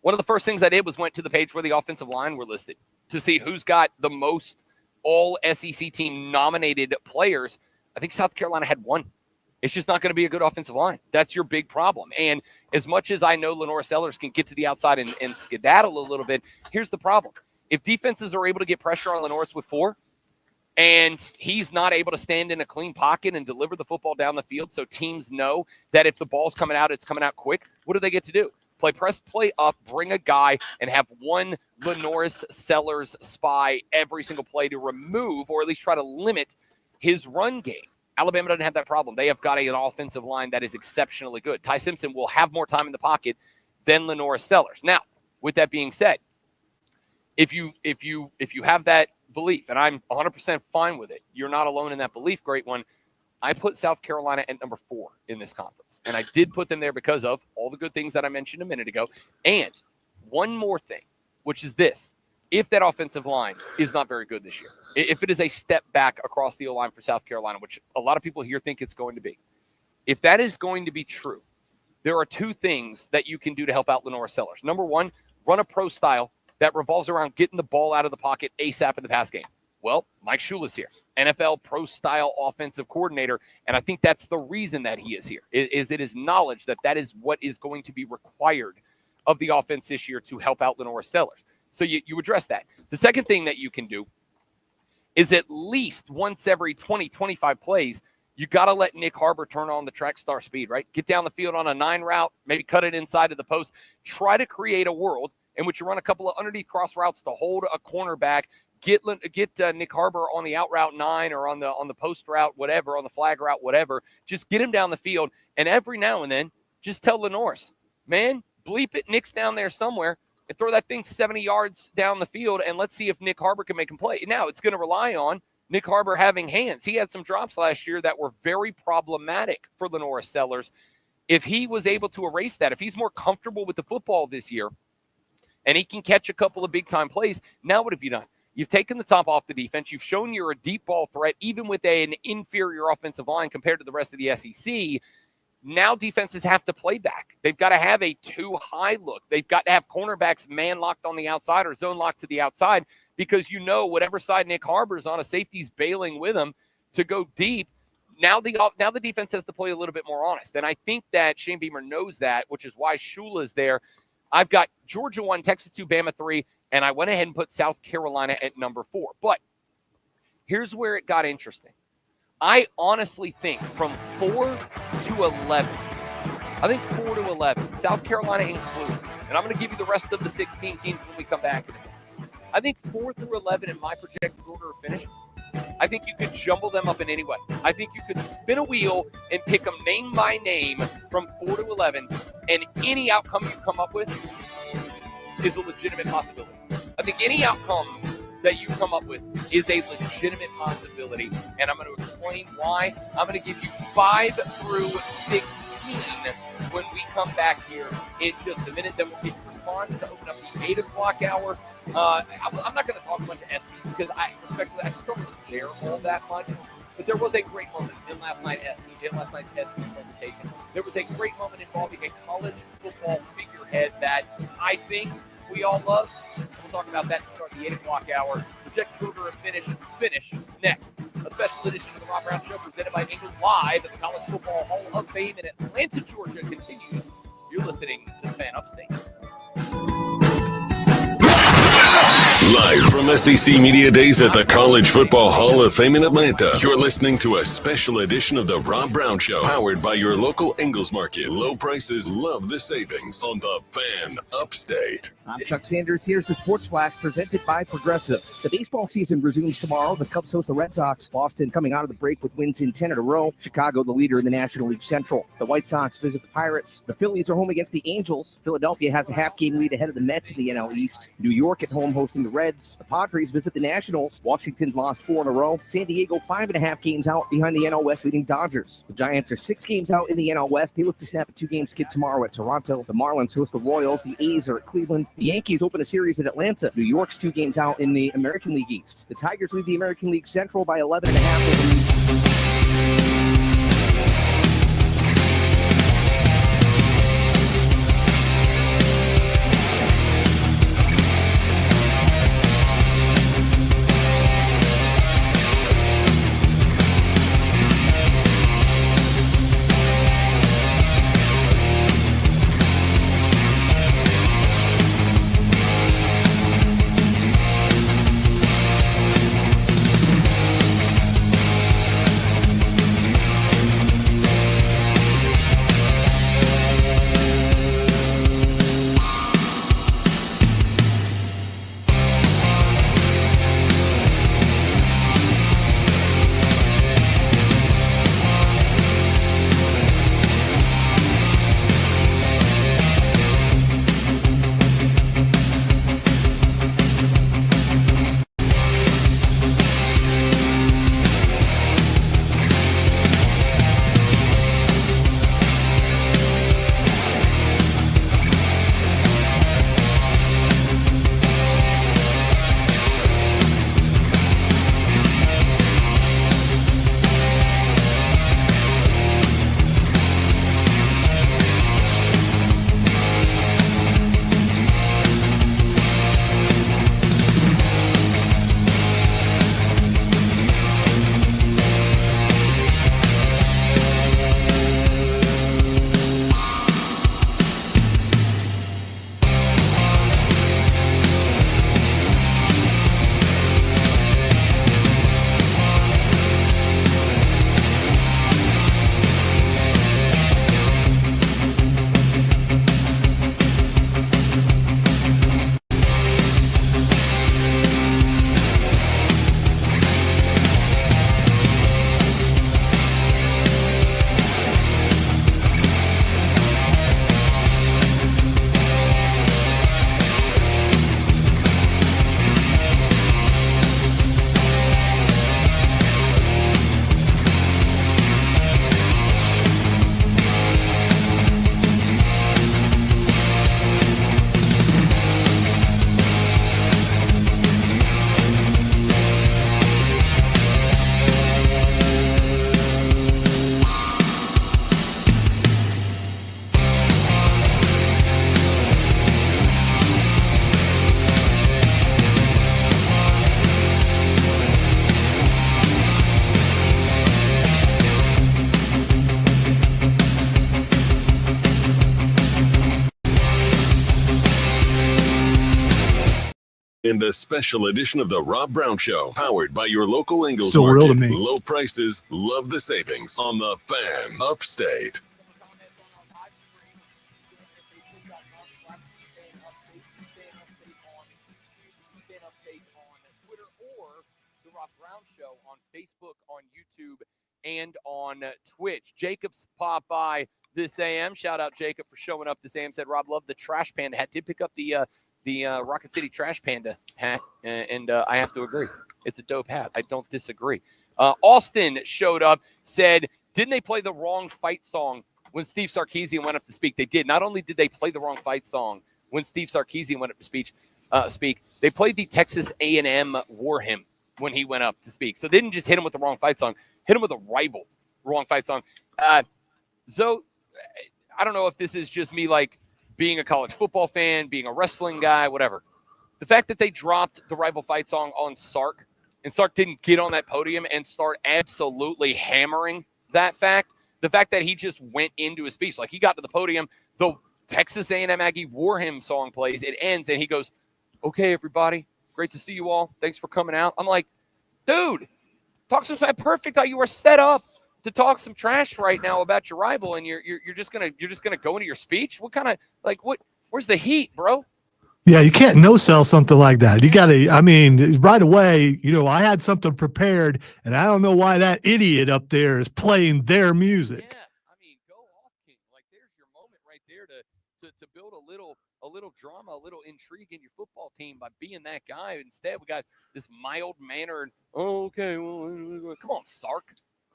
one of the first things I did was went to the page where the offensive line were listed to see who's got the most all SEC team nominated players. I think South Carolina had 1. It's just not going to be a good offensive line. That's your big problem. And as much as I know Lenore Sellers can get to the outside and skedaddle a little bit, here's the problem. If defenses are able to get pressure on Lenore's with 4, and he's not able to stand in a clean pocket and deliver the football down the field so teams know that if the ball's coming out, it's coming out quick, what do they get to do? Play press, play up, bring a guy, and have one Lenore Sellers spy every single play to remove or at least try to limit his run game. Alabama doesn't have that problem. They have got an offensive line that is exceptionally good. Ty Simpson will have more time in the pocket than Lenore Sellers. Now, with that being said, if you have that belief, and I'm 100% fine with it, you're not alone in that belief, great one. I put South Carolina at number 4 in this conference. And I did put them there because of all the good things that I mentioned a minute ago. And one more thing, which is this. If that offensive line is not very good this year, if it is a step back across the O-line for South Carolina, which a lot of people here think it's going to be, if that is going to be true, there are 2 things that you can do to help out Lenore Sellers. Number 1, run a pro style that revolves around getting the ball out of the pocket ASAP in the pass game. Well, Mike Shula's here, NFL pro-style offensive coordinator, and I think that's the reason that he is here, is it is knowledge that is what is going to be required of the offense this year to help out Lenore Sellers. So you address that. The second thing that you can do is at least once every 20, 25 plays, you got to let Nick Harbor turn on the track star speed, right? Get down the field on a 9 route, maybe cut it inside of the post. Try to create a world in which you run a couple of underneath cross routes to hold a cornerback, get Nick Harbor on the out route 9 or on the post route, whatever, on the flag route, whatever. Just get him down the field, and every now and then, just tell Lenore's, man, bleep it, Nick's down there somewhere, and throw that thing 70 yards down the field, and let's see if Nick Harbor can make him play. Now, it's going to rely on Nick Harbor having hands. He had some drops last year that were very problematic for Lenore Sellers. If he was able to erase that, if he's more comfortable with the football this year, and he can catch a couple of big-time plays, now what have you done? You've taken the top off the defense. You've shown you're a deep ball threat, even with an inferior offensive line compared to the rest of the SEC. Now defenses have to play back. They've got to have a too-high look. They've got to have cornerbacks man-locked on the outside or zone-locked to the outside because whatever side Nick Harbor's on, a safety's bailing with him to go deep. Now the defense has to play a little bit more honest. And I think that Shane Beamer knows that, which is why Shula's there. I've got Georgia 1, Texas 2, Bama 3, and I went ahead and put South Carolina at number 4. But here's where it got interesting. I honestly think from 4 to 11, South Carolina included, and I'm going to give you the rest of the 16 teams when we come back in a minute. I think 4 through 11 in my projected order of finish. I think you could jumble them up in any way. I think you could spin a wheel and pick them name by name from 4 to 11, and any outcome you come up with is a legitimate possibility. I think any outcome that you come up with is a legitimate possibility, and I'm going to explain why. I'm going to give you 5 through 16 when we come back here in just a minute. Then we'll get your response to open up the 8 o'clock hour. I'm not going to talk a bunch of SB because I just don't really care all that much. But there was a great moment in last night's SB presentation. There was a great moment involving a college football figurehead that I think we all love. We'll talk about that to start the 8 o'clock hour. Projected order of finish next. A special edition of the Rob Brown Show presented by Ingles live at the College Football Hall of Fame in Atlanta, Georgia continues. You're listening to the Fan Upstate.
Live from SEC Media Days at the College Football Hall of Fame in Atlanta, you're listening to a special edition of the Rob Brown Show, powered by your local Ingles Market. Low prices, love the savings on the Fan Upstate.
I'm Chuck Sanders. Here's the Sports Flash presented by Progressive. The baseball season resumes tomorrow. The Cubs host the Red Sox. Boston coming out of the break with wins in 10 in a row. Chicago, the leader in the National League Central. The White Sox visit the Pirates. The Phillies are home against the Angels. Philadelphia has a half-game lead ahead of the Mets in the NL East. New York at home hosting the Reds. The Padres visit the Nationals. Washington's lost 4 in a row. San Diego 5.5 games out behind the NL West leading Dodgers. The Giants are 6 games out in the NL West. They look to snap a 2-game skid tomorrow at Toronto. The Marlins host the Royals. The A's are at Cleveland. The Yankees open a series at Atlanta. New York's 2 games out in the American League East. The Tigers lead the American League Central by 11.5 over
And a special edition of the Rob Brown Show, powered by your local Ingles
Still real
Market.
to me.
Low prices, love the savings on the Fan Upstate.
The Rob Brown Show on Facebook, on YouTube, and on Twitch. Jacob's popped by this AM. Shout out Jacob for showing up this AM. Said Rob loved the Trash Panda hat. Did pick up the Rocket City Trash Panda hat, and I have to agree. It's a dope hat. I don't disagree. Austin showed up, said, didn't they play the wrong fight song when Steve Sarkisian went up to speak? They did. Not only did they play the wrong fight song when Steve Sarkisian went up to speak, they played the Texas A&M War Hymn when he went up to speak. So they didn't just hit him with the wrong fight song, hit him with a rival wrong fight song. So I don't know if this is just me like being a college football fan, being a wrestling guy, whatever. The fact that they dropped the rival fight song on Sark, and Sark didn't get on that podium and start absolutely hammering that fact, the fact that he just went into his speech, like he got to the podium, the Texas A&M Aggie War Hymn song plays, it ends, and he goes, okay, everybody, great to see you all. Thanks for coming out. I'm like, dude, talk some perfect how you were set up to talk some trash right now about your rival, and you're just gonna go into your speech. What kind of where's the heat, bro?
Yeah, you can't no-sell something like that. You got to, I mean, right away, I had something prepared, and I don't know why that idiot up there is playing their music.
Yeah, I mean, go off, King. Like, there's your moment right there to build a little drama, a little intrigue in your football team by being that guy. Instead, we got this mild-mannered, okay, well, come on, Sark.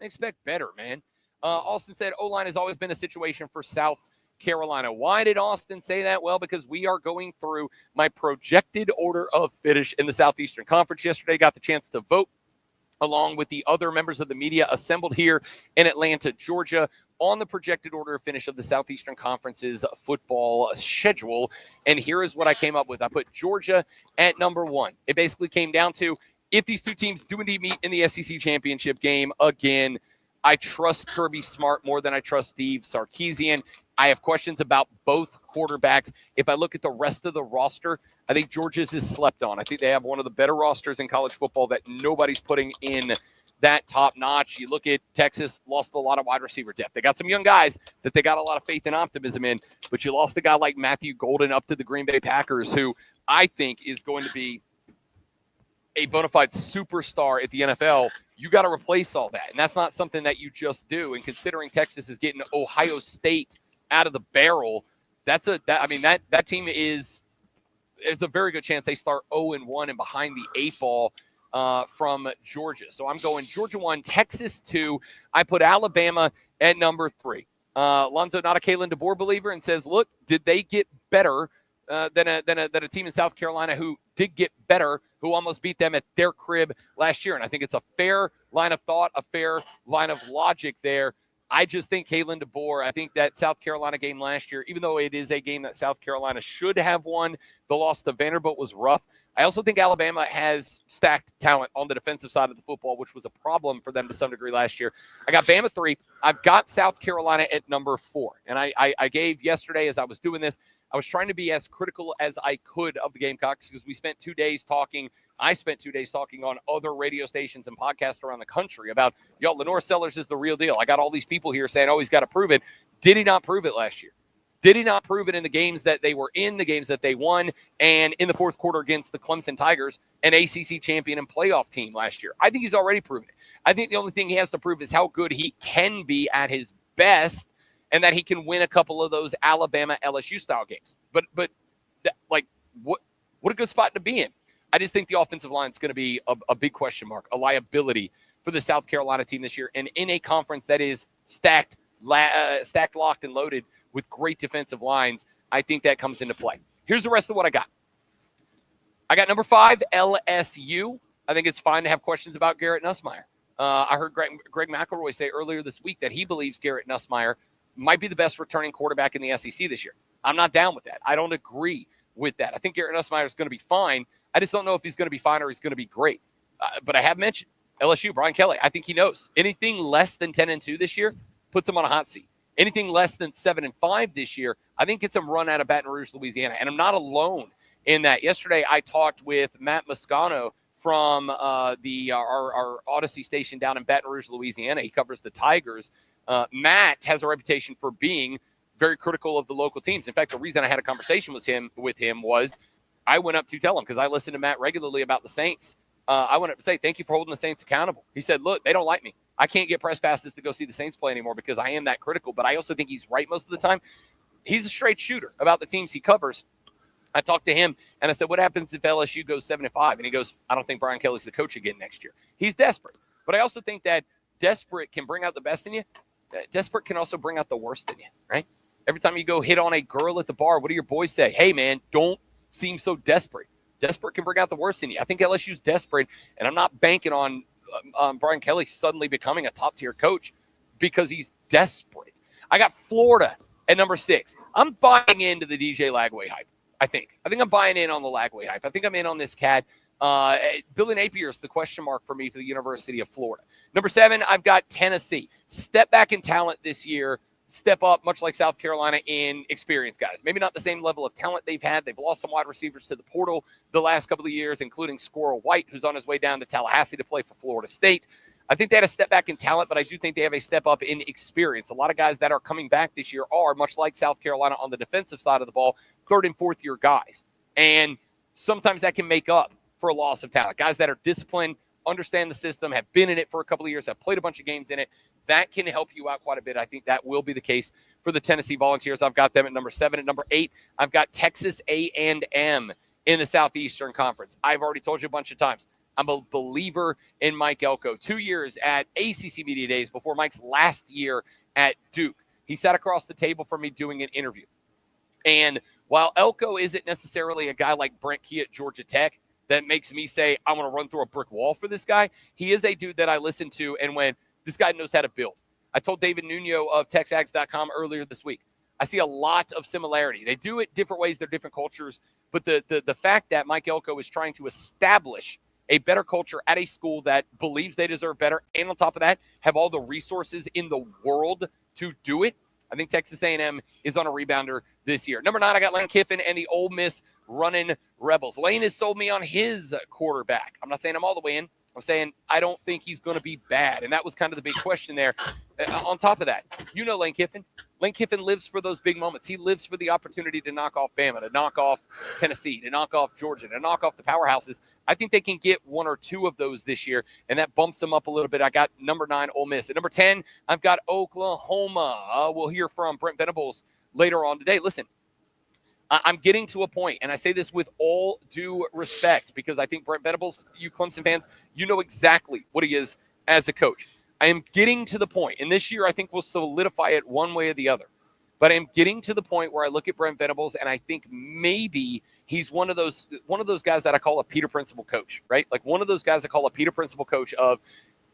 I expect better, man. Austin said, O-line has always been a situation for South Carolina. Why did Austin say that? Well, because we are going through my projected order of finish in the Southeastern Conference. Yesterday, got the chance to vote along with the other members of the media assembled here in Atlanta, Georgia, on the projected order of finish of the Southeastern Conference's football schedule. And here is what I came up with. I put Georgia at number 1. It basically came down to, if these two teams do indeed meet in the SEC championship game again, I trust Kirby Smart more than I trust Steve Sarkisian. I have questions about both quarterbacks. If I look at the rest of the roster, I think Georgia's is slept on. I think they have one of the better rosters in college football that nobody's putting in that top notch. You look at Texas, lost a lot of wide receiver depth. They got some young guys that they got a lot of faith and optimism in, but you lost a guy like Matthew Golden up to the Green Bay Packers, who I think is going to be a bona fide superstar at the NFL. You got to replace all that, and that's not something that you just do. And considering Texas is getting Ohio State out of the barrel, that team is a very good chance they start 0-1 and behind the 8 ball from Georgia. So I'm going Georgia 1, Texas 2. I put Alabama at number 3. Lonzo, not a Kalen DeBoer believer, and says, look, did they get better than a team in South Carolina who did get better, who almost beat them at their crib last year? And I think it's a fair line of thought, a fair line of logic there. I just think Kalen DeBoer, I think that South Carolina game last year, even though it is a game that South Carolina should have won, the loss to Vanderbilt was rough. I also think Alabama has stacked talent on the defensive side of the football, which was a problem for them to some degree last year. I got Bama 3. I've got South Carolina at number 4. And I gave yesterday, as I was doing this, I was trying to be as critical as I could of the Gamecocks because we spent 2 days talking. I spent 2 days talking on other radio stations and podcasts around the country about, Lenore Sellers is the real deal. I got all these people here saying, he's got to prove it. Did he not prove it last year? Did he not prove it in the games that they were in, the games that they won, and in the fourth quarter against the Clemson Tigers, an ACC champion and playoff team last year? I think he's already proven it. I think the only thing he has to prove is how good he can be at his best, and that he can win a couple of those Alabama LSU style games. But what a good spot to be in. I just think the offensive line is going to be a big question mark, a liability for the South Carolina team this year, and in a conference that is stacked, locked, and loaded with great defensive lines. I think that comes into play. Here's the rest of what I got. I got number 5, LSU. I think it's fine to have questions about Garrett Nussmeier. I heard Greg McElroy say earlier this week that he believes Garrett Nussmeier might be the best returning quarterback in the SEC this year. I'm not down with that. I don't agree with that. I think Garrett Nussmeier is going to be fine. I just don't know if he's going to be fine or he's going to be great. But I have mentioned LSU, Brian Kelly. I think he knows. Anything less than 10-2 this year puts him on a hot seat. Anything less than 7-5 this year, I think gets him run out of Baton Rouge, Louisiana. And I'm not alone in that. Yesterday, I talked with Matt Moscano from our Odyssey station down in Baton Rouge, Louisiana. He covers the Tigers. Matt has a reputation for being very critical of the local teams. In fact, the reason I had a conversation with him was I went up to tell him, because I listen to Matt regularly about the Saints. I want to say thank you for holding the Saints accountable. He said, look, they don't like me. I can't get press passes to go see the Saints play anymore because I am that critical. But I also think he's right most of the time. He's a straight shooter about the teams he covers. I talked to him, and I said, what happens if LSU goes 7-5? And he goes, I don't think Brian Kelly's the coach again next year. He's desperate. But I also think that desperate can bring out the best in you. Desperate can also bring out the worst in you, right? Every time you go hit on a girl at the bar, what do your boys say? Hey, man, don't seem so desperate. Desperate can bring out the worst in you. I think LSU's desperate, and I'm not banking on Brian Kelly suddenly becoming a top-tier coach because he's desperate. I got Florida at number 6. I'm buying into the DJ Lagway hype, I think. I'm buying in on the Lagway hype. I think I'm in on this cat. Billy Napier is the question mark for me for the University of Florida. Number 7, I've got Tennessee. Step back in talent this year. Step up, much like South Carolina, in experience, guys. Maybe not the same level of talent they've had. They've lost some wide receivers to the portal the last couple of years, including Squirrel White, who's on his way down to Tallahassee to play for Florida State. I think they had a step back in talent, but I do think they have a step up in experience. A lot of guys that are coming back this year are, much like South Carolina on the defensive side of the ball, 3rd and 4th year guys. And sometimes that can make up for a loss of talent. Guys that are disciplined, understand the system, have been in it for a couple of years, have played a bunch of games in it. That can help you out quite a bit. I think that will be the case for the Tennessee Volunteers. I've got them at number 7. At number 8, I've got Texas A&M in the Southeastern Conference. I've already told you a bunch of times. I'm a believer in Mike Elko. 2 years at ACC Media Days before Mike's last year at Duke. He sat across the table from me doing an interview. And while Elko isn't necessarily a guy like Brent Key at Georgia Tech that makes me say, I want to run through a brick wall for this guy, he is a dude that I listen to and when this guy knows how to build. I told David Nuno of TexAgs.com earlier this week, I see a lot of similarity. They do it different ways. They're different cultures. But the fact that Mike Elko is trying to establish a better culture at a school that believes they deserve better, and on top of that, have all the resources in the world to do it, I think Texas A&M is on a rebounder this year. Number 9, I got Lane Kiffin and the Ole Miss running Rebels. Lane has sold me on his quarterback. I'm not saying I'm all the way in. I'm saying I don't think he's going to be bad. And that was kind of the big question there. On top of that, you know Lane Kiffin. Lane Kiffin lives for those big moments. He lives for the opportunity to knock off Bama, to knock off Tennessee, to knock off Georgia, to knock off the powerhouses. I think they can get 1 or 2 of those this year, and that bumps them up a little bit. I got number 9, Ole Miss. At number 10, I've got Oklahoma. We'll hear from Brent Venables later on today. Listen, I'm getting to a point, and I say this with all due respect because I think Brent Venables, you Clemson fans, you know exactly what he is as a coach. I am getting to the point, and this year I think we'll solidify it one way or the other, but I'm getting to the point where I look at Brent Venables and I think maybe he's one of those guys that I call a Peter Principle coach, right? Like one of those guys I call a Peter Principle coach of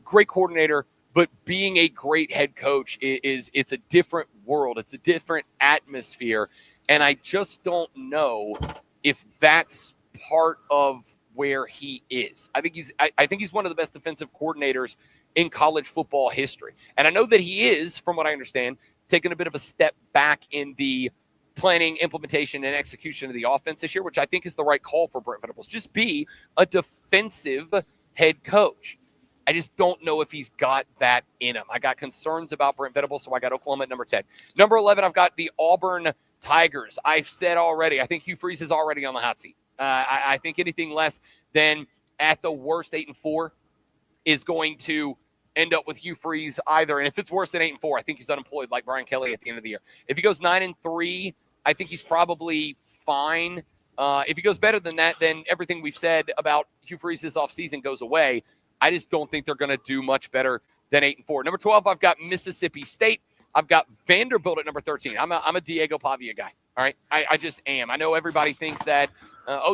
great coordinator, but being a great head coach it's a different world. It's a different atmosphere. And I just don't know if that's part of where he is. I think he's one of the best defensive coordinators in college football history. And I know that he is, from what I understand, taking a bit of a step back in the planning, implementation, and execution of the offense this year, which I think is the right call for Brent Venables. Just be a defensive head coach. I just don't know if he's got that in him. I got concerns about Brent Venables, so I got Oklahoma at number 10. Number 11, I've got the Auburn Tigers. I've said already, I think Hugh Freeze is already on the hot seat. I think anything less than at the worst 8-4 is going to end up with Hugh Freeze either. And if it's worse than 8-4, I think he's unemployed like Brian Kelly at the end of the year. If he goes 9-3, I think he's probably fine. If he goes better than that, then everything we've said about Hugh Freeze this offseason goes away. I just don't think they're going to do much better than 8-4. Number 12, I've got Mississippi State. I've got Vanderbilt at number 13. I'm a Diego Pavia guy. All right, I just am. I know everybody thinks that,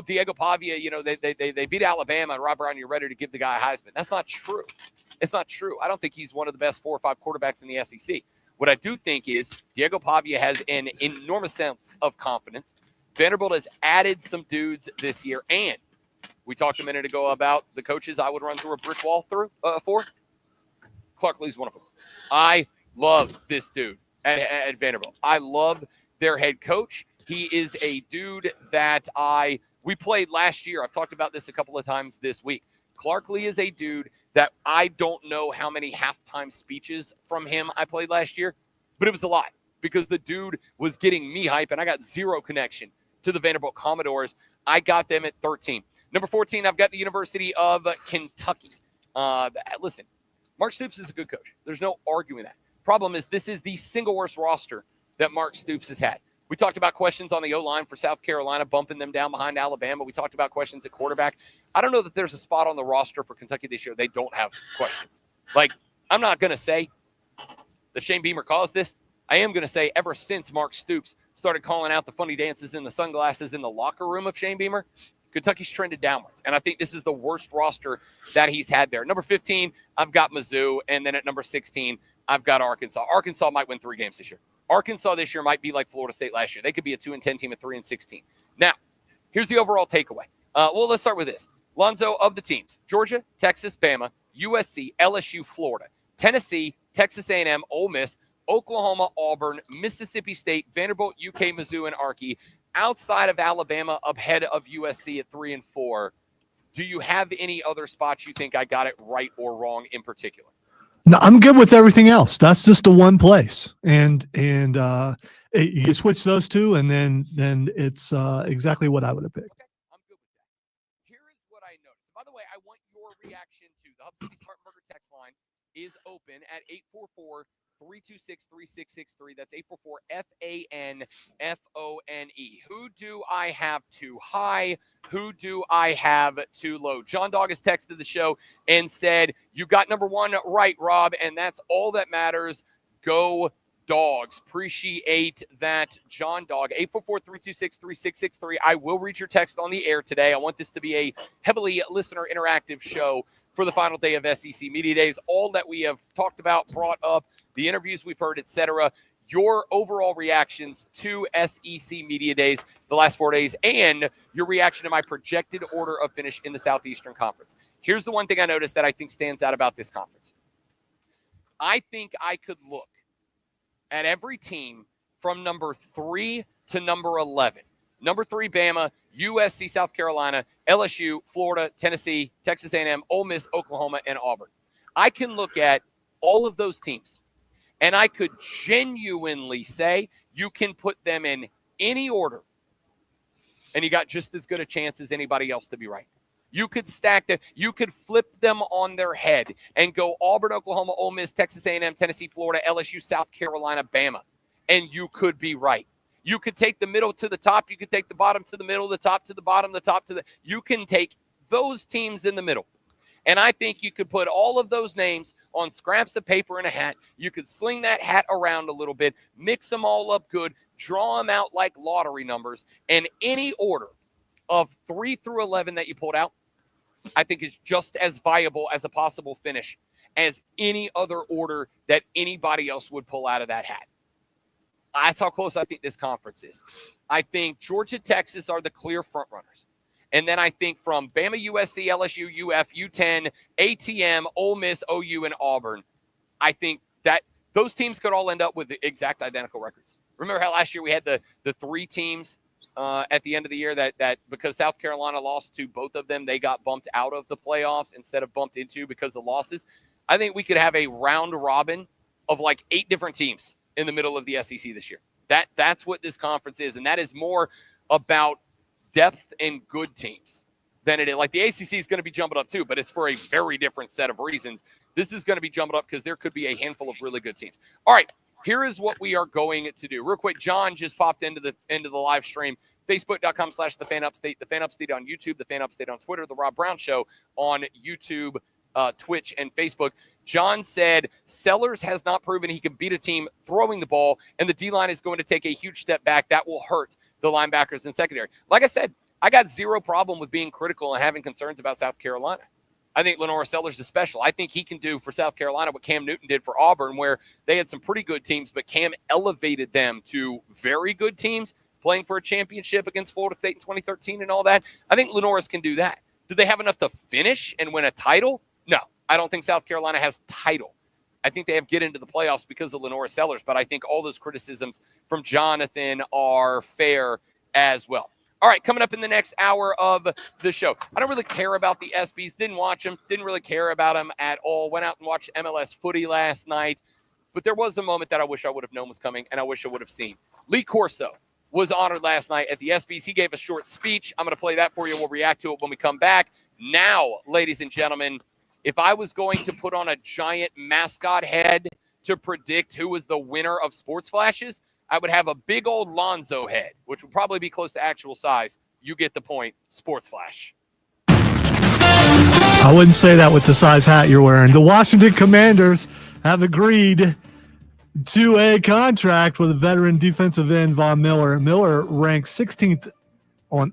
Diego Pavia, they beat Alabama and Rob Brown, you're ready to give the guy a Heisman. That's not true. It's not true. I don't think he's one of the best 4 or 5 quarterbacks in the SEC. What I do think is Diego Pavia has an enormous sense of confidence. Vanderbilt has added some dudes this year, and we talked a minute ago about the coaches I would run through a brick wall for. Clark Lee's one of them. I love this dude at Vanderbilt. I love their head coach. He is a dude that we played last year. I've talked about this a couple of times this week. Clark Lee is a dude that I don't know how many halftime speeches from him I played last year, but it was a lot because the dude was getting me hype, and I got zero connection to the Vanderbilt Commodores. I got them at 13. Number 14, I've got the University of Kentucky. Listen, Mark Stoops is a good coach. There's no arguing that. Problem is, this is the single worst roster that Mark Stoops has had. We talked about questions on the O-line for South Carolina, bumping them down behind Alabama. We talked about questions at quarterback. I don't know that there's a spot on the roster for Kentucky this year they don't have questions. Like, I'm not going to say that Shane Beamer caused this. I am going to say ever since Mark Stoops started calling out the funny dances and the sunglasses in the locker room of Shane Beamer, Kentucky's trended downwards. And I think this is the worst roster that he's had there. Number 15, I've got Mizzou. And then at number 16, I've got Arkansas. Arkansas might win 3 games this year. Arkansas this year might be like Florida State last year. They could be a 2-10 team, a 3-16. Now, here's the overall takeaway. Let's start with this. Lonzo, of the teams: Georgia, Texas, Bama, USC, LSU, Florida, Tennessee, Texas A&M, Ole Miss, Oklahoma, Auburn, Mississippi State, Vanderbilt, UK, Mizzou, and Arky. Outside of Alabama, ahead of USC at 3 and 4. Do you have any other spots you think I got it right or wrong in particular?
No, I'm good with everything else. That's just the one place, and you switch those two, and then it's exactly what I would have picked.
Okay, I'm good with that. Here is what I noticed. By the way, I want your reaction to the Hub City Smart Burger text line is open at 844-326-3663. That's 844-FANFONE. Who do I have too high? Who do I have too low? John Dog has texted the show and said, you got number 1 right, Rob, and that's all that matters. Go Dogs. Appreciate that, John Dog. 844-326-3663. I will read your text on the air today. I want this to be a heavily listener interactive show for the final day of SEC Media Days. All that we have talked about, brought up, the interviews we've heard, etc. Your overall reactions to SEC Media Days the last 4 days, and your reaction to my projected order of finish in the Southeastern Conference. Here's the one thing I noticed that I think stands out about this conference. I think I could look at every team from number 3 to number 11. Number 3, Bama, USC, South Carolina, LSU, Florida, Tennessee, Texas A&M, Ole Miss, Oklahoma, and Auburn. I can look at all of those teams, and I could genuinely say you can put them in any order, and you got just as good a chance as anybody else to be right. You could stack them. You could flip them on their head and go Auburn, Oklahoma, Ole Miss, Texas A&M, Tennessee, Florida, LSU, South Carolina, Bama, and you could be right. You could take the middle to the top. You could take the bottom to the middle, the top to the bottom, the top to the – you can take those teams in the middle. And I think you could put all of those names on scraps of paper and a hat. You could sling that hat around a little bit, mix them all up good, draw them out like lottery numbers, and any order of 3 through 11 that you pulled out, I think is just as viable as a possible finish as any other order that anybody else would pull out of that hat. That's how close I think this conference is. I think Georgia, Texas are the clear front runners. And then I think from Bama, USC, LSU, UF, U10, ATM, Ole Miss, OU, and Auburn, I think that those teams could all end up with the exact identical records. Remember how last year we had the 3 teams at the end of the year that because South Carolina lost to both of them, they got bumped out of the playoffs instead of bumped into because of losses? I think we could have a round robin of like 8 different teams in the middle of the SEC this year. That's what this conference is, and that is more about depth and good teams than it is. Like the ACC is going to be jumping up too, but it's for a very different set of reasons. This is going to be jumping up because there could be a handful of really good teams. All right, here is what we are going to do. Real quick, John just popped into the live stream. Facebook.com/TheFanUpstate, The Fan Upstate on YouTube, The Fan Upstate on Twitter, The Rob Brown Show on YouTube, Twitch, and Facebook. John said Sellers has not proven he can beat a team throwing the ball, and the D-line is going to take a huge step back. That will hurt the linebackers and secondary. Like I said, I got zero problem with being critical and having concerns about South Carolina. I think Lenora Sellers is special. I think he can do for South Carolina what Cam Newton did for Auburn, where they had some pretty good teams, but Cam elevated them to very good teams, playing for a championship against Florida State in 2013 and all that. I think Lenoris can do that. Do they have enough to finish and win a title? No. I don't think South Carolina has title. I think they have get into the playoffs because of Lenora Sellers, but I think all those criticisms from Jonathan are fair as well. All right, coming up in the next hour of the show. I don't really care about the ESPYs. Didn't watch them. Didn't really care about them at all. Went out and watched MLS footy last night. But there was a moment that I wish I would have known was coming, and I wish I would have seen. Lee Corso was honored last night at the ESPYs. He gave a short speech. I'm going to play that for you. We'll react to it when we come back. Now, ladies and gentlemen, if I was going to put on a giant mascot head to predict who was the winner of Sports Flashes, I would have a big old Lonzo head, which would probably be close to actual size. You get the point. Sports Flash.
I wouldn't say that with the size hat you're wearing. The Washington Commanders have agreed to a contract with a veteran defensive end, Von Miller. Miller ranks 16th on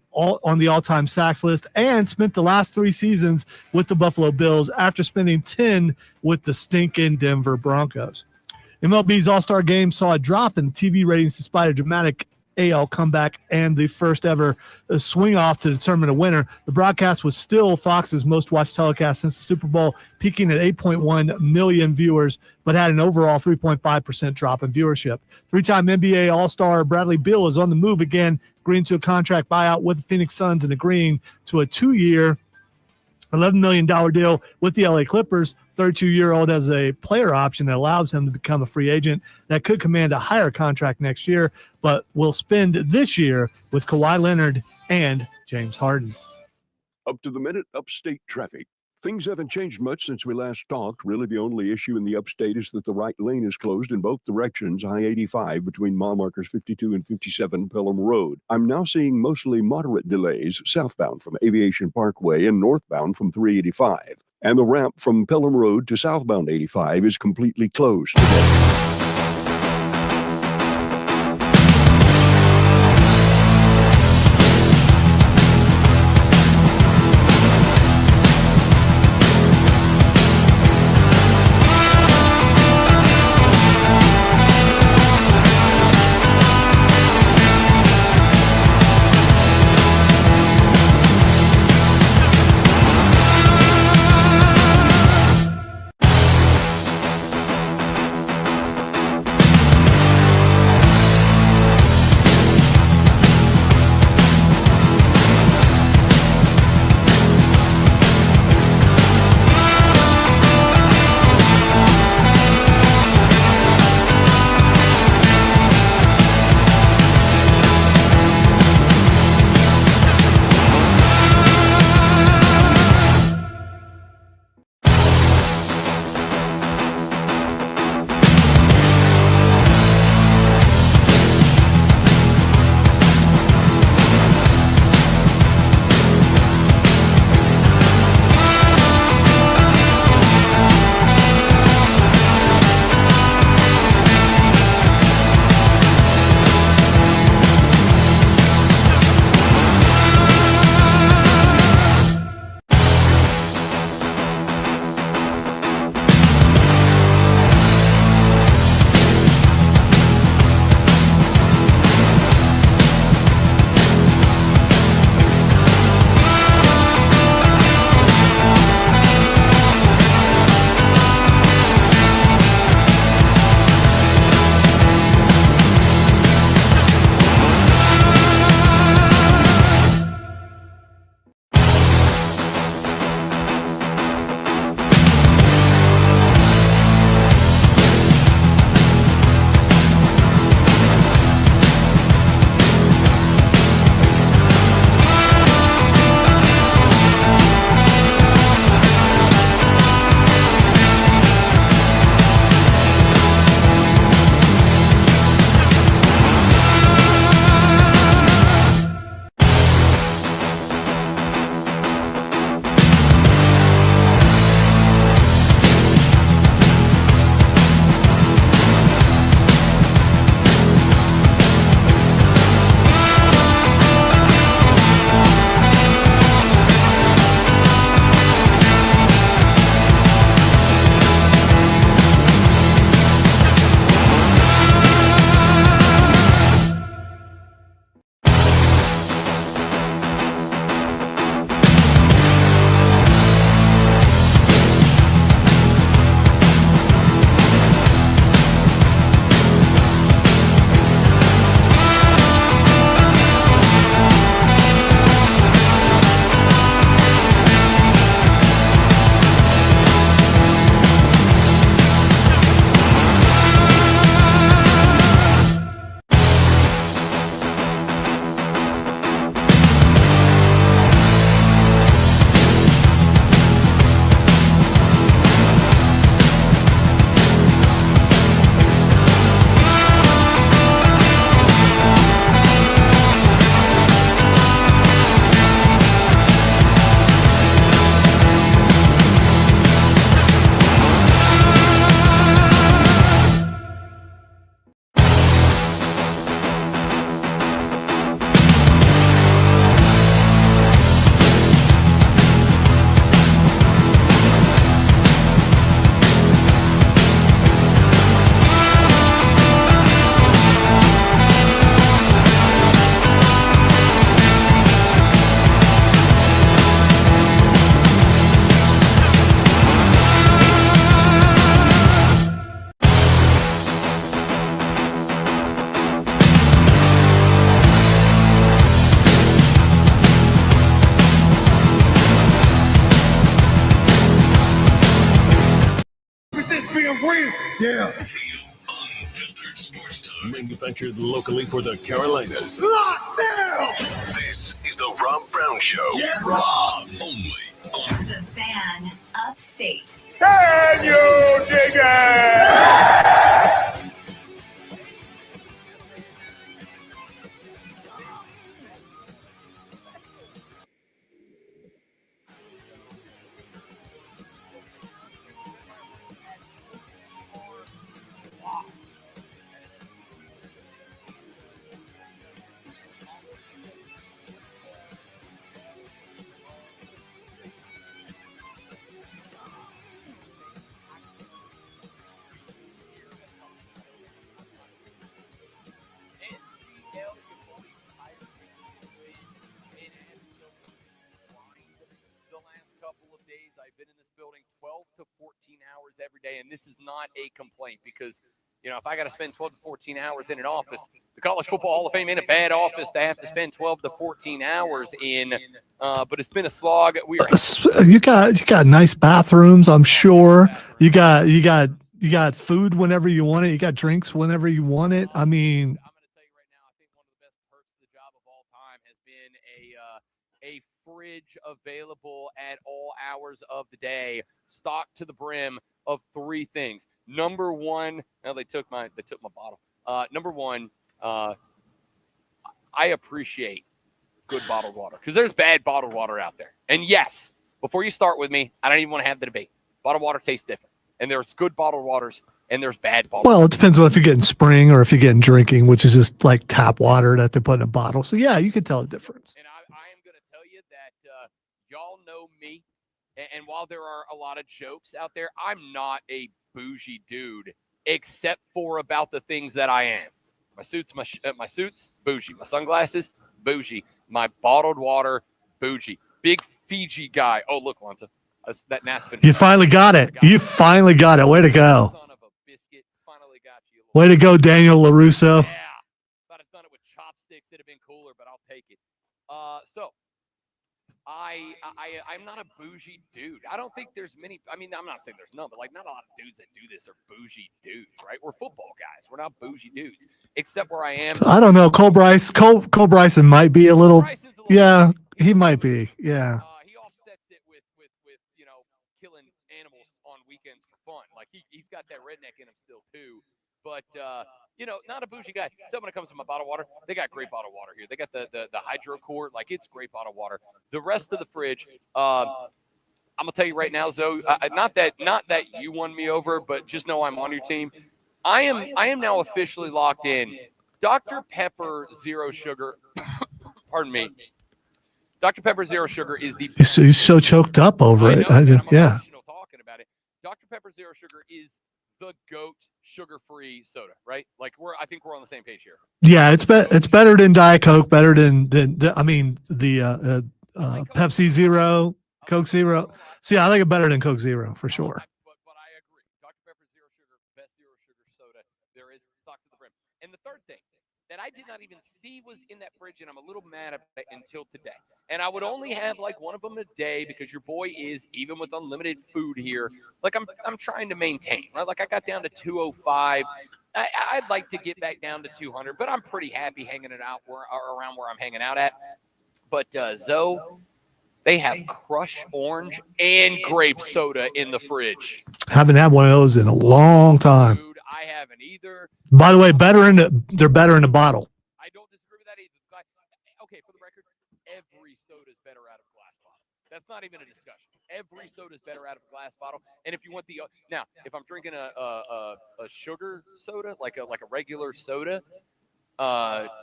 the all-time sacks list and spent the last 3 seasons with the Buffalo Bills after spending 10 with the stinking Denver Broncos. MLB's All-Star Game saw a drop in TV ratings despite a dramatic AL comeback and the first ever swing off to determine a winner. The broadcast was still Fox's most watched telecast since the Super Bowl, peaking at 8.1 million viewers, but had an overall 3.5% drop in viewership. 3-time NBA All-Star Bradley Beal is on the move again, agreeing to a contract buyout with the Phoenix Suns and agreeing to a 2-year, $11 million deal with the LA Clippers. 32-year-old has a player option that allows him to become a free agent that could command a higher contract next year, but will spend this year with Kawhi Leonard and James Harden.
Up to the minute, upstate traffic. Things haven't changed much since we last talked. Really, the only issue in the upstate is that the right lane is closed in both directions, I-85 between mile markers 52 and 57 Pelham Road. I'm now seeing mostly moderate delays southbound from Aviation Parkway and northbound from 385. And the ramp from Pelham Road to southbound 85 is completely closed today. win. Yeah.
Unfiltered sports talk. Manufactured locally for the Carolinas.
Locked down.
This is the Rob Brown Show.
Get robbed.
Only on
The Fan Upstate.
Can you dig it?
The last couple of days, I've been in this building 12 to 14 hours every day, and this is not a complaint because, you know, if I got to spend 12 to 14 hours in an office, the College Football Hall of Fame ain't a bad office to have to spend 12 to 14 hours in, but it's been a slog. We are
You got nice bathrooms, I'm sure. You got food whenever you want it. You got drinks whenever you want it. I mean,
I'm going to tell you right now, I think one of the best perks of the job of all time has been a fridge available at all hours of the day, stocked to the brim of three things. Number one, now they took my bottle. Number one, I appreciate good bottled water because there's bad bottled water out there. And yes, before you start with me, I don't even want to have the debate. Bottled water tastes different, and there's good bottled waters and there's bad bottled.
well, it depends on if you're getting spring or if you're getting drinking, which is just like tap water that they put in a bottle. So yeah, you can tell the difference.
And I am going to tell you that y'all know me. And while there are a lot of jokes out there, I'm not a bougie dude, except for about the things that I am. My suits, bougie. My sunglasses, bougie. My bottled water, bougie. Big Fiji guy. Oh, look, Lonzo. That gnat's been.
You finally got it. You finally got it. Way to go.
Son of a biscuit. Finally got you.
Way to go, Daniel LaRusso.
Yeah. If I'd have done it with chopsticks, it'd have been cooler, but I'll take it. So I'm not a bougie dude. I don't think there's many. I mean, I'm not saying there's none, but like not a lot of dudes that do this are bougie dudes, right? We're football guys. We're not bougie dudes, except where I am.
I don't know. Cole Bryson might be a little.
Bryson's a little
Yeah,
bougie.
he might be. Yeah.
He offsets it with you know killing animals on weekends for fun. Like he's got that redneck in him still too. But you know, not a bougie guy. So when it comes to my bottled water, they got great bottled water here. They got the Hydro Core, like it's great bottled water. The rest of the fridge, I'm gonna tell you right now, Zoe. Not that you won me over, but just know I'm on your team. I am now officially locked in. Dr. Pepper Zero Sugar. Pardon me. Dr. Pepper Zero Sugar is the.
He's so choked up over it.
I'm
Yeah.
emotional talking about it. Dr. Pepper Zero Sugar is the GOAT sugar-free soda, right? Like I think we're on the same page here.
Yeah, it's better than Diet Coke, better than the Pepsi Zero, Coke Zero. See, I like it better than Coke Zero for sure.
But I agree. Dr. Pepper Zero Sugar, best zero sugar soda there is, stocked to the brim. And the third thing that I did not even see was in that fridge, and I'm a little mad at it until today. And I would only have like one of them a day because your boy is, even with unlimited food here, like I'm trying to maintain, right? Like I got down to 205. I'd like to get back down to 200, but I'm pretty happy hanging it out around where I'm hanging out at. But Zoe, they have Crush Orange and Grape Soda in the fridge.
Haven't had one of those in a long time.
Dude, I haven't either.
By the way, they're better in the bottle.
I don't disagree with that either. Okay, for the record, every soda is better out of a glass bottle. That's not even a discussion. Every soda is better out of a glass bottle. And if you want now, if I'm drinking a sugar soda, like a regular soda,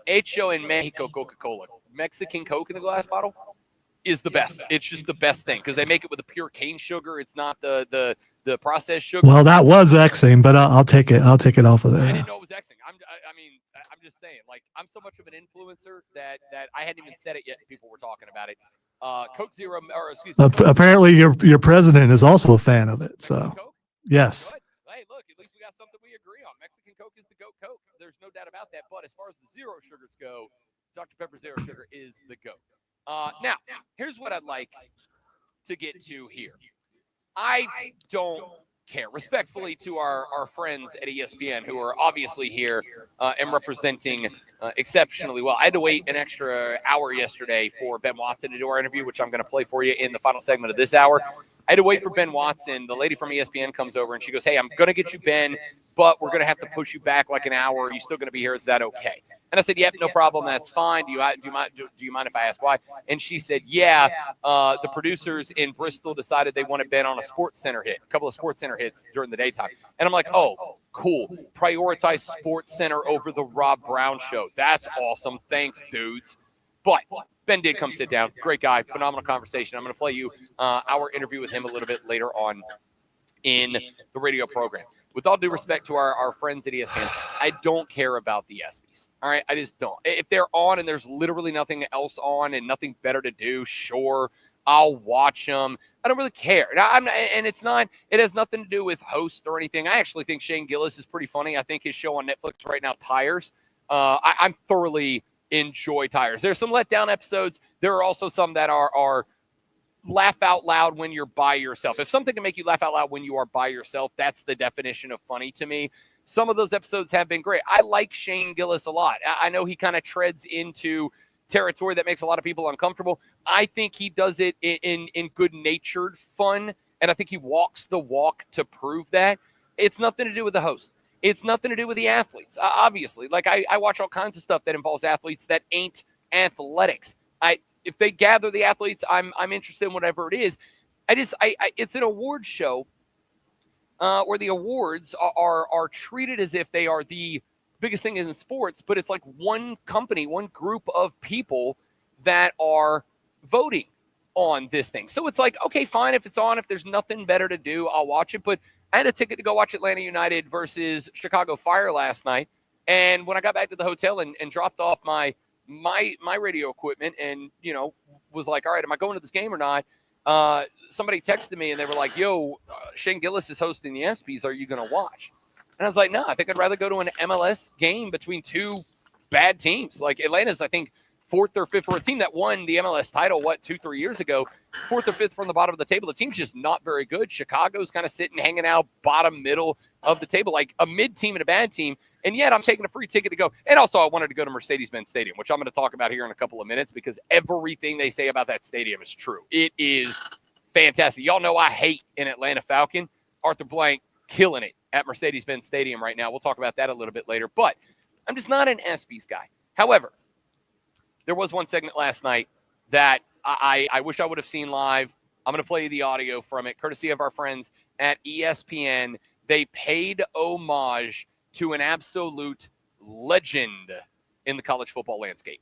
Hecho en Mexico Coca-Cola, Mexican Coke in a glass bottle is the best. It's just the best thing because they make it with a pure cane sugar. It's not the processed sugar.
Well, that was Xing, but I'll take it. I'll take it off of
I
there.
didn't know it was Xing. I'm just saying, like, I'm so much of an influencer that I hadn't even said it yet. People were talking about it. Coke Zero, or excuse me.
Apparently, your president is also a fan of it. So
Mexican Coke?
yes,
Good. Hey, look, at least we got something we agree on. Mexican Coke is the GOAT Coke. There's no doubt about that. But as far as the zero sugars go, Dr. Pepper Zero Sugar is the GOAT. Now, here's what I'd like to get to here. I don't care. Respectfully to our friends at ESPN who are obviously here and representing exceptionally well. I had to wait an extra hour yesterday for Ben Watson to do our interview, which I'm going to play for you in the final segment of this hour. I had to wait for Ben Watson. The lady from ESPN comes over and she goes, "Hey, I'm going to get you Ben, but we're going to have to push you back like an hour. Are you still going to be here? Is that okay?" And I said, "Yep, no problem. That's fine. Do you mind if I ask why?" And she said, "Yeah, the producers in Bristol decided they wanted Ben on a Sports Center hit, a couple of Sports Center hits during the daytime." And I'm like, "Oh, cool. Prioritize Sports Center over the Rob Brown show. That's awesome. Thanks, dudes." But Ben did come sit down. Great guy. Phenomenal conversation. I'm going to play you our interview with him a little bit later on in the radio program. With all due respect to our friends at ESPN, I don't care about the ESPYs. All right, I just don't. If they're on and there's literally nothing else on and nothing better to do, sure, I'll watch them. I don't really care. And it's not. It has nothing to do with host or anything. I actually think Shane Gillis is pretty funny. I think his show on Netflix right now, Tires. I'm thoroughly enjoy Tires. There's some letdown episodes. There are also some that are laugh out loud when you're by yourself. If something can make you laugh out loud when you are by yourself, that's the definition of funny to me. Some of those episodes have been great. I like Shane Gillis a lot. I know he kind of treads into territory that makes a lot of people uncomfortable. I think he does it in good-natured fun, and I think he walks the walk to prove that. It's nothing to do with the host. It's nothing to do with the athletes, obviously. Like, I watch all kinds of stuff that involves athletes that ain't athletics. If they gather the athletes, I'm interested in whatever it is. It's an award show where the awards are treated as if they are the biggest thing in sports, but it's like one company, one group of people that are voting on this thing. So it's like, okay, fine, if it's on, if there's nothing better to do, I'll watch it. But I had a ticket to go watch Atlanta United versus Chicago Fire last night. And when I got back to the hotel and dropped off my radio equipment and, was like, all right, am I going to this game or not? Somebody texted me and they were like, yo, Shane Gillis is hosting the ESPYs. Are you going to watch? And I was like, no, I think I'd rather go to an MLS game between two bad teams. Like Atlanta's, I think, fourth or fifth for a team that won the MLS title, 2-3 years ago, fourth or fifth from the bottom of the table. The team's just not very good. Chicago's kind of sitting, hanging out bottom middle of the table, like a mid team and a bad team. And yet I'm taking a free ticket to go. And also I wanted to go to Mercedes-Benz Stadium, which I'm going to talk about here in a couple of minutes because everything they say about that stadium is true. It is fantastic. Y'all know I hate an Atlanta Falcon. Arthur Blank killing it at Mercedes-Benz Stadium right now. We'll talk about that a little bit later. But I'm just not an ESPYs guy. However, there was one segment last night that I wish I would have seen live. I'm going to play you the audio from it, courtesy of our friends at ESPN. They paid homage to an absolute legend in the college football landscape.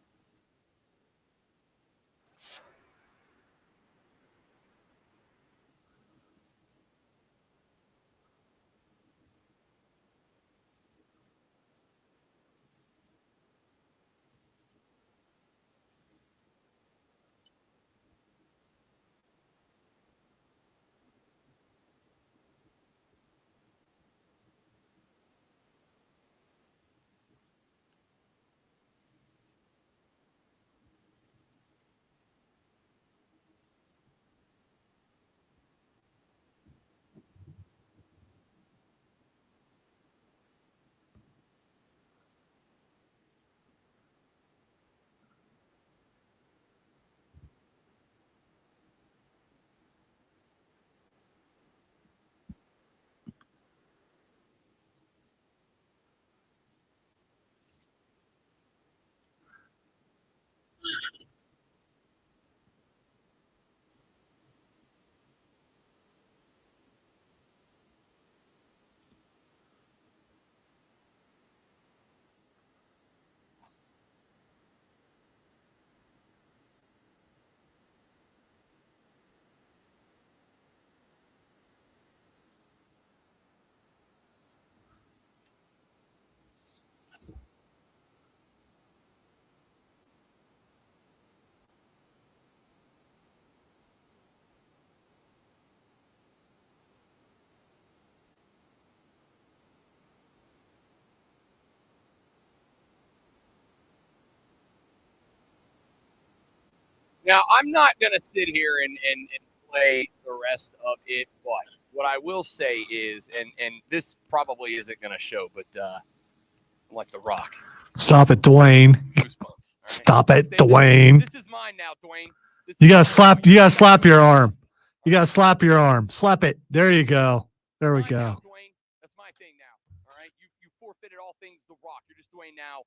Now, I'm not going to sit here and play the rest of it. But what I will say is, and this probably isn't going to show, but I'm like The Rock.
Stop it, Dwayne.
Goosebumps. All right?
Stop it,
This-
Dwayne.
This is mine now, Dwayne. This
You
is
gotta
mine.
slap. You gotta slap your arm. You gotta slap your arm. Slap it. There you go. There we
Mine now,
go.
Dwayne. That's my thing now. All right, you forfeited all things The Rock. You're just Dwayne now.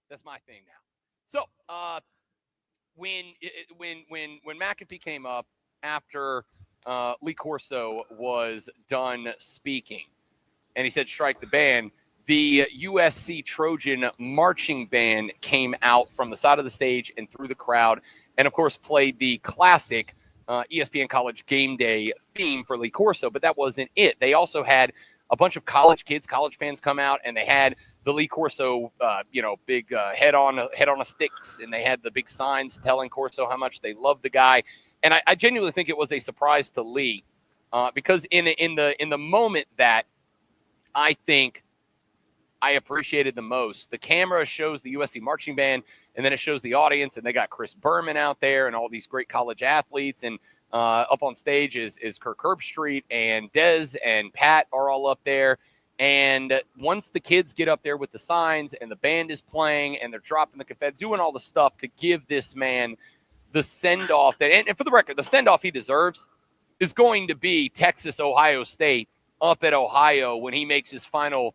That's my thing now. So, when McAfee came up after Lee Corso was done speaking, and he said strike the band, the USC Trojan marching band came out from the side of the stage and through the crowd, and of course played the classic ESPN College Game Day theme for Lee Corso. But that wasn't it. They also had a bunch of college kids, college fans come out, and they had the Lee Corso, big head on a sticks, and they had the big signs telling Corso how much they love the guy. And I genuinely think it was a surprise to Lee, because in the moment that I think I appreciated the most, the camera shows the USC marching band, and then it shows the audience, and they got Chris Berman out there and all these great college athletes, and up on stage is Kirk Herbstreit, and Dez and Pat are all up there. And once the kids get up there with the signs and the band is playing and they're dropping the confetti, doing all the stuff to give this man the send-off that, and for the record, the send-off he deserves is going to be Texas, Ohio State up at Ohio when he makes his final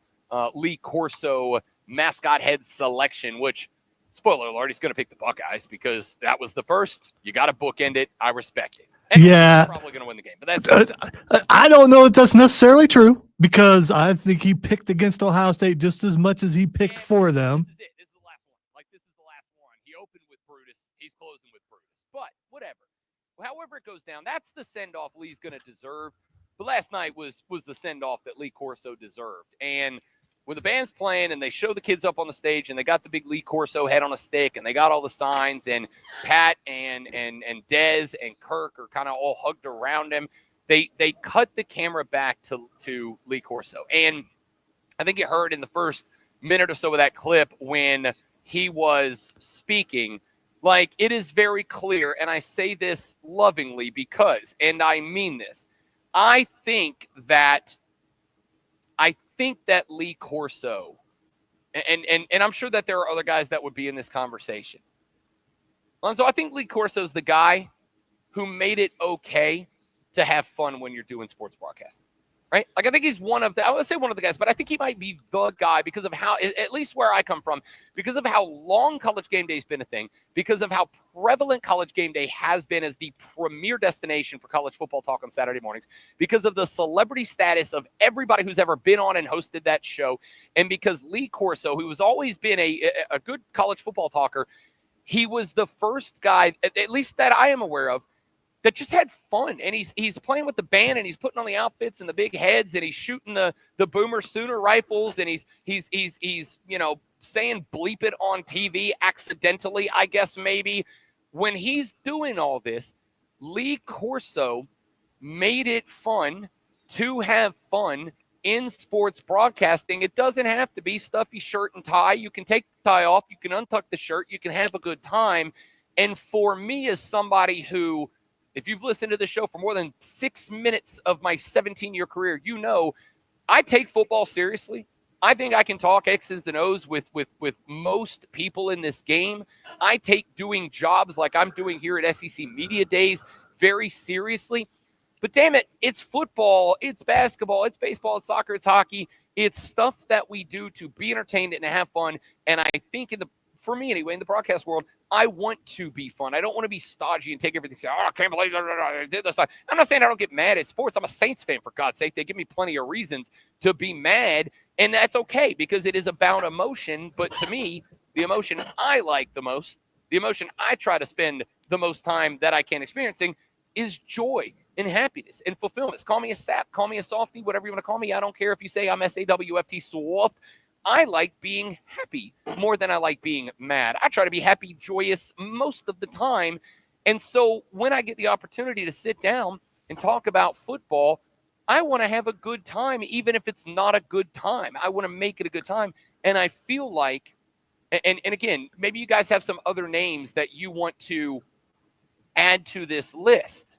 Lee Corso mascot head selection, which, spoiler alert, he's going to pick the Buckeyes because that was the first. You got to bookend it. I respect it. And
Yeah.
he's probably going to win the game, but that's
I don't know if that's necessarily true because I think he picked against Ohio State just as much as he picked for them.
This is it. This is the last one. This is the last one. He opened with Brutus. He's closing with Brutus. But whatever. However it goes down, that's the send-off Lee's going to deserve. But last night was the send-off that Lee Corso deserved. And when the band's playing and they show the kids up on the stage and they got the big Lee Corso head on a stick and they got all the signs, and Pat and Dez and Kirk are kind of all hugged around him, they cut the camera back to Lee Corso. And I think you heard in the first minute or so of that clip when he was speaking, like, it is very clear, and I say this lovingly because, and I mean this, I think that Lee Corso, and I'm sure that there are other guys that would be in this conversation. Lonzo, I think Lee Corso is the guy who made it okay to have fun when you're doing sports broadcasting, right? Like, I think he's I would say one of the guys, but I think he might be the guy because of how, at least where I come from, because of how long College Game Day's been a thing, because of how prevalent College Game Day has been as the premier destination for college football talk on Saturday mornings, because of the celebrity status of everybody who's ever been on and hosted that show, and because Lee Corso, who has always been a good college football talker, he was the first guy, at least that I am aware of, that just had fun. And he's playing with the band, and he's putting on the outfits and the big heads, and he's shooting the Boomer Sooner rifles, and he's saying bleep it on TV accidentally, I guess maybe. When he's doing all this, Lee Corso made it fun to have fun in sports broadcasting. It doesn't have to be stuffy shirt and tie. You can take the tie off. You can untuck the shirt. You can have a good time. And for me, as somebody who, if you've listened to the show for more than 6 minutes of my 17-year career, you know I take football seriously. I think I can talk X's and O's with most people in this game. I take doing jobs like I'm doing here at SEC Media Days very seriously. But damn it, it's football, it's basketball, it's baseball, it's soccer, it's hockey. It's stuff that we do to be entertained and to have fun. And I think for me anyway, in the broadcast world, I want to be fun. I don't want to be stodgy and take everything and say, oh, I can't believe I did this. I'm not saying I don't get mad at sports. I'm a Saints fan, for God's sake. They give me plenty of reasons to be mad, and that's okay because it is about emotion. But to me, the emotion I like the most, the emotion I try to spend the most time that I can experiencing is joy and happiness and fulfillment. Call me a sap, call me a softie, whatever you want to call me. I don't care if you say I'm SAWFT soft. I like being happy more than I like being mad. I try to be happy, joyous most of the time. And so when I get the opportunity to sit down and talk about football, I want to have a good time, even if it's not a good time. I want to make it a good time. And I feel like, and again, maybe you guys have some other names that you want to add to this list.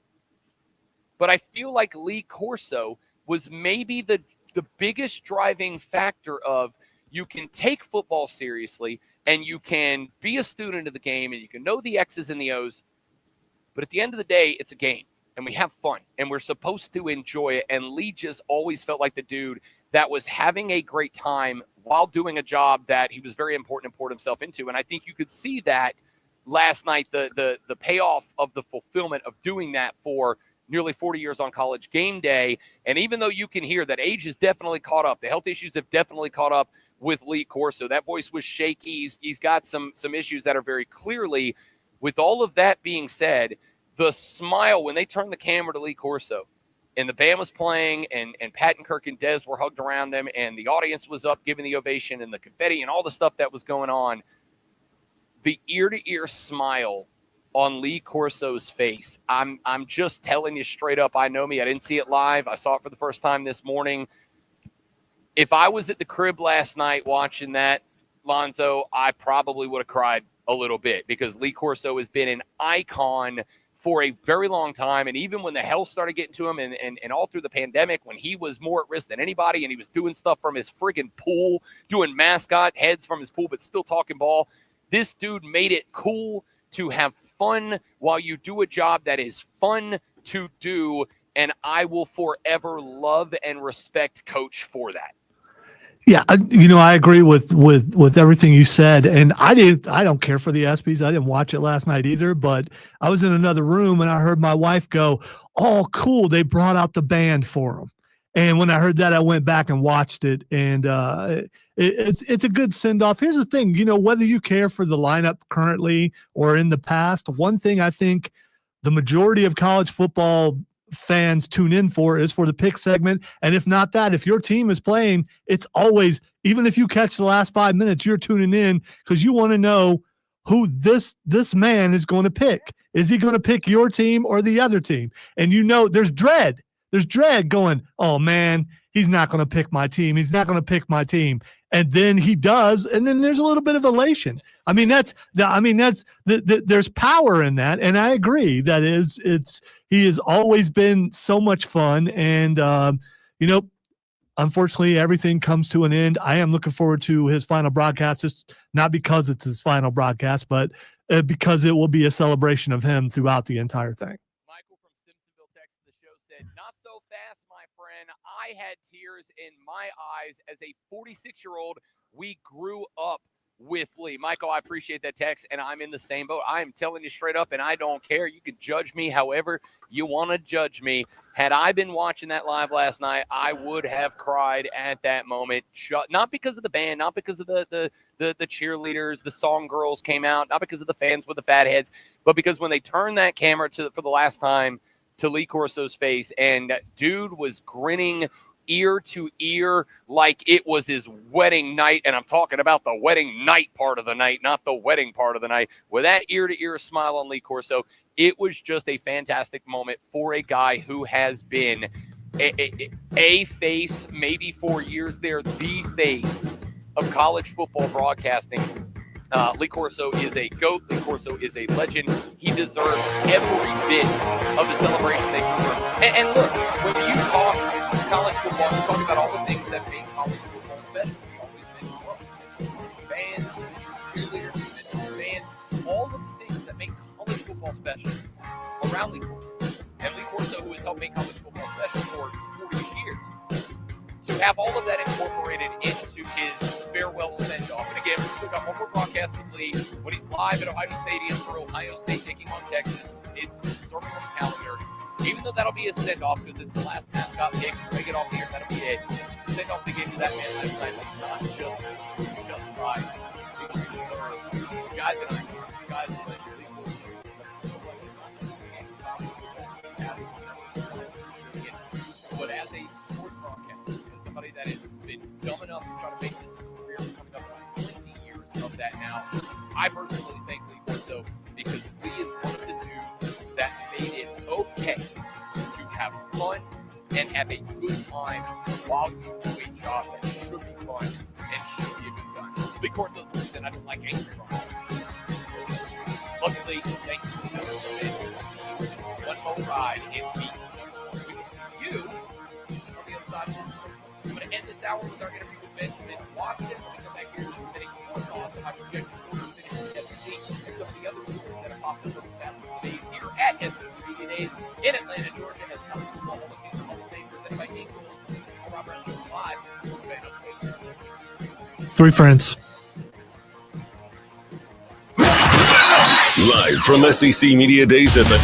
but I feel like Lee Corso was maybe the biggest driving factor of you can take football seriously and you can be a student of the game and you can know the X's and the O's, but at the end of the day, it's a game and we have fun and we're supposed to enjoy it. And Lee just always felt like the dude that was having a great time while doing a job that he was very important and poured himself into. And I think you could see that last night, the payoff of the fulfillment of doing that for nearly 40 years on College Game Day. And even though you can hear that age has definitely caught up, the health issues have definitely caught up with Lee Corso. That voice was shaky. He's got some issues that are very clearly. With all of that being said, the smile when they turned the camera to Lee Corso and the band was playing and Patton Kirk and Dez were hugged around him and the audience was up giving the ovation and the confetti and all the stuff that was going on, the ear-to-ear smile on Lee Corso's face. I'm just telling you straight up, I know me. I didn't see it live. I saw it for the first time this morning. If I was at the crib last night watching that, Lonzo, I probably would have cried a little bit because Lee Corso has been an icon for a very long time. And even when the health started getting to him and all through the pandemic, when he was more at risk than anybody and he was doing stuff from his friggin' pool, doing mascot heads from his pool, but still talking ball, this dude made it cool to have fun while you do a job that is fun to do, and I will forever love and respect Coach for that.
Yeah, I agree with everything you said, and I don't care for the ESPYs. I didn't watch it last night either, but I was in another room and I heard my wife go, "Oh, cool! They brought out the band for them." And when I heard that, I went back and watched it, and it's a good send off. Here's the thing, whether you care for the lineup currently or in the past, one thing I think the majority of college football fans tune in for is for the pick segment. And if not that, if your team is playing, it's always, even if you catch the last 5 minutes, you're tuning in because you want to know who this man is going to pick. Is he going to pick your team or the other team? And there's dread. There's dread going, oh man, he's not going to pick my team. He's not going to pick my team. And then he does. And then there's a little bit of elation. There's power in that. And I agree that he has always been so much fun. And, unfortunately everything comes to an end. I am looking forward to his final broadcast, just not because it's his final broadcast, but because it will be a celebration of him throughout the entire thing.
Michael from Simpsonville, Texas, the show said, "Not so fast, my friend. I had tears in my eyes as a 46-year-old. We grew up with Lee." Michael, I appreciate that text, and I'm in the same boat. I am telling you straight up, and I don't care. You can judge me however you want to judge me. Had I been watching that live last night, I would have cried at that moment. Not because of the band, not because of the cheerleaders, the song girls came out, not because of the fans with the fat heads, but because when they turned that camera for the last time to Lee Corso's face, and that dude was grinning ear to ear like it was his wedding night. And I'm talking about the wedding night part of the night, not the wedding part of the night. With that ear-to-ear smile on Lee Corso, it was just a fantastic moment for a guy who has been a face, maybe for years there, the face of college football broadcasting. Lee Corso is a GOAT. Lee Corso is a legend. He deserves every bit of the celebration they can bring. And look, when you talk college football, you talk about all the things that make college football special. We always mention fans, cheerleaders, fans, all of the things that make college football special around Lee Corso. And Lee Corso, who has helped make college football special for 40 years. To have all of that incorporated into his farewell send-off. And again, we still got one more broadcast with Lee when he's live at Ohio Stadium for Ohio State taking on Texas. It's circled on the calendar. Even though that'll be a send-off because it's the last mascot pick, take it off the air, that'll be it. Send-off they gave to that man last night was not just right. Because he deserved. Guys that are guys that but as a sports broadcaster, as somebody that has been dumb enough to try to make this a career, coming up on 20 years of that now, I personally thank Lee Corso because Lee is one of the dudes that made it okay to have fun and have a good time while you do a job that should be fun and should be a good time. Lee Corso's the reason I don't like angry broadcasters. Luckily, thank you for one more ride in week hour with our interview with Benjamin Watson. When we come back here, we'll make more thoughts on projected quarters in the SEC and some of the other stories that have popped up over the past couple days here at SEC Media Days in Atlanta, Georgia, as college football Hall of Fame Hall of Fame presented by Eagles. Rob Brown Show live from Van Upstate.
Three friends.
Live from SEC Media Days at the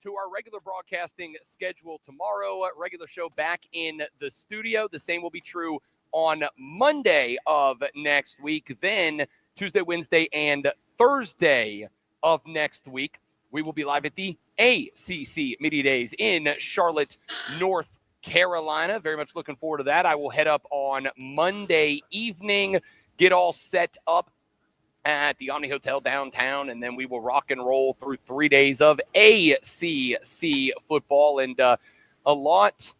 to our regular broadcasting schedule tomorrow. Regular show back in the studio. The same will be true on Monday of next week. Then Tuesday, Wednesday, and Thursday of next week, we will be live at the ACC Media Days in Charlotte, North Carolina. Very much looking forward to that. I will head up on Monday evening, get all set up at the Omni Hotel downtown, and then we will rock and roll through 3 days of ACC football, and a lot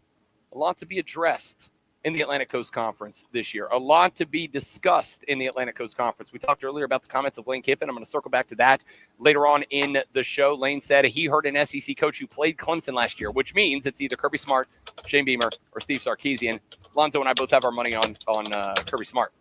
to be addressed in the Atlantic Coast Conference this year. A lot to be discussed in the Atlantic Coast Conference. We talked earlier about the comments of Lane Kiffin. I'm going to circle back to that later on in the show. Lane said he heard an SEC coach who played Clemson last year, which means it's either Kirby Smart, Shane Beamer, or Steve Sarkisian. Lonzo and I both have our money on Kirby Smart.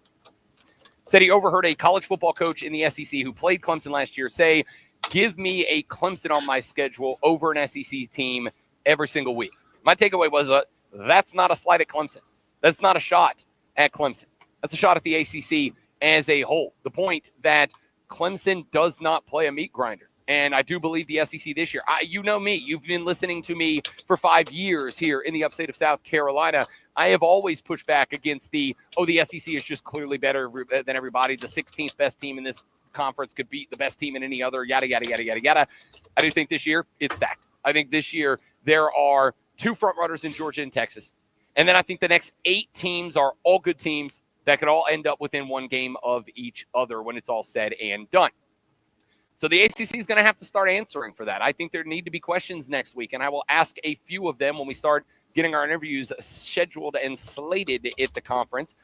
Said he overheard a college football coach in the SEC who played Clemson last year say, give me a Clemson on my schedule over an SEC team every single week. My takeaway was that's not a slight at Clemson. That's not a shot at Clemson. That's a shot at the ACC as a whole. The point that Clemson does not play a meat grinder. And I do believe the SEC this year. You know me. You've been listening to me for 5 years here in the upstate of South Carolina. I have always pushed back against the SEC is just clearly better than everybody. The 16th best team in this conference could beat the best team in any other, yada, yada, yada, yada, yada. I do think this year it's stacked. I think this year there are 2 front runners in Georgia and Texas. And then I think the next 8 teams are all good teams that could all end up within 1 game of each other when it's all said and done. So the ACC is going to have to start answering for that. I think there need to be questions next week, and I will ask a few of them when we start getting our interviews scheduled and slated at the conference.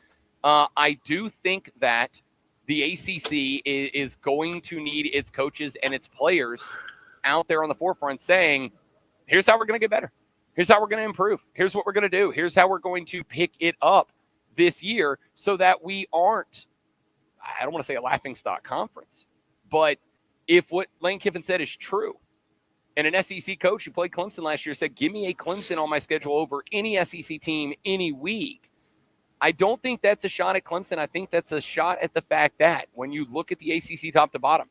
I do think that the ACC is going to need its coaches and its players out there on the forefront saying, here's how we're going to get better. Here's how we're going to improve. Here's what we're going to do. Here's how we're going to pick it up this year so that we aren't, I don't want to say a laughingstock conference, but if what Lane Kiffin said is true, and an SEC coach who played Clemson last year said, give me a Clemson on my schedule over any SEC team any week, I don't think that's a shot at Clemson. I think that's a shot at the fact that when you look at the ACC top to bottom,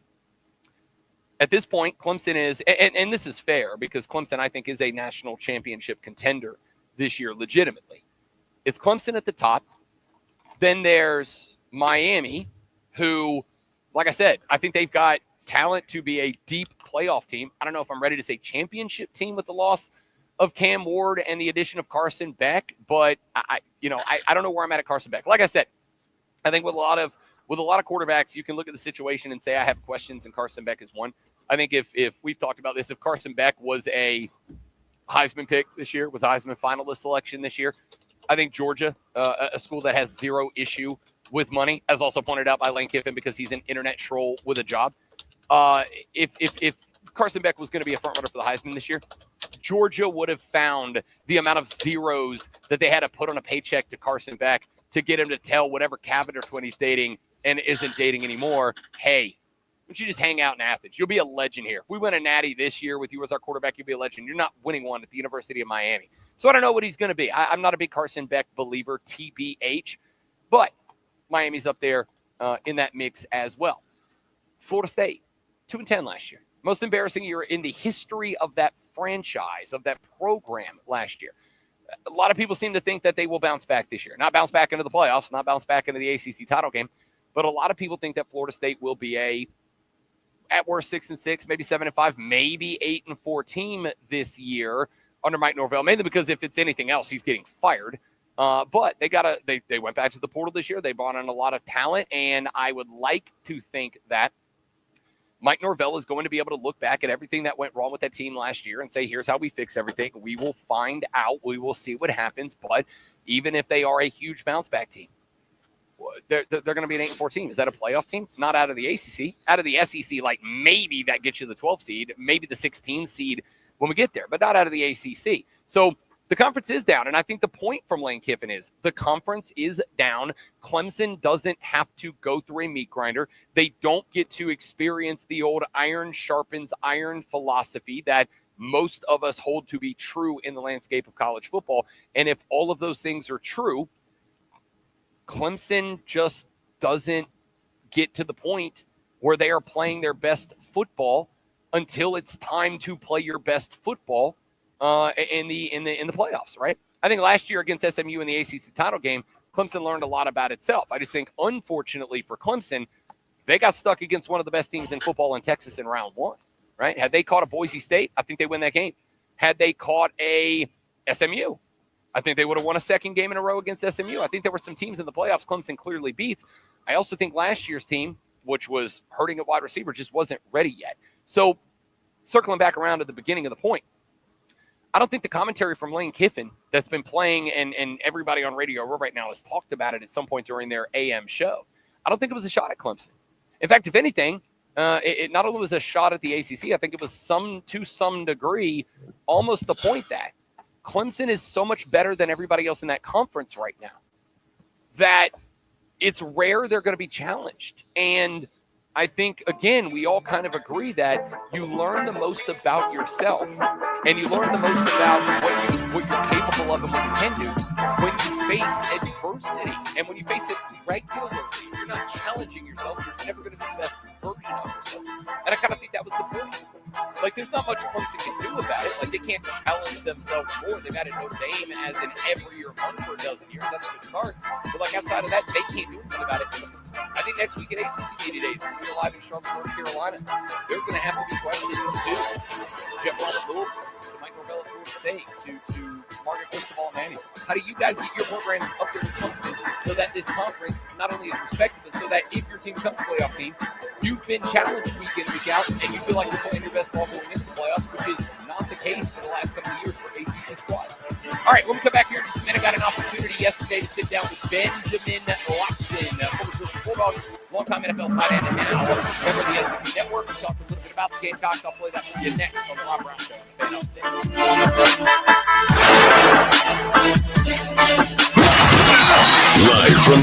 at this point, Clemson is, and this is fair because Clemson, I think, is a national championship contender this year, legitimately. It's Clemson at the top. Then there's Miami, who, like I said, I think they've got talent to be a deep playoff team. I don't know if I'm ready to say championship team with the loss of Cam Ward and the addition of Carson Beck, but I don't know where I'm at Carson Beck. Like I said, I think with a lot of quarterbacks, you can look at the situation and say I have questions, and Carson Beck is one. I think if we've talked about this, if Carson Beck was a Heisman pick this year, was a Heisman finalist selection this year, I think Georgia, a school that has zero issue with money, as also pointed out by Lane Kiffin because he's an internet troll with a job. If Carson Beck was going to be a front runner for the Heisman this year, Georgia would have found the amount of zeros that they had to put on a paycheck to Carson Beck to get him to tell whatever Cavinder twin he's dating and isn't dating anymore, hey, why don't you just hang out in Athens? You'll be a legend here. If we win a natty this year with you as our quarterback, you'll be a legend. You're not winning one at the University of Miami. So I don't know what he's going to be. I'm not a big Carson Beck believer, TBH, but Miami's up there in that mix as well. Florida State, 2-10 last year. Most embarrassing year in the history of that franchise, of that program last year. A lot of people seem to think that they will bounce back this year. Not bounce back into the playoffs, not bounce back into the ACC title game, but a lot of people think that Florida State will be at worst 6-6, maybe 7-5, maybe 8-4 team this year under Mike Norvell, mainly because if it's anything else, he's getting fired. But they went back to the portal this year. They brought in a lot of talent, and I would like to think that Mike Norvell is going to be able to look back at everything that went wrong with that team last year and say, here's how we fix everything. We will find out. We will see what happens. But even if they are a huge bounce back team, they're going to be an 8-4 team. Is that a playoff team? Not out of the ACC. Out of the SEC, like maybe that gets you the 12 seed, maybe the 16 seed when we get there, but not out of the ACC. So the conference is down, and I think the point from Lane Kiffin is the conference is down. Clemson doesn't have to go through a meat grinder. They don't get to experience the old iron sharpens iron philosophy that most of us hold to be true in the landscape of college football. And if all of those things are true, Clemson just doesn't get to the point where they are playing their best football until it's time to play your best football in the playoffs, right? I think last year against SMU in the ACC title game, Clemson learned a lot about itself. I just think, unfortunately for Clemson, they got stuck against one of the best teams in football in Texas in round one, right? Had they caught a Boise State, I think they win that game. Had they caught a SMU, I think they would have won a second game in a row against SMU. I think there were some teams in the playoffs Clemson clearly beats. I also think last year's team, which was hurting at wide receiver, just wasn't ready yet. So circling back around to the beginning of the point, I don't think the commentary from Lane Kiffin that's been playing and everybody on Radio Row right now has talked about it at some point during their AM show. I don't think it was a shot at Clemson. In fact, if anything, it not only was a shot at the ACC, I think it was to some degree almost the point that Clemson is so much better than everybody else in that conference right now that it's rare they're going to be challenged. And I think, again, we all kind of agree that you learn the most about yourself and you learn the most about what you're capable of and what you can do when you face adversity. And when you face it regularly, you're not challenging yourself. You're never going to be the best version of yourself. And I kind of think that was the point. Like, there's not much Clemson can do about it. Like, they can't challenge themselves more. They've had a Notre Dame as an every year one for a dozen years. That's a good start. But, like, outside of that, they can't do anything about it. I think next week at ACC Media Days, when we're live in Charlotte, North Carolina, there's going to have to be questions to Jeff Blount at Louisville, to Mike Norvell at Florida State, to Margaret Cristobal at Manny. How do you guys get your programs up there with Clemson so that this conference not only is respected, but so that if your team becomes a playoff team, you've been challenged week in, week out, and you feel like you're playing your best ball going into the playoffs, which is not the case for the last couple of years for ACC squads. All right, when we come back here in just a minute, got an opportunity yesterday to sit down with Benjamin Watson, former Georgia Bulldog, longtime NFL tight end, and now member of the SEC Network. We talked a little bit about the Gamecocks. I'll play that for you next on the Rob Brown Show on the Fan Upstate.
Live from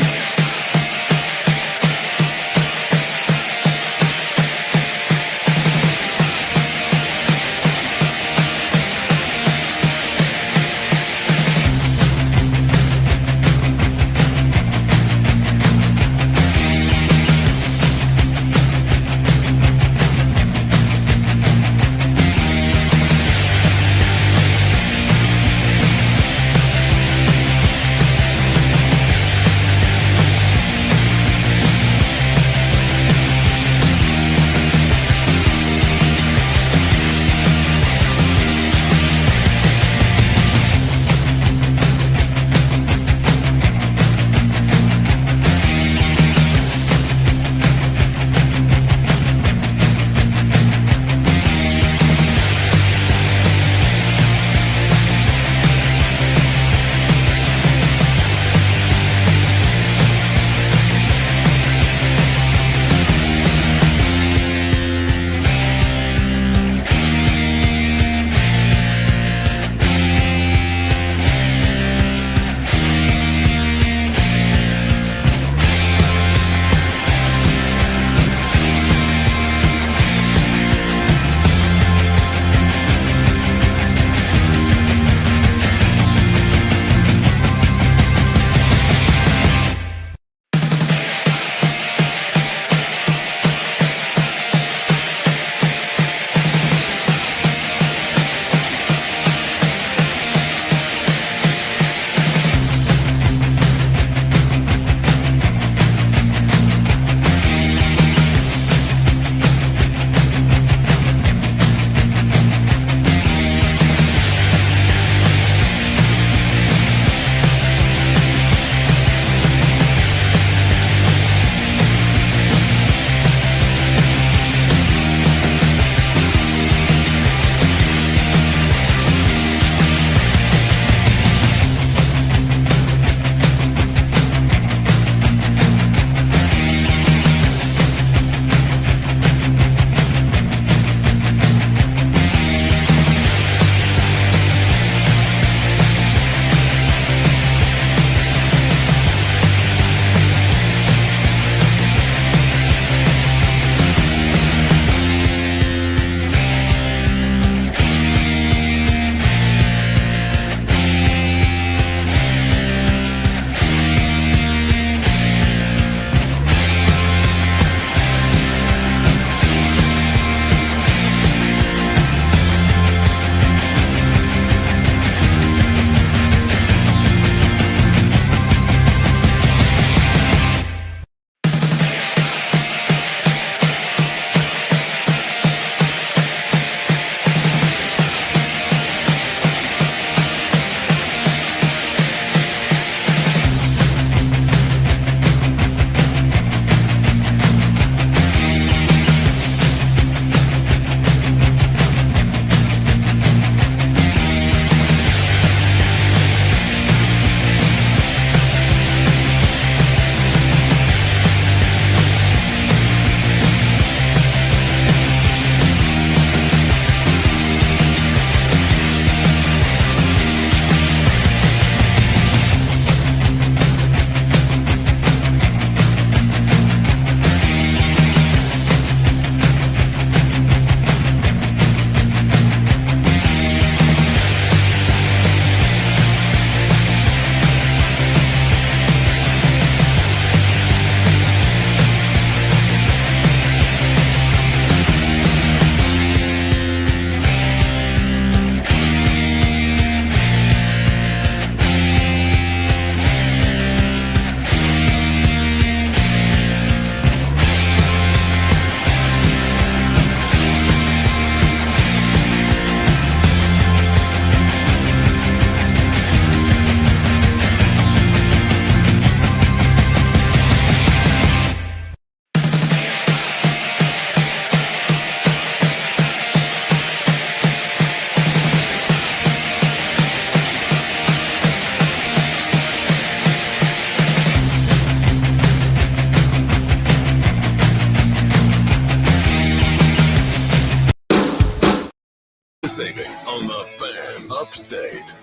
on the Fan Upstate.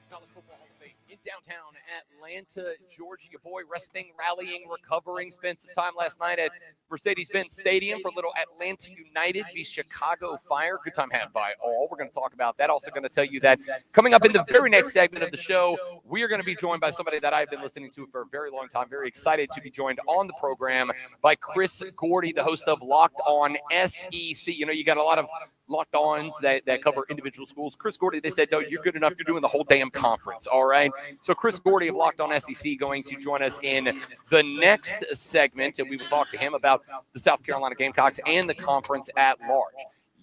College Football Hall of Fame in downtown Atlanta, Georgia. Your boy resting, rallying, recovering. Spent some time last night at Mercedes-Benz Stadium for a little Atlanta United v. Chicago Fire. Good time had by all. We're going to talk about that. Also going to tell you that coming up in the very next segment of the show, we are going to be joined by somebody that I've been listening to for a very long time. Very excited to be joined on the program by Chris Gordy, the host of Locked On SEC. You know, you got a lot of Locked Ons that cover individual schools. Chris Gordy, they said, no, you're good enough. You're doing the whole damn conference. All right. So Chris Gordy of Locked On SEC going to join us in the next segment, and we will talk to him about the South Carolina Gamecocks and the conference at large.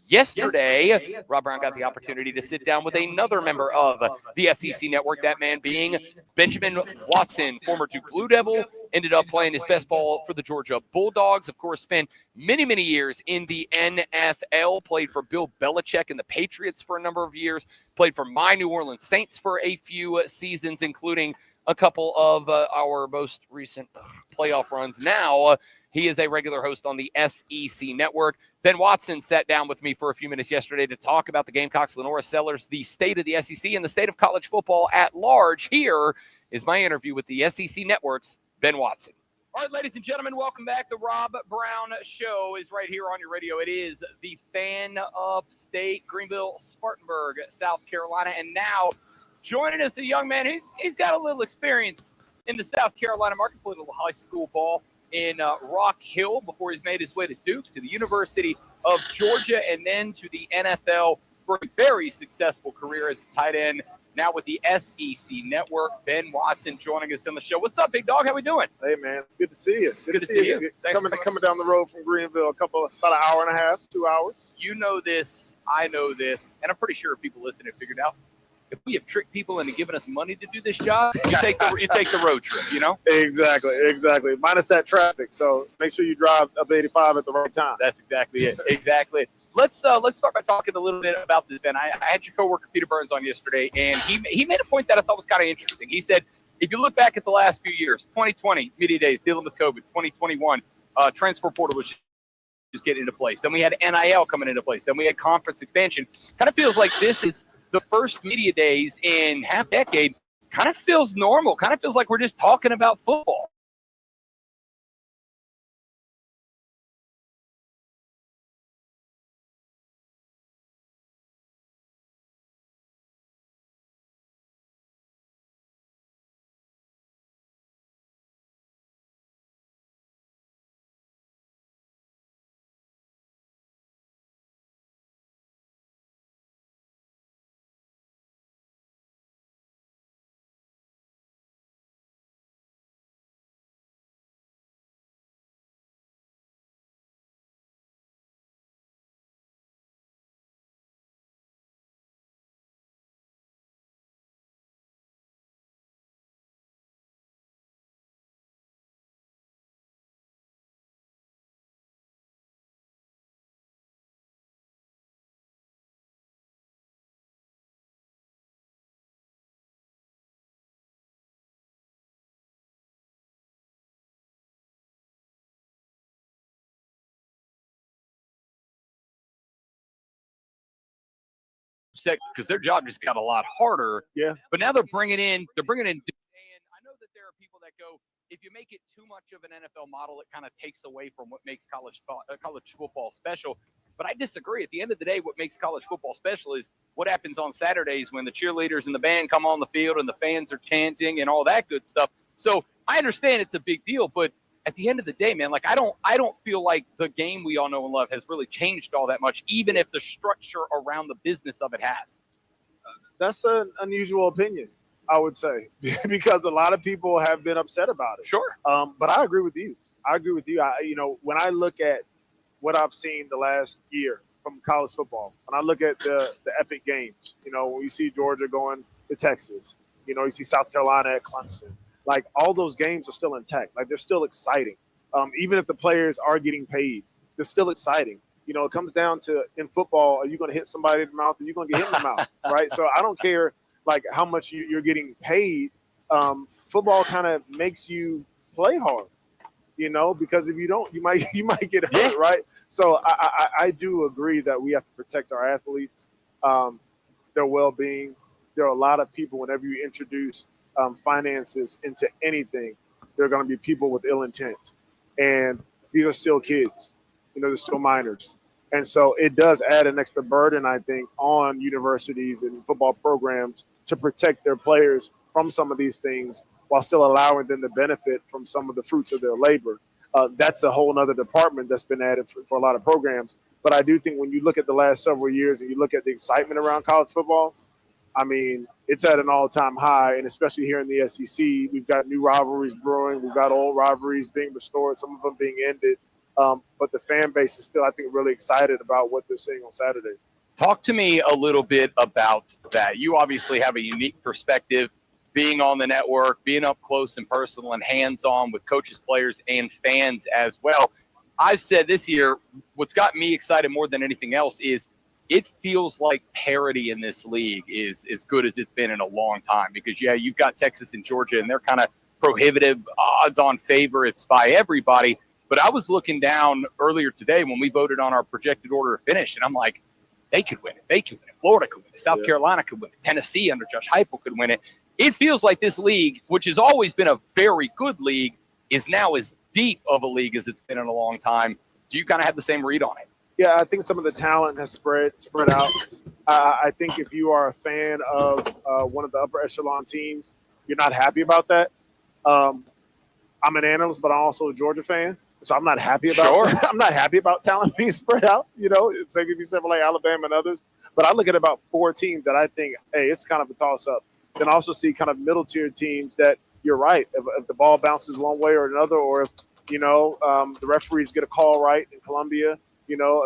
Yesterday, Rob Brown got the opportunity to sit down with another member of the SEC network, that man being Benjamin Watson, former Duke Blue Devil, ended up playing his best ball for the Georgia Bulldogs. Of course, spent many, many years in the NFL, played for Bill Belichick and the Patriots for a number of years, played for my New Orleans Saints for a few seasons, including a couple of our most recent playoff runs. Now, he is a regular host on the SEC network. Ben Watson sat down with me for a few minutes yesterday to talk about the Gamecocks, Lenora Sellers, the state of the SEC, and the state of college football at large. Here is my interview with the SEC Network's Ben Watson. All right, ladies and gentlemen, welcome back. The Rob Brown Show is right here on your radio. It is the Fan Upstate, Greenville, Spartanburg, South Carolina. And now joining us, a young man, he's got a little experience in the South Carolina market, played a little high school ball in Rock Hill before he's made his way to Duke, to the University of Georgia, and then to the NFL for a very successful career as a tight end. Now with the SEC Network, Ben Watson joining us on the show. What's up, big dog? How we doing?
Hey, man, it's good to see you.
Good to see you.
Coming down the road from Greenville, about an hour and a half, 2 hours.
You know this, I know this, and I'm pretty sure people listening have figured out. If we have tricked people into giving us money to do this job, you take the road trip, you know?
Exactly. Minus that traffic, so make sure you drive up 85 at the right time.
That's exactly it. Exactly. Let's start by talking a little bit about this, Ben. I had your coworker Peter Burns on yesterday, and he made a point that I thought was kind of interesting. He said, if you look back at the last few years, 2020, media days, dealing with COVID, 2021, transfer portal was just getting into place. Then we had NIL coming into place. Then we had conference expansion. Kind of feels like this is the first media days in half a decade. Kind of feels normal. Kind of feels like we're just talking about football. Because their job just got a lot harder.
Yeah.
But now they're bringing in. And I know that there are people that go, if you make it too much of an NFL model, it kind of takes away from what makes college football special. But I disagree. At the end of the day, what makes college football special is what happens on Saturdays when the cheerleaders and the band come on the field and the fans are chanting and all that good stuff. So I understand it's a big deal, but at the end of the day, man, like I don't feel like the game we all know and love has really changed all that much, even if the structure around the business of it has.
That's an unusual opinion, I would say, because a lot of people have been upset about it.
Sure.
But I agree with you. When I look at what I've seen the last year from college football, when I look at the epic games, when you see Georgia going to Texas, you see South Carolina at Clemson, like all those games are still intact. Like they're still exciting. Even if the players are getting paid, they're still exciting. It comes down to, in football, are you going to hit somebody in the mouth or are you going to get hit in the mouth, right? So I don't care like how much you're getting paid. Football kind of makes you play hard, because if you don't, you might get hurt, right? So I do agree that we have to protect our athletes, their well-being. There are a lot of people, whenever you introduce finances into anything, there are going to be people with ill intent. And these are still kids, they're still minors. And so it does add an extra burden, I think, on universities and football programs to protect their players from some of these things while still allowing them to benefit from some of the fruits of their labor. That's a whole other department that's been added for a lot of programs. But I do think when you look at the last several years and you look at the excitement around college football, I mean, it's at an all-time high, and especially here in the SEC, we've got new rivalries brewing. We've got old rivalries being restored, some of them being ended. But the fan base is still, I think, really excited about what they're seeing on Saturday.
Talk to me a little bit about that. You obviously have a unique perspective, being on the network, being up close and personal and hands-on with coaches, players, and fans as well. I've said this year, what's got me excited more than anything else is it feels like parity in this league is as good as it's been in a long time because, yeah, you've got Texas and Georgia, and they're kind of prohibitive odds-on favorites by everybody. But I was looking down earlier today when we voted on our projected order of finish, and I'm like, they could win it. They could win it. Florida could win it. South Carolina could win it. Tennessee under Josh Heupel could win it. It feels like this league, which has always been a very good league, is now as deep of a league as it's been in a long time. Do you kind of have the same read on it?
Yeah, I think some of the talent has spread out. I think if you are a fan of one of the upper echelon teams, you're not happy about that. I'm an analyst, but I'm also a Georgia fan, so I'm not happy about.
Sure.
I'm not happy about talent being spread out. It's like if you said like Alabama and others, but I look at about 4 teams that I think, hey, it's kind of a toss up. Then I also see kind of middle tier teams that you're right. If the ball bounces one way or another, or if the referees get a call right in Columbia,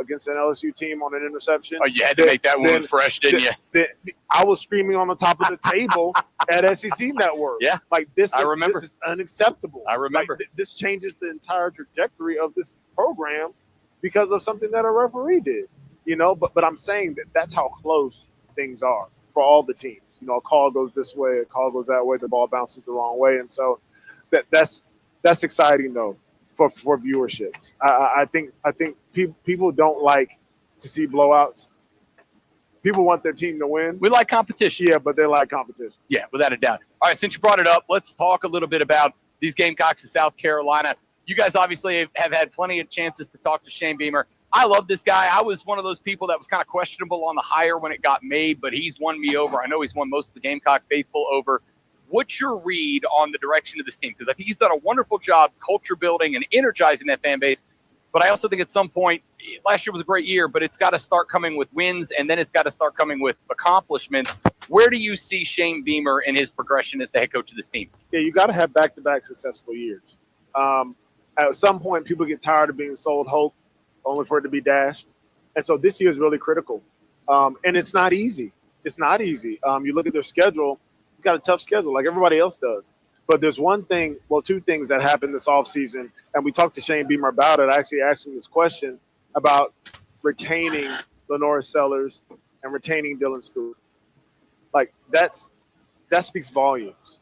against an LSU team on an interception.
Oh, you had to make that one fresh, didn't you?
I was screaming on the top of the table at SEC Network.
Yeah.
Like, this
remember.
This is unacceptable.
I remember.
Like, this changes the entire trajectory of this program because of something that a referee did. But I'm saying that's how close things are for all the teams. A call goes this way, a call goes that way, the ball bounces the wrong way. And so that's exciting, though. For viewerships, I think people don't like to see blowouts. People want their team to win.
We like competition.
Yeah, but they like competition.
Yeah, without a doubt. All right, since you brought it up, let's talk a little bit about these Gamecocks of South Carolina. You guys obviously have had plenty of chances to talk to Shane Beamer. I love this guy. I was one of those people that was kind of questionable on the hire when it got made, but he's won me over. I know he's won most of the Gamecock faithful over. What's your read on the direction of this team? Because I think he's done a wonderful job culture building and energizing that fan base. But I also think at some point, last year was a great year, but it's got to start coming with wins, and then it's got to start coming with accomplishments. Where do you see Shane Beamer and his progression as the head coach of this team?
Yeah, you got to have back-to-back successful years. At some point, people get tired of being sold hope, only for it to be dashed. And so this year is really critical. And it's not easy. It's not easy. You look at their schedule, got a tough schedule like everybody else does. But there's two things that happened this offseason, and we talked to Shane Beamer about it. I actually asked him this question about retaining Lenore Sellers and retaining Dylan Stewart. Like, that speaks volumes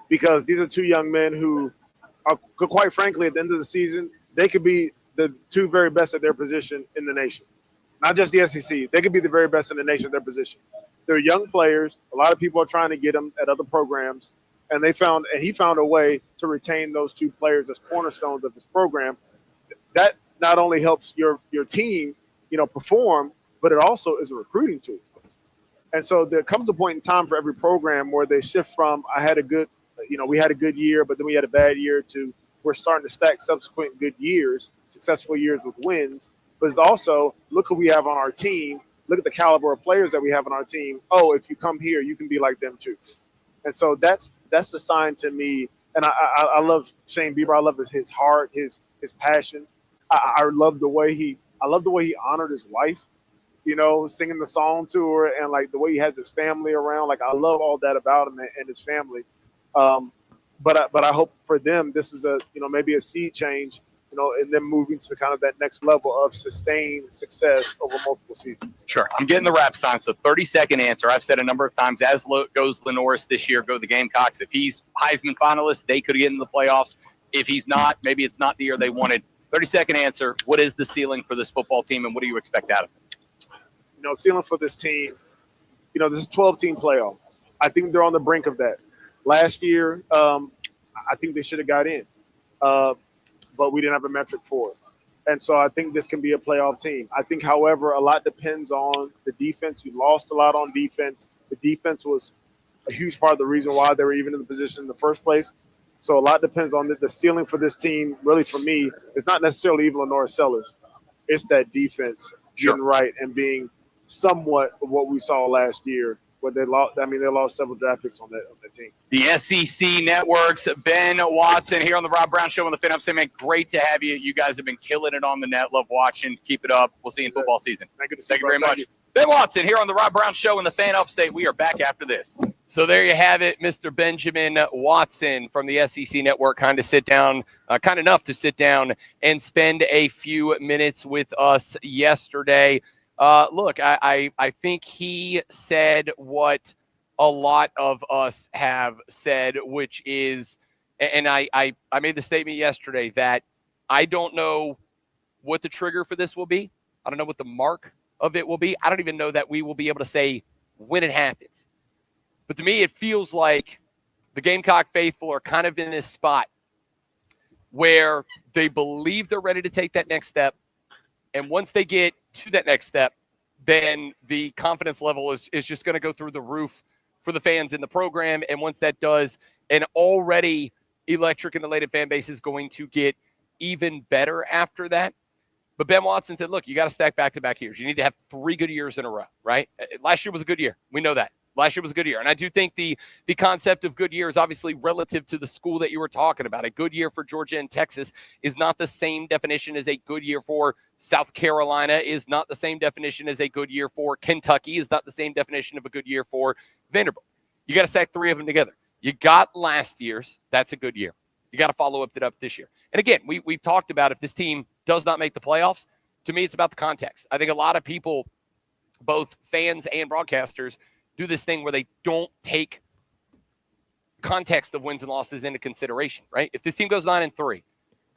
because these are 2 young men who are, quite frankly, at the end of the season, they could be the 2 very best at their position in the nation. Not just the SEC. They could be the very best in the nation at their position. They're young players. A lot of people are trying to get them at other programs, and he found a way to retain those 2 players as cornerstones of his program. That not only helps your team, perform, but it also is a recruiting tool. And so there comes a point in time for every program where they shift from we had a good year, but then we had a bad year, to we're starting to stack subsequent good years, successful years with wins. But it's also, look who we have on our team. Look at the caliber of players that we have on our team. Oh, if you come here, you can be like them too. And so that's the sign to me. And I love Shane Beamer. I love his heart, his passion. I love the way he honored his wife, singing the song to her, and like the way he has his family around. Like, I love all that about him and his family. But I hope for them this is maybe a seed change, and then moving to kind of that next level of sustained success over multiple seasons.
Sure. I'm getting the rap sign. So 30-second answer. I've said a number of times, as goes Lenoris this year, go the Gamecocks. If he's Heisman finalist, they could get in the playoffs. If he's not, maybe it's not the year they wanted. 30-second answer. What is the ceiling for this football team, and what do you expect out of it?
You know, ceiling for this team, you know, this is 12-team playoff. I think they're on the brink of that. Last year, I think they should have got in, but we didn't have a metric for it. And so I think this can be a playoff team. I think, however, a lot depends on the defense. You lost a lot on defense. The defense was a huge part of the reason why they were even in the position in the first place. So a lot depends on the ceiling for this team. Really, for me, it's not necessarily even Lenora Sellers. It's that defense getting right and being somewhat of what we saw last year, where they lost. I mean, they lost several draft picks on that team.
The SEC Network's Ben Watson here on the Rob Brown Show on the Fin Up. Man, great to have you. You guys have been killing it on the net. Love watching. Keep it up. We'll see you in football season.
Thank you
very much. Ben Watson here on the Rob Brown Show in the Fan Upstate. We are back after this. So there you have it, Mr. Benjamin Watson from the SEC Network. Kind enough to sit down and spend a few minutes with us yesterday. Look, I think he said what a lot of us have said, which is, and I made the statement yesterday that I don't know what the trigger for this will be. I don't know what the mark of it will be. I don't even know that we will be able to say when it happens. But to me, it feels like the Gamecock faithful are kind of in this spot where they believe they're ready to take that next step. And once they get to that next step, then the confidence level is just going to go through the roof for the fans in the program. And once that does, an already electric and elated fan base is going to get even better after that. But Ben Watson said, look, you got to stack back-to-back years. You need to have 3 good years in a row, right? Last year was a good year. We know that. Last year was a good year. And I do think the concept of good year is obviously relative to the school that you were talking about. A good year for Georgia and Texas is not the same definition as a good year for South Carolina, is not the same definition as a good year for Kentucky, is not the same definition of a good year for Vanderbilt. You got to stack 3 of them together. You got last year's. That's a good year. You got to follow up this year. And again, we've talked about if this team does not make the playoffs, to me, it's about the context. I think a lot of people, both fans and broadcasters, do this thing where they don't take context of wins and losses into consideration, right? If this team goes 9-3,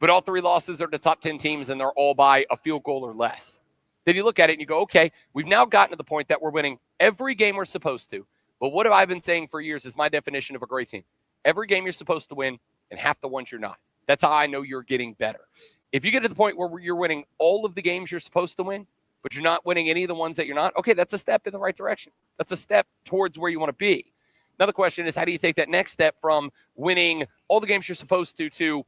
but all 3 losses are to top 10 teams and they're all by a field goal or less, then you look at it and you go, okay, we've now gotten to the point that we're winning every game we're supposed to. But what have I been saying for years is my definition of a great team. Every game you're supposed to win and half the ones you're not. That's how I know you're getting better. If you get to the point where you're winning all of the games you're supposed to win, but you're not winning any of the ones that you're not, okay, that's a step in the right direction. That's a step towards where you want to be. Another question is, how do you take that next step from winning all the games you're supposed to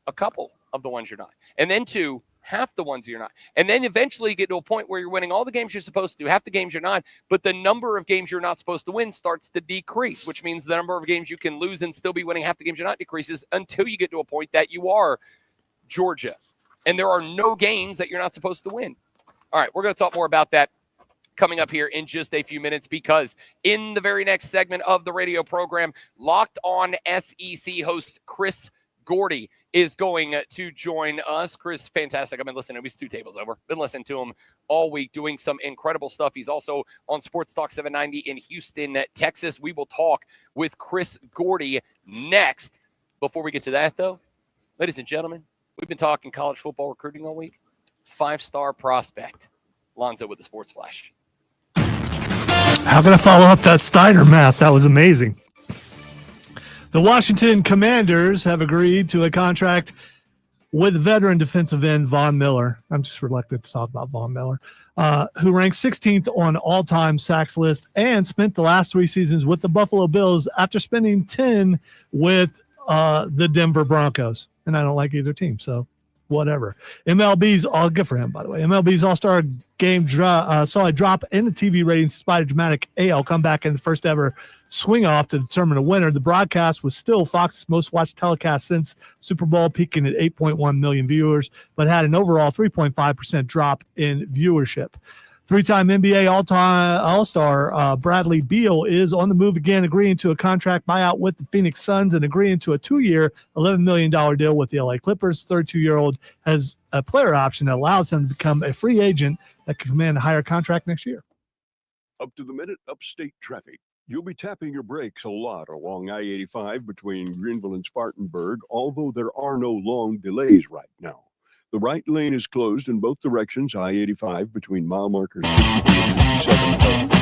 a couple of the ones you're not, and then to half the ones you're not, and then eventually get to a point where you're winning all the games you're supposed to, half the games you're not, but the number of games you're not supposed to win starts to decrease, which means the number of games you can lose and still be winning half the games you're not decreases until you get to a point that you are Georgia, and there are no games that you're not supposed to win. All right, we're going to talk more about that coming up here in just a few minutes, because in the very next segment of the radio program, Locked On SEC host Chris Gordy is going to join us. Chris, fantastic. I've been listening to him. He's 2 tables over. Been listening to him all week, doing some incredible stuff. He's also on Sports Talk 790 in Houston, Texas. We will talk with Chris Gordy next. Before we get to that, though, ladies and gentlemen, we've been talking college football recruiting all week. 5-star prospect, Lonzo with the Sports Flash.
How can I follow up that Steiner math? That was amazing. The Washington Commanders have agreed to a contract with veteran defensive end Von Miller. I'm just reluctant to talk about Von Miller, who ranks 16th on all-time sacks list and spent the last 3 seasons with the Buffalo Bills after spending 10 with the Denver Broncos. And I don't like either team, so whatever. MLB's all good for him, by the way. MLB's All-Star Game saw a drop in the TV ratings despite a dramatic AL comeback in the first ever swing-off to determine a winner. The broadcast was still Fox's most-watched telecast since Super Bowl, peaking at 8.1 million viewers, but had an overall 3.5% drop in viewership. 3-time NBA All-Star Bradley Beal is on the move again, agreeing to a contract buyout with the Phoenix Suns and agreeing to a 2-year, $11 million deal with the LA Clippers. 32-year-old has a player option that allows him to become a free agent that can command a higher contract next year.
Up to the minute upstate traffic. You'll be tapping your brakes a lot along I-85 between Greenville and Spartanburg, although there are no long delays right now. The right lane is closed in both directions, I-85 between mile markers 52 and 57.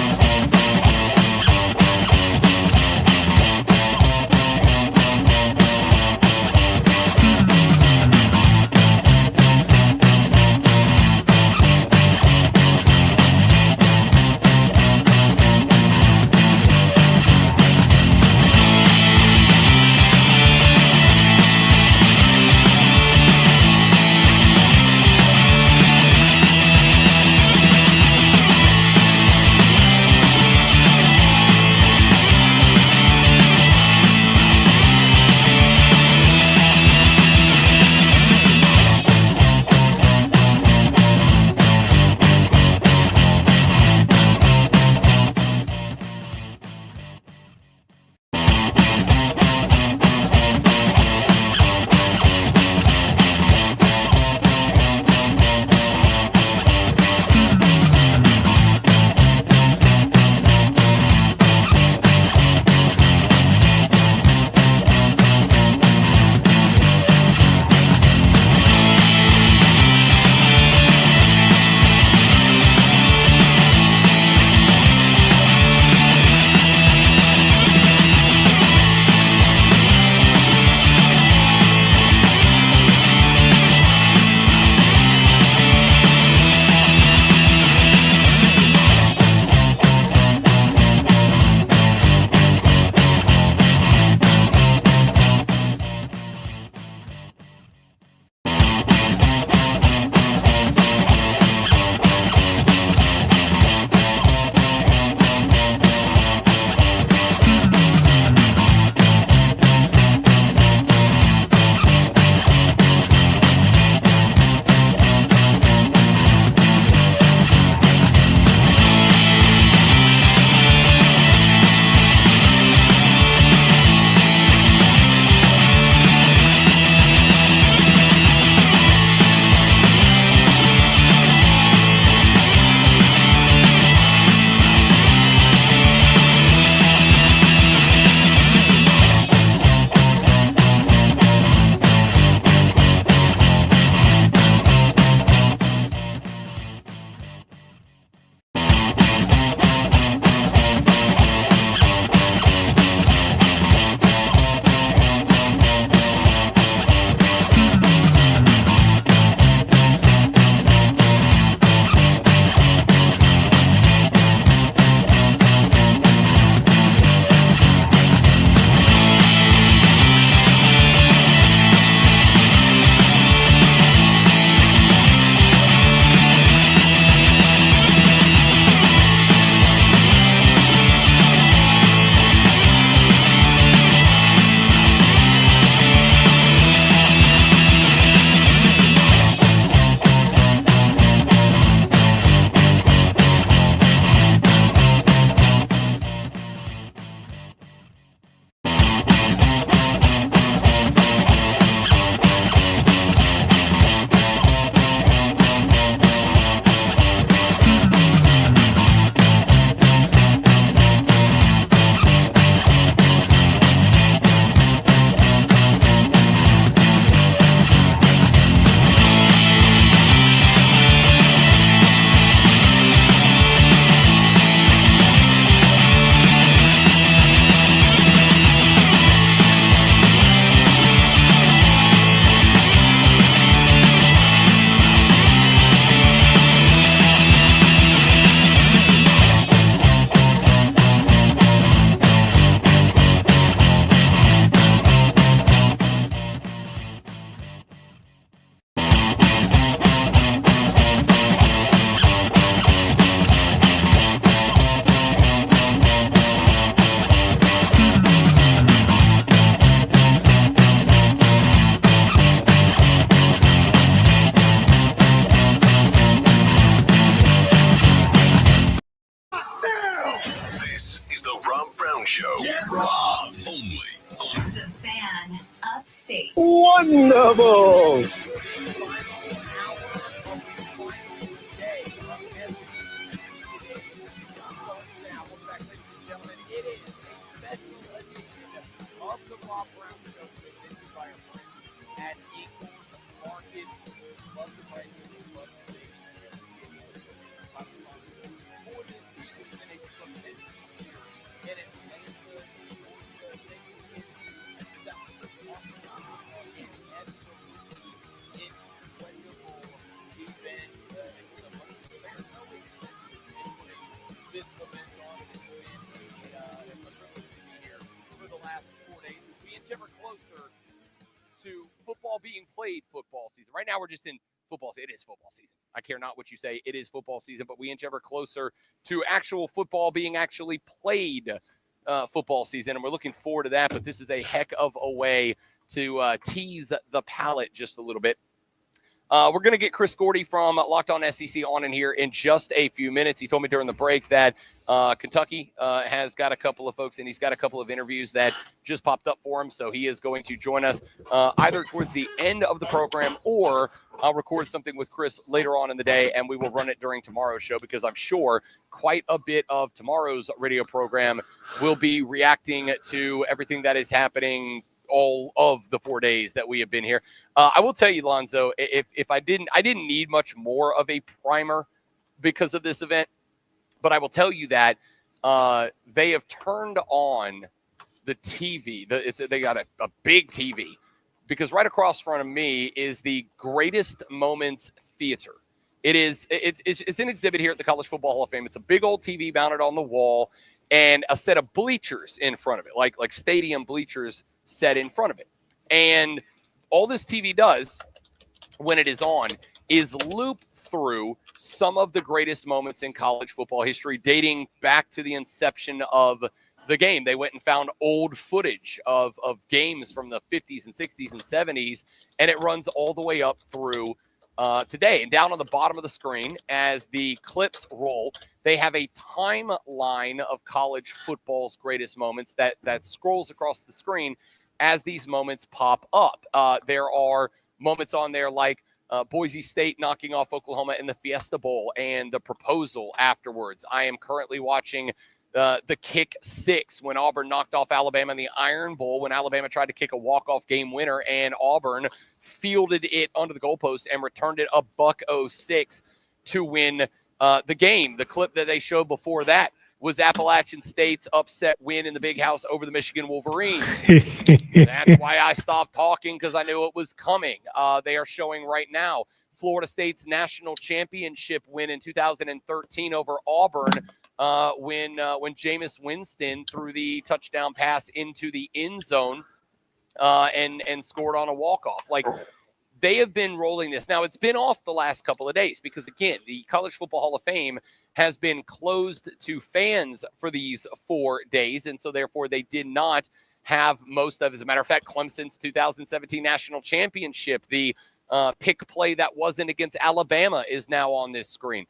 Upstate.
Wonderful.
It is being played football season. Right now we're just in football season. It is football season. I care not what you say. It is football season, but we inch ever closer to actual football being actually played football season, and we're looking forward to that. But this is a heck of a way to tease the palate just a little bit. We're going to get Chris Gordy from Locked On SEC on in here in just a few minutes. He told me during the break that Kentucky has got a couple of folks, and he's got a couple of interviews that just popped up for him. So he is going to join us either towards the end of the program, or I'll record something with Chris later on in the day, and we will run it during tomorrow's show, because I'm sure quite a bit of tomorrow's radio program will be reacting to everything that is happening all of the 4 days that we have been here. I will tell you, Lonzo, if I didn't need much more of a primer because of this event, but I will tell you that they have turned on the TV. They got a big TV, because right across front of me is the Greatest Moments Theater. It's an exhibit here at the College Football Hall of Fame. It's a big old TV mounted on the wall, and a set of bleachers in front of it, like stadium bleachers set in front of it. And all this TV does when it is on is loop through some of the greatest moments in college football history, dating back to the inception of the game. They went and found old footage of games from the 50s and 60s and 70s, and it runs all the way up through today. And down on the bottom of the screen, as the clips roll, they have a timeline of college football's greatest moments that scrolls across the screen as these moments pop up. There are moments on there like Boise State knocking off Oklahoma in the Fiesta Bowl and the proposal afterwards. I am currently watching the kick six when Auburn knocked off Alabama in the Iron Bowl, when Alabama tried to kick a walk-off game winner and Auburn fielded it under the goalpost and returned it $1.06 to win the game. The clip that they showed before that was Appalachian State's upset win in the Big House over the Michigan Wolverines. That's why I stopped talking, because I knew it was coming. They are showing right now Florida State's national championship win in 2013 over Auburn, when Jameis Winston threw the touchdown pass into the end zone and scored on a walk-off. Like, they have been rolling this. Now, it's been off the last couple of days because, again, the College Football Hall of Fame has been closed to fans for these 4 days, and so therefore they did not have most of, as a matter of fact, Clemson's 2017 national championship, the pick play that wasn't against Alabama, is now on this screen.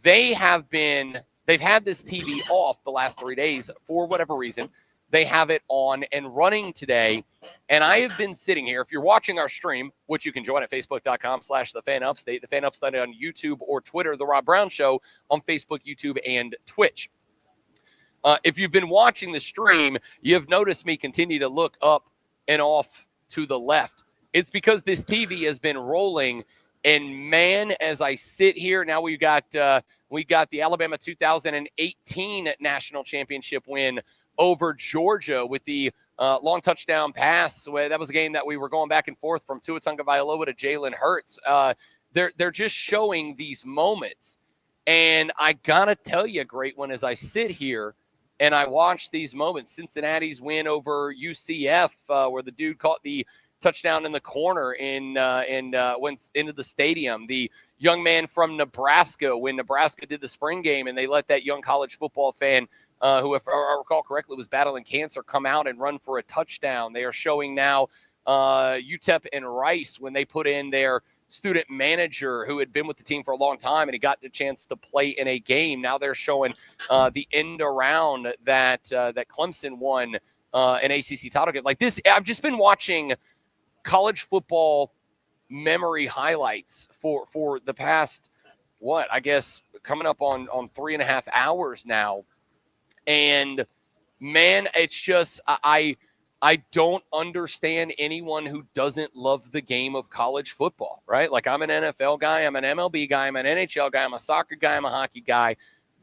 They've had this TV off the last 3 days for whatever reason. They have it on and running today. And I have been sitting here. If you're watching our stream, which you can join at facebook.com/TheFanUpstate, The Fan Upstate on YouTube or Twitter, The Rob Brown Show on Facebook, YouTube, and Twitch. If you've been watching the stream, you've noticed me continue to look up and off to the left. It's because this TV has been rolling. And man, as I sit here, now we got the Alabama 2018 national championship win over Georgia with the long touchdown pass. That was a game that we were going back and forth from Tua Tagovailoa to Jalen Hurts. They're just showing these moments. And I got to tell you, great one, as I sit here and I watch these moments. Cincinnati's win over UCF, where the dude caught the touchdown in the corner and went into the stadium. The young man from Nebraska, when Nebraska did the spring game and they let that young college football fan who, if I recall correctly, was battling cancer, come out and run for a touchdown. They are showing now UTEP and Rice when they put in their student manager who had been with the team for a long time and he got the chance to play in a game. Now they're showing the end around that Clemson won an ACC title game. Like this, I've just been watching college football memory highlights for the past, I guess coming up on 3.5 hours now. And man, it's just, I don't understand anyone who doesn't love the game of college football, right? Like, I'm an NFL guy, I'm an MLB guy, I'm an NHL guy, I'm a soccer guy, I'm a hockey guy,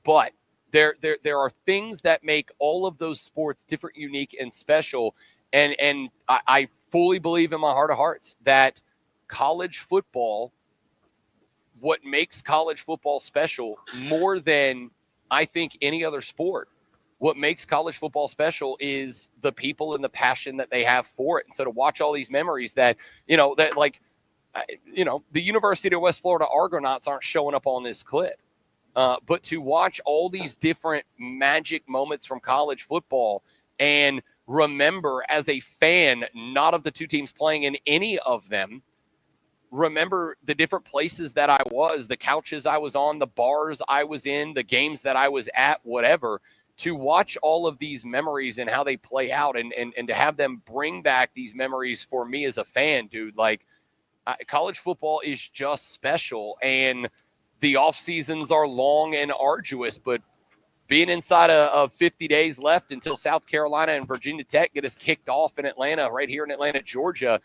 but there are things that make all of those sports different, unique, and special. And I fully believe in my heart of hearts that college football, what makes college football special more than I think any other sport, what makes college football special is the people and the passion that they have for it. And so to watch all these memories that, the University of West Florida Argonauts aren't showing up on this clip. But to watch all these different magic moments from college football and remember as a fan, not of the two teams playing in any of them, remember the different places that I was, the couches I was on, the bars I was in, the games that I was at, whatever, to watch all of these memories and how they play out and to have them bring back these memories for me as a fan, dude, college football is just special, and the off seasons are long and arduous, but being inside of 50 days left until South Carolina and Virginia Tech get us kicked off in Atlanta, right here in Atlanta, Georgia,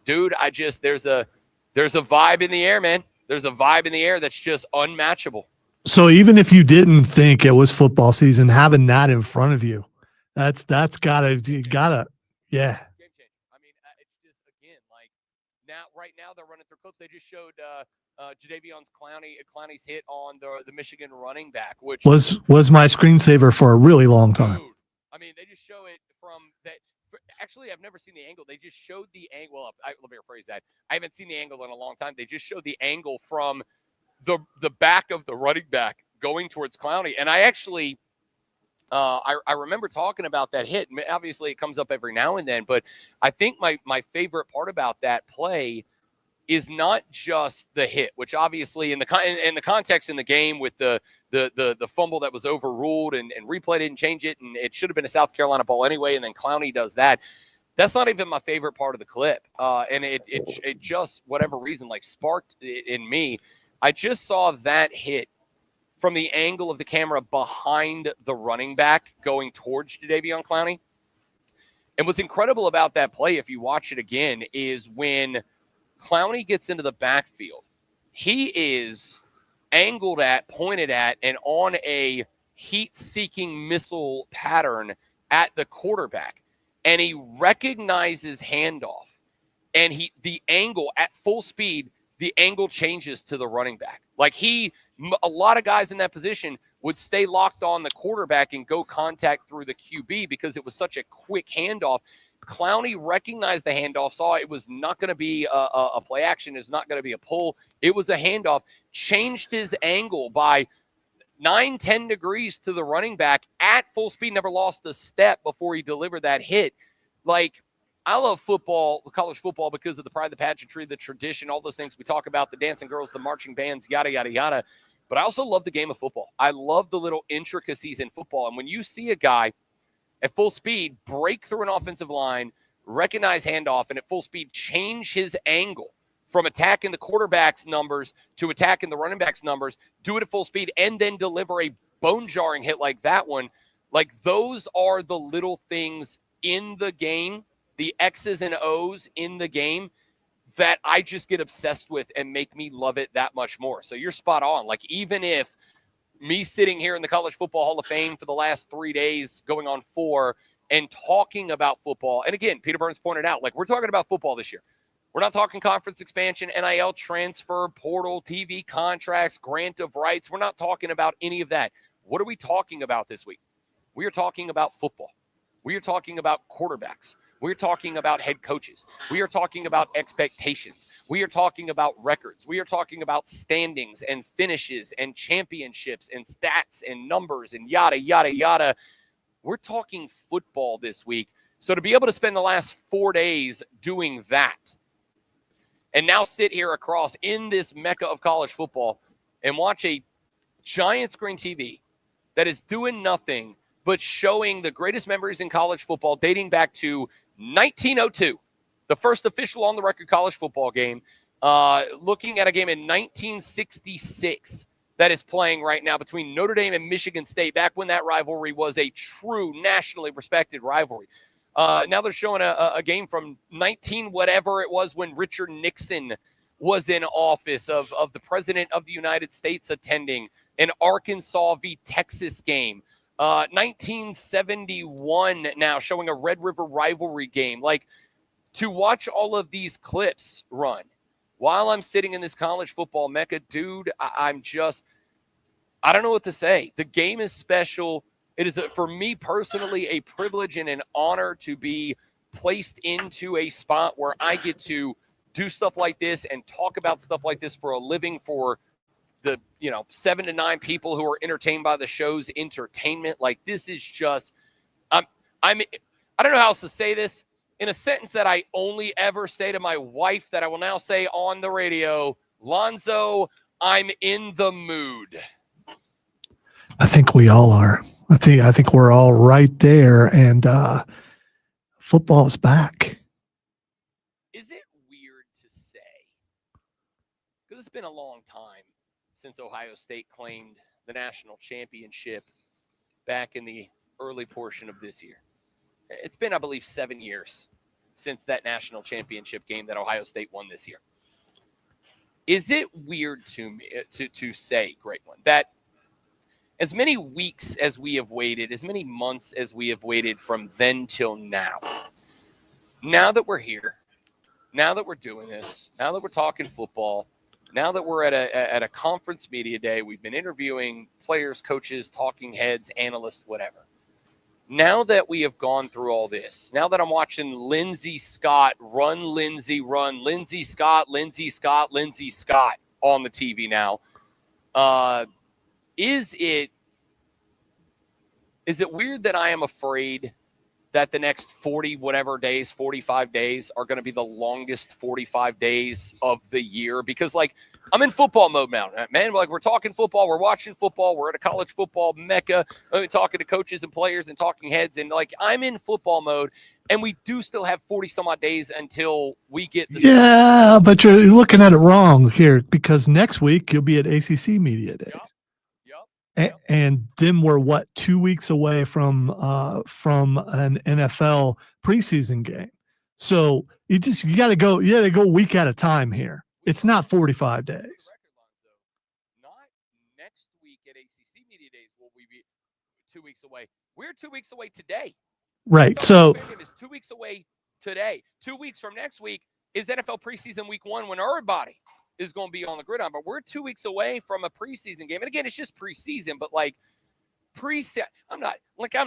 dude, there's a vibe in the air, man. There's a vibe in the air that's just unmatchable.
So even if you didn't think it was football season, having that in front of you, that's gotta, yeah.
Game changer. I mean, it's just, again, right now they're running through clips. They just showed Jadeveon Clowney's hit on the Michigan running back, which
was my screensaver for a really long time.
Dude, I mean, they just show it from that. Actually, I've never seen the angle. They just showed the angle. Well, let me rephrase that. I haven't seen the angle in a long time. They just showed the angle from the back of the running back going towards Clowney. And I actually, I remember talking about that hit. Obviously, it comes up every now and then, but I think my favorite part about that play is not just the hit, which obviously in the context in the game with the fumble that was overruled and replay didn't change it, and it should have been a South Carolina ball anyway, and then Clowney does that. That's not even my favorite part of the clip. And it just, whatever reason, sparked in me. I just saw that hit from the angle of the camera behind the running back going towards Jadeveon Clowney. And what's incredible about that play, if you watch it again, is when Clowney gets into the backfield, he is angled at, pointed at, and on a heat-seeking missile pattern at the quarterback. And he recognizes handoff. And the angle at full speed, the angle changes to the running back. A lot of guys in that position would stay locked on the quarterback and go contact through the QB because it was such a quick handoff. Clowney recognized the handoff, saw it was not going to be a play action. It's not going to be a pull. It was a handoff, changed his angle by 9-10 degrees to the running back at full speed, never lost a step before he delivered that hit. I love football, college football, because of the pride, the pageantry, the tradition, all those things we talk about, the dancing girls, the marching bands, yada, yada, yada. But I also love the game of football. I love the little intricacies in football. And when you see a guy at full speed break through an offensive line, recognize handoff, and at full speed change his angle from attacking the quarterback's numbers to attacking the running back's numbers, do it at full speed, and then deliver a bone-jarring hit like that one, those are the little things in the game, the X's and O's in the game, that I just get obsessed with and make me love it that much more. So you're spot on. Even if me sitting here in the College Football Hall of Fame for the last 3 days, going on 4, and talking about football, and again, Peter Burns pointed out, we're talking about football this year. We're not talking conference expansion, NIL transfer, portal, TV contracts, grant of rights. We're not talking about any of that. What are we talking about this week? We are talking about football. We are talking about quarterbacks. We're talking about head coaches. We are talking about expectations. We are talking about records. We are talking about standings and finishes and championships and stats and numbers and yada, yada, yada. We're talking football this week. So to be able to spend the last 4 days doing that and now sit here across in this mecca of college football and watch a giant screen TV that is doing nothing but showing the greatest memories in college football dating back to 1902, the first official on-the-record college football game, looking at a game in 1966 that is playing right now between Notre Dame and Michigan State, back when that rivalry was a true nationally respected rivalry. Now they're showing a game from 19 whatever it was when Richard Nixon was in office, of the President of the United States attending, an Arkansas v. Texas game. 1971 now, showing a Red River rivalry game. To watch all of these clips run while I'm sitting in this college football mecca, dude, I don't know what to say. The game is special. It is, for me personally, a privilege and an honor to be placed into a spot where I get to do stuff like this and talk about stuff like this for a living for the 7 to 9 people who are entertained by the show's entertainment. Like, this is just I don't know how else to say this in a sentence that I only ever say to my wife that I will now say on the radio. Lonzo, I'm in the mood.
I think we all are. I think we're all right there, and football's back.
Is it weird to say, because it's been a long time since Ohio State claimed the national championship back in the early portion of this year? It's been, I believe, 7 years since that national championship game that Ohio State won this year. Is it weird to me to say, great one, that as many weeks as we have waited, as many months as we have waited from then till now that we're here, now that we're doing this, now that we're talking football, now that we're at a conference media day, we've been interviewing players, coaches, talking heads, analysts, whatever. Now that we have gone through all this, now that I'm watching Lindsey Scott run, Lindsey Scott on the TV now, is it weird that I am afraid that the next 45 days are going to be the longest 45 days of the year? Because, like, I'm in football mode now, man. Like, we're talking football, we're watching football, we're at a college football mecca, talking to coaches and players and talking heads, and, like, I'm in football mode, and we do still have 40 some odd days until we get the
Yeah, but you're looking at it wrong here, because next week you'll be at ACC Media Day.
Yep.
And then we're 2 weeks away from an NFL preseason game. So you got to go a week at a time here. It's not 45 days.
Not next week at ACC Media Days will we be 2 weeks away. We're 2 weeks away today.
Right. So
is 2 weeks away today. 2 weeks from next week is NFL preseason week 1 when everybody is going to be on the gridiron. But we're 2 weeks away from a preseason game. And again, it's just preseason, but like I'm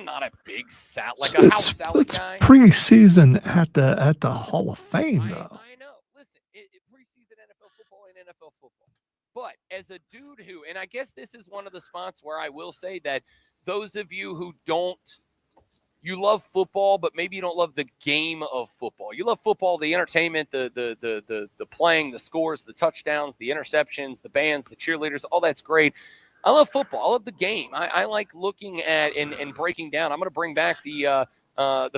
not a big house salad guy.
Preseason at the Hall of Fame, though.
I know. Listen, preseason NFL football and NFL football. But as a dude who, and I guess this is one of the spots where I will say that those of you who you love football, but maybe you don't love the game of football. You love football, the entertainment, the playing, the scores, the touchdowns, the interceptions, the bands, the cheerleaders, all that's great. I love football. I love the game. I like looking at and breaking down. I'm going to bring back the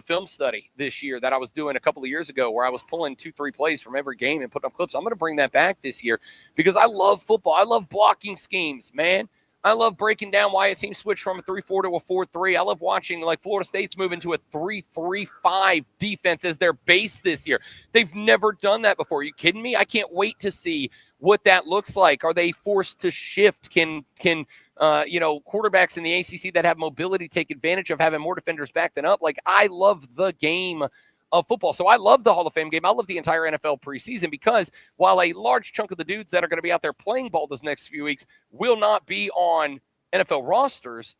film study this year that I was doing a couple of years ago, where I was pulling 2-3 plays from every game and putting up clips. I'm going to bring that back this year because I love football. I love blocking schemes, man. I love breaking down why a team switched from a 3-4 to a 4-3. I love watching, like, Florida State's move into a 3-3-5 defense as their base this year. They've never done that before. Are you kidding me? I can't wait to see what that looks like. Are they forced to shift? Can quarterbacks in the ACC that have mobility take advantage of having more defenders back than up? Like, I love the game of football. So I love the Hall of Fame game. I love the entire NFL preseason because while a large chunk of the dudes that are going to be out there playing ball this next few weeks will not be on NFL rosters,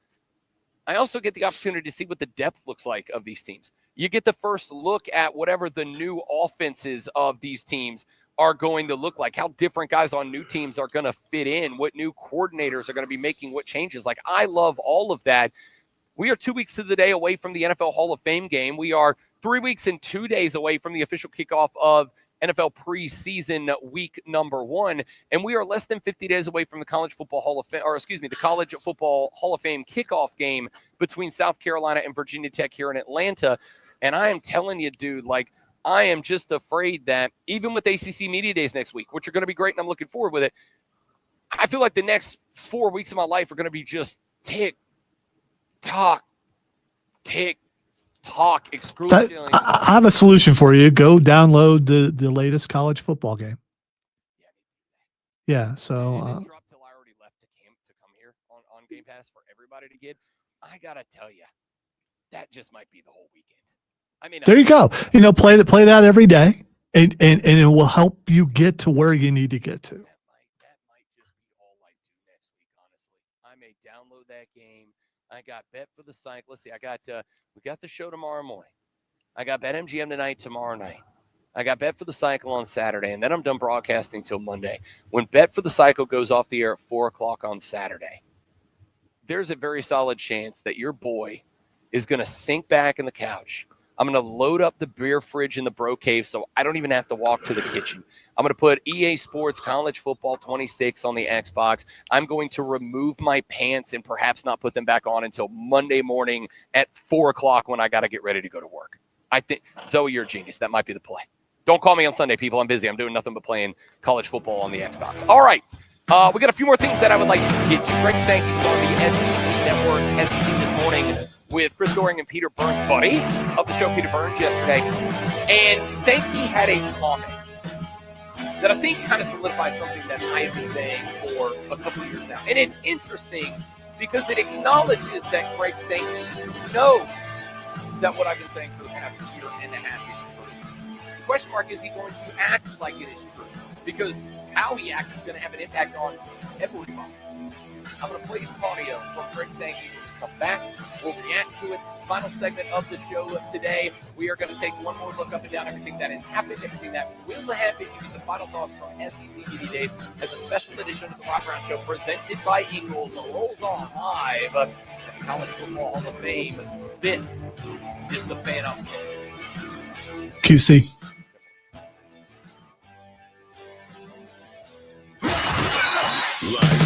I also get the opportunity to see what the depth looks like of these teams. You get the first look at whatever the new offenses of these teams are going to look like, how different guys on new teams are going to fit in, what new coordinators are going to be making what changes. Like, I love all of that. We are 2 weeks to the day away from the NFL Hall of Fame game. We are 3 weeks and 2 days away from the official kickoff of NFL preseason week number 1. And we are less than 50 days away from the College Football Hall of Fame, the College Football Hall of Fame kickoff game between South Carolina and Virginia Tech here in Atlanta. And I am telling you, dude, like, I am just afraid that even with ACC Media Days next week, which are going to be great, and I'm looking forward with it, I feel like the next 4 weeks of my life are going to be just tick, tock, excruciating.
I have a solution for you. Go download the latest college football game. Yeah, so
and drop till I already left to come here on Game Pass for everybody to get. I gotta tell you, that just might be the whole weekend. I mean,
there you go. Play that every day, and it will help you get to where you need to get to.
That might just be all I do next week, honestly. I may download that game. I got Bet for the Cycle. Let's see. We got the show tomorrow morning. I got BetMGM tonight, tomorrow night. I got Bet for the Cycle on Saturday, and then I'm done broadcasting till Monday. When Bet for the Cycle goes off the air at 4 o'clock on Saturday, there's a very solid chance that your boy is going to sink back in the couch. I'm going to load up the beer fridge in the Bro Cave so I don't even have to walk to the kitchen. I'm going to put EA Sports College Football 26 on the Xbox. I'm going to remove my pants and perhaps not put them back on until Monday morning at 4 o'clock when I got to get ready to go to work. I think, Zoe, you're a genius. That might be the play. Don't call me on Sunday, people. I'm busy. I'm doing nothing but playing college football on the Xbox. All right. We got a few more things that I would like to get to. Greg Sankey was on the SEC Network's SEC This Morning with Chris Doering and Peter Burns, buddy of the show, Peter Burns, yesterday. And Sankey had a comment that I think kind of solidifies something that I have been saying for a couple of years now. And it's interesting because it acknowledges that Greg Sankey knows that what I've been saying for the past year and a half is true. The question mark is he going to act like it is true? Because how he acts is going to have an impact on everybody. I'm going to play some audio from Greg Sankey. When we come back, we'll react to it. Final segment of the show today. We are going to take one more look up and down everything that has happened, everything that will happen. Give you some final thoughts from SEC Media Days as a special edition of the Rob Brown Show presented by Eagles. Rolls on live at the College Football Hall of Fame. This is the Fan Upstate.
QC.
Live.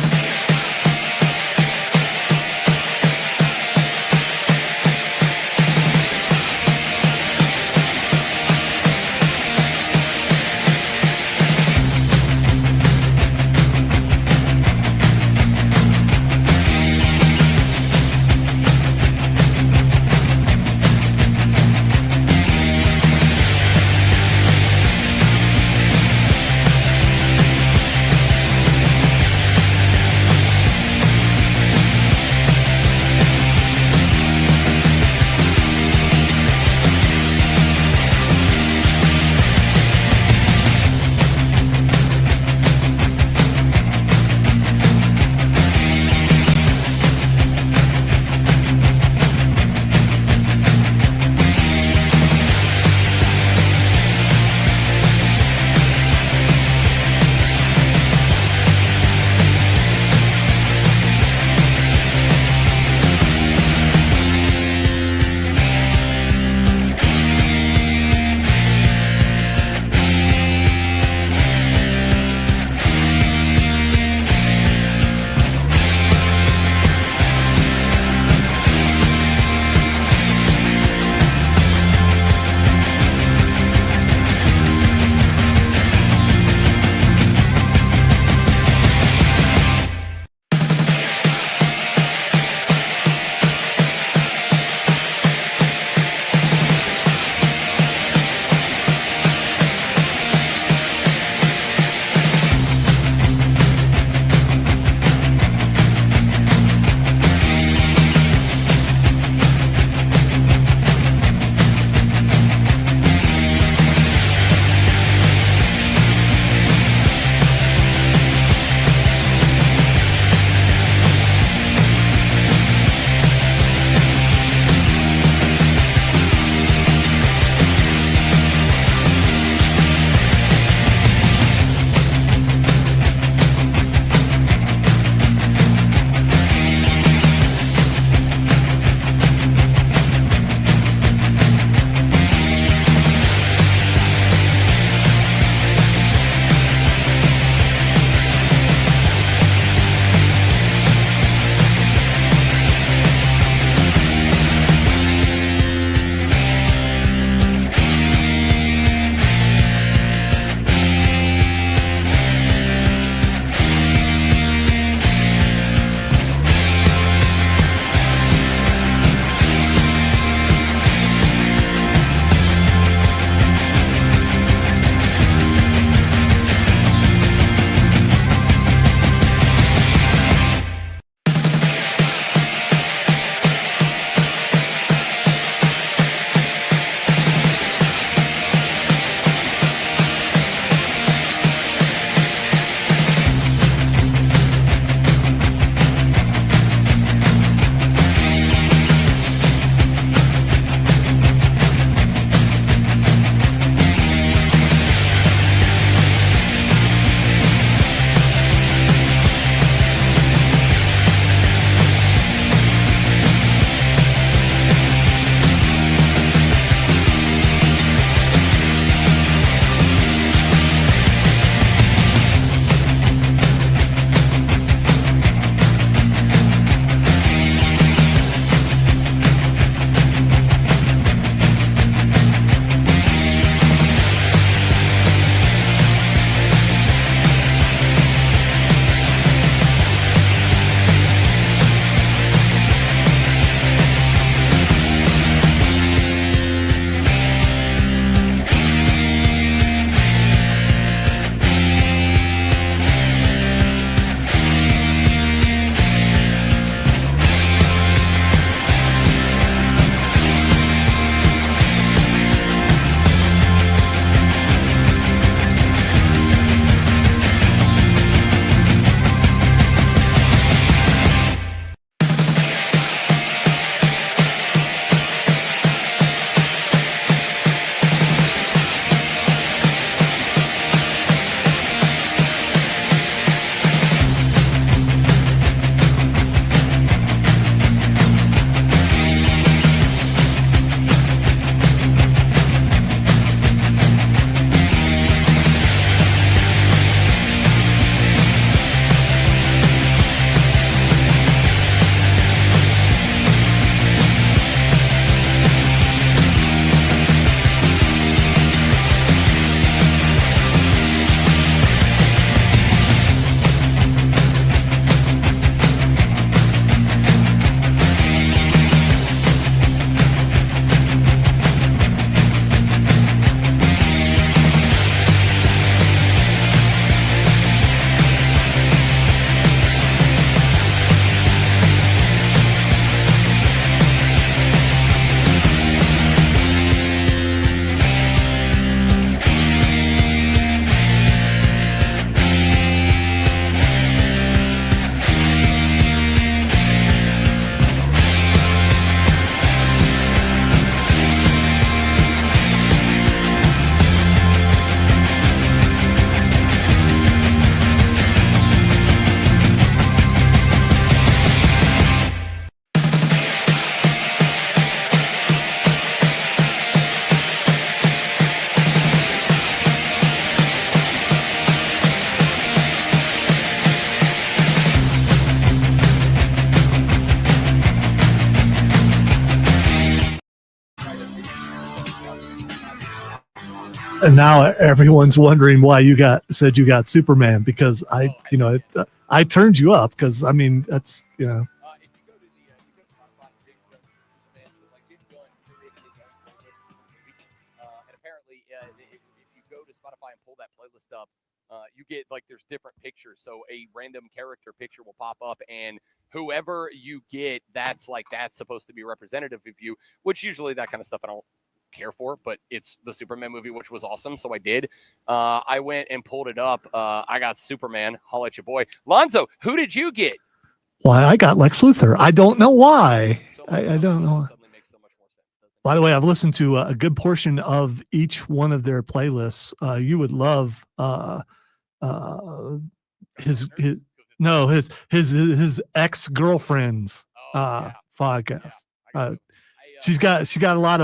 And now everyone's wondering why you said you got Superman, because I turned you up because I mean that's
If you go to Spotify, James Gunn, Superman, so like James Gunn created his own playlist for the movie, and apparently, if you go to Spotify and pull that playlist up, you get like there's different pictures. So a random character picture will pop up, and whoever you get, that's supposed to be representative of you. Which usually that kind of stuff I don't care for, but it's the Superman movie, which was awesome, so I did. I went and pulled it up. I got Superman. Holla at your boy, Lonzo. Who did you get?
why I got Lex Luthor. I don't know why. I don't know.
Suddenly makes so much more sense, doesn't it?
By the way, I've listened to a good portion of each one of their playlists. You would love his ex-girlfriend's podcast. She's got a lot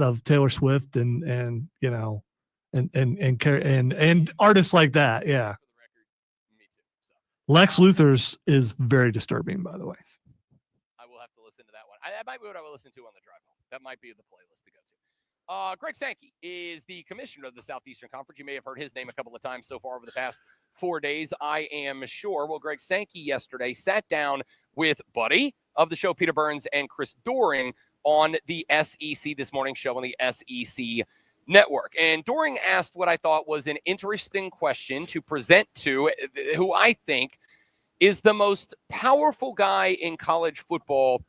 of Taylor Swift and artists like that. Yeah.
Me too. So
Lex Luthor's is very disturbing, by the way.
I will have to listen to that one. That might be what I will listen to on the drive home. That might be the playlist to go to. Greg Sankey is the commissioner of the Southeastern Conference. You may have heard his name a couple of times so far over the past 4 days, I am sure. Well, Greg Sankey yesterday sat down with Buddy of the show, Peter Burns, and Chris Doering on the SEC This Morning show on the SEC Network. And Doering asked what I thought was an interesting question to present to who I think is the most powerful guy in college football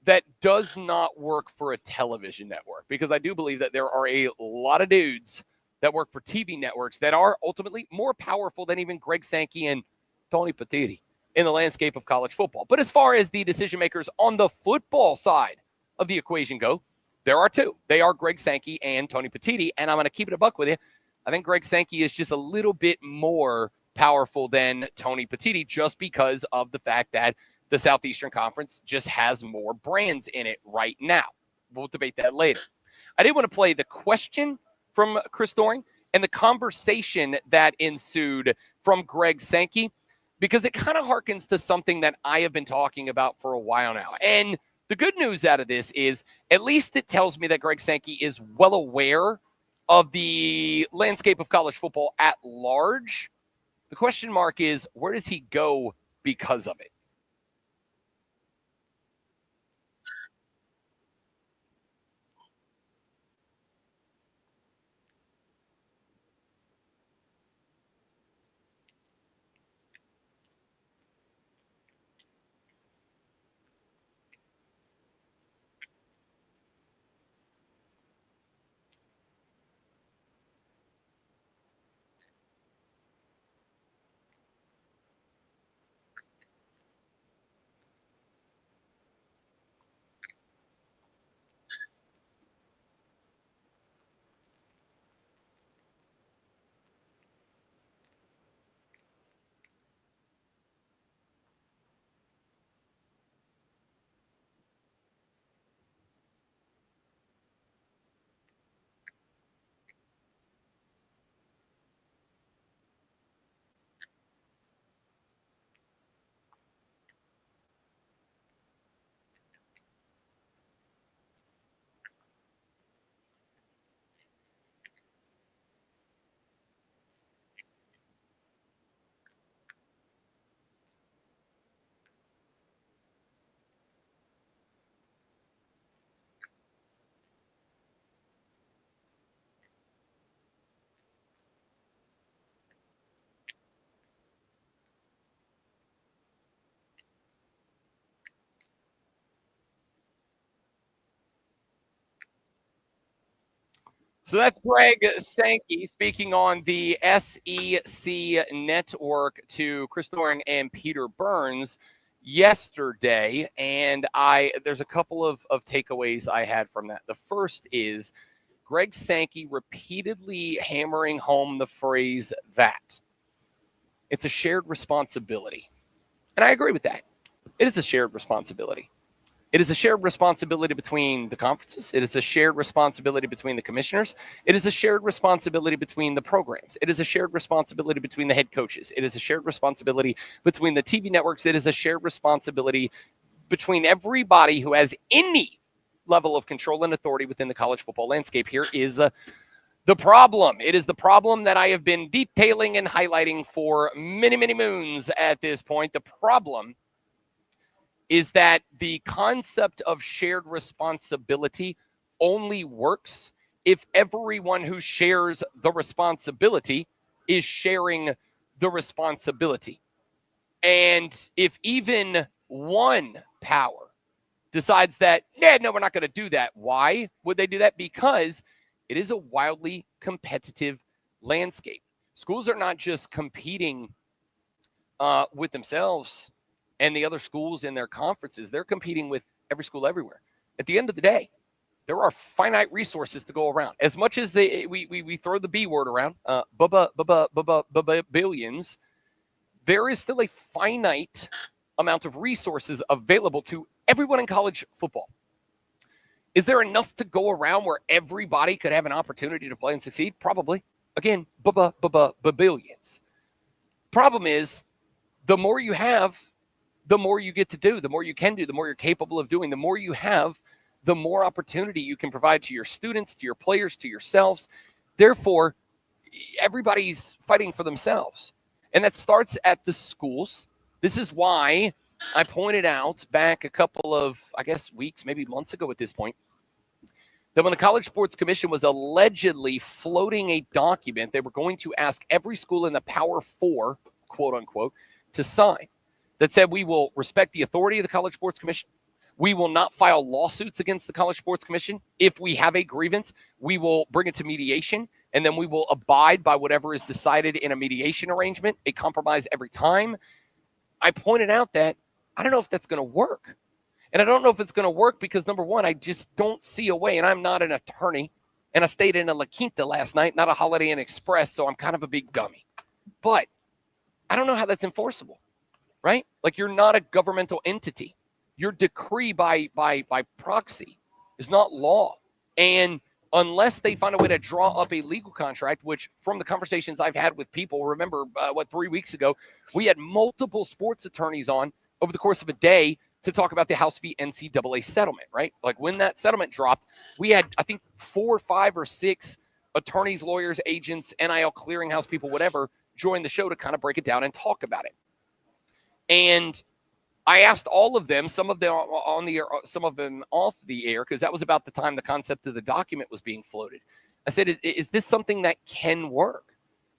that does not work for a television network, because I do believe that there are a lot of dudes that work for TV networks that are ultimately more powerful than even Greg Sankey and Tony Petitti in the landscape of college football. But as far as the decision makers on the football side of the equation go, there are two. They are Greg Sankey and Tony Petitti, and I'm going to keep it a buck with you. I think Greg Sankey is just a little bit more powerful than Tony Petitti, just because of the fact that the Southeastern Conference just has more brands in it right now. We'll debate that later. I did want to play the question from Chris Doering and the conversation that ensued from Greg Sankey, because it kind of harkens to something that I have been talking about for a while now. And the good news out of this is at least it tells me that Greg Sankey is well aware of the landscape of college football at large. The question mark is, where does he go because of it? So that's Greg Sankey speaking on the SEC Network to Chris Doering and Peter Burns yesterday. And there's a couple of takeaways I had from that. The first is Greg Sankey repeatedly hammering home the phrase that it's a shared responsibility. And I agree with that. It is a shared responsibility. It is a shared responsibility between the conferences. It is a shared responsibility between the commissioners. It is a shared responsibility between the programs. It is a shared responsibility between the head coaches. It is a shared responsibility between the TV networks. It is a shared responsibility between everybody who has any level of control and authority within the college football landscape. Here is the The problem, it is the problem that I have been detailing and highlighting for many, many moons at this point. The problem is that the concept of shared responsibility only works if everyone who shares the responsibility is sharing the responsibility. And if even one power decides that, no, we're not going to do that. Why would they do that? Because it is a wildly competitive landscape. Schools are not just competing with themselves and the other schools in their conferences. They're competing with every school everywhere. At the end of the day, there are finite resources to go around. As much as we throw the B word around, billions, there is still a finite amount of resources available to everyone in college football. Is there enough to go around where everybody could have an opportunity to play and succeed? Probably. Again, billions. Problem is, the more you have, the more you get to do, the more you can do, the more you're capable of doing, the more you have, the more opportunity you can provide to your students, to your players, to yourselves. Therefore, everybody's fighting for themselves. And that starts at the schools. This is why I pointed out back a couple of, weeks, maybe months ago at this point, that when the College Sports Commission was allegedly floating a document, they were going to ask every school in the Power Four, quote unquote, to sign that said, we will respect the authority of the College Sports Commission. We will not file lawsuits against the College Sports Commission. If we have a grievance, we will bring it to mediation, and then we will abide by whatever is decided in a mediation arrangement, a compromise every time. I pointed out that I don't know if that's going to work. And I don't know if it's going to work because, number one, I just don't see a way, and I'm not an attorney, and I stayed in a La Quinta last night, not a Holiday Inn Express, so I'm kind of a big dummy. But I don't know how that's enforceable, right? Like, you're not a governmental entity. Your decree by proxy is not law. And unless they find a way to draw up a legal contract, which from the conversations I've had with people, remember, 3 weeks ago, we had multiple sports attorneys on over the course of a day to talk about the House v. NCAA settlement, right? Like, when that settlement dropped, we had, I think, 4, 5, or 6 attorneys, lawyers, agents, NIL clearinghouse people, whatever, join the show to kind of break it down and talk about it. And I asked all of them, some of them on the air, some of them off the air, because that was about the time the concept of the document was being floated. I said, is this something that can work?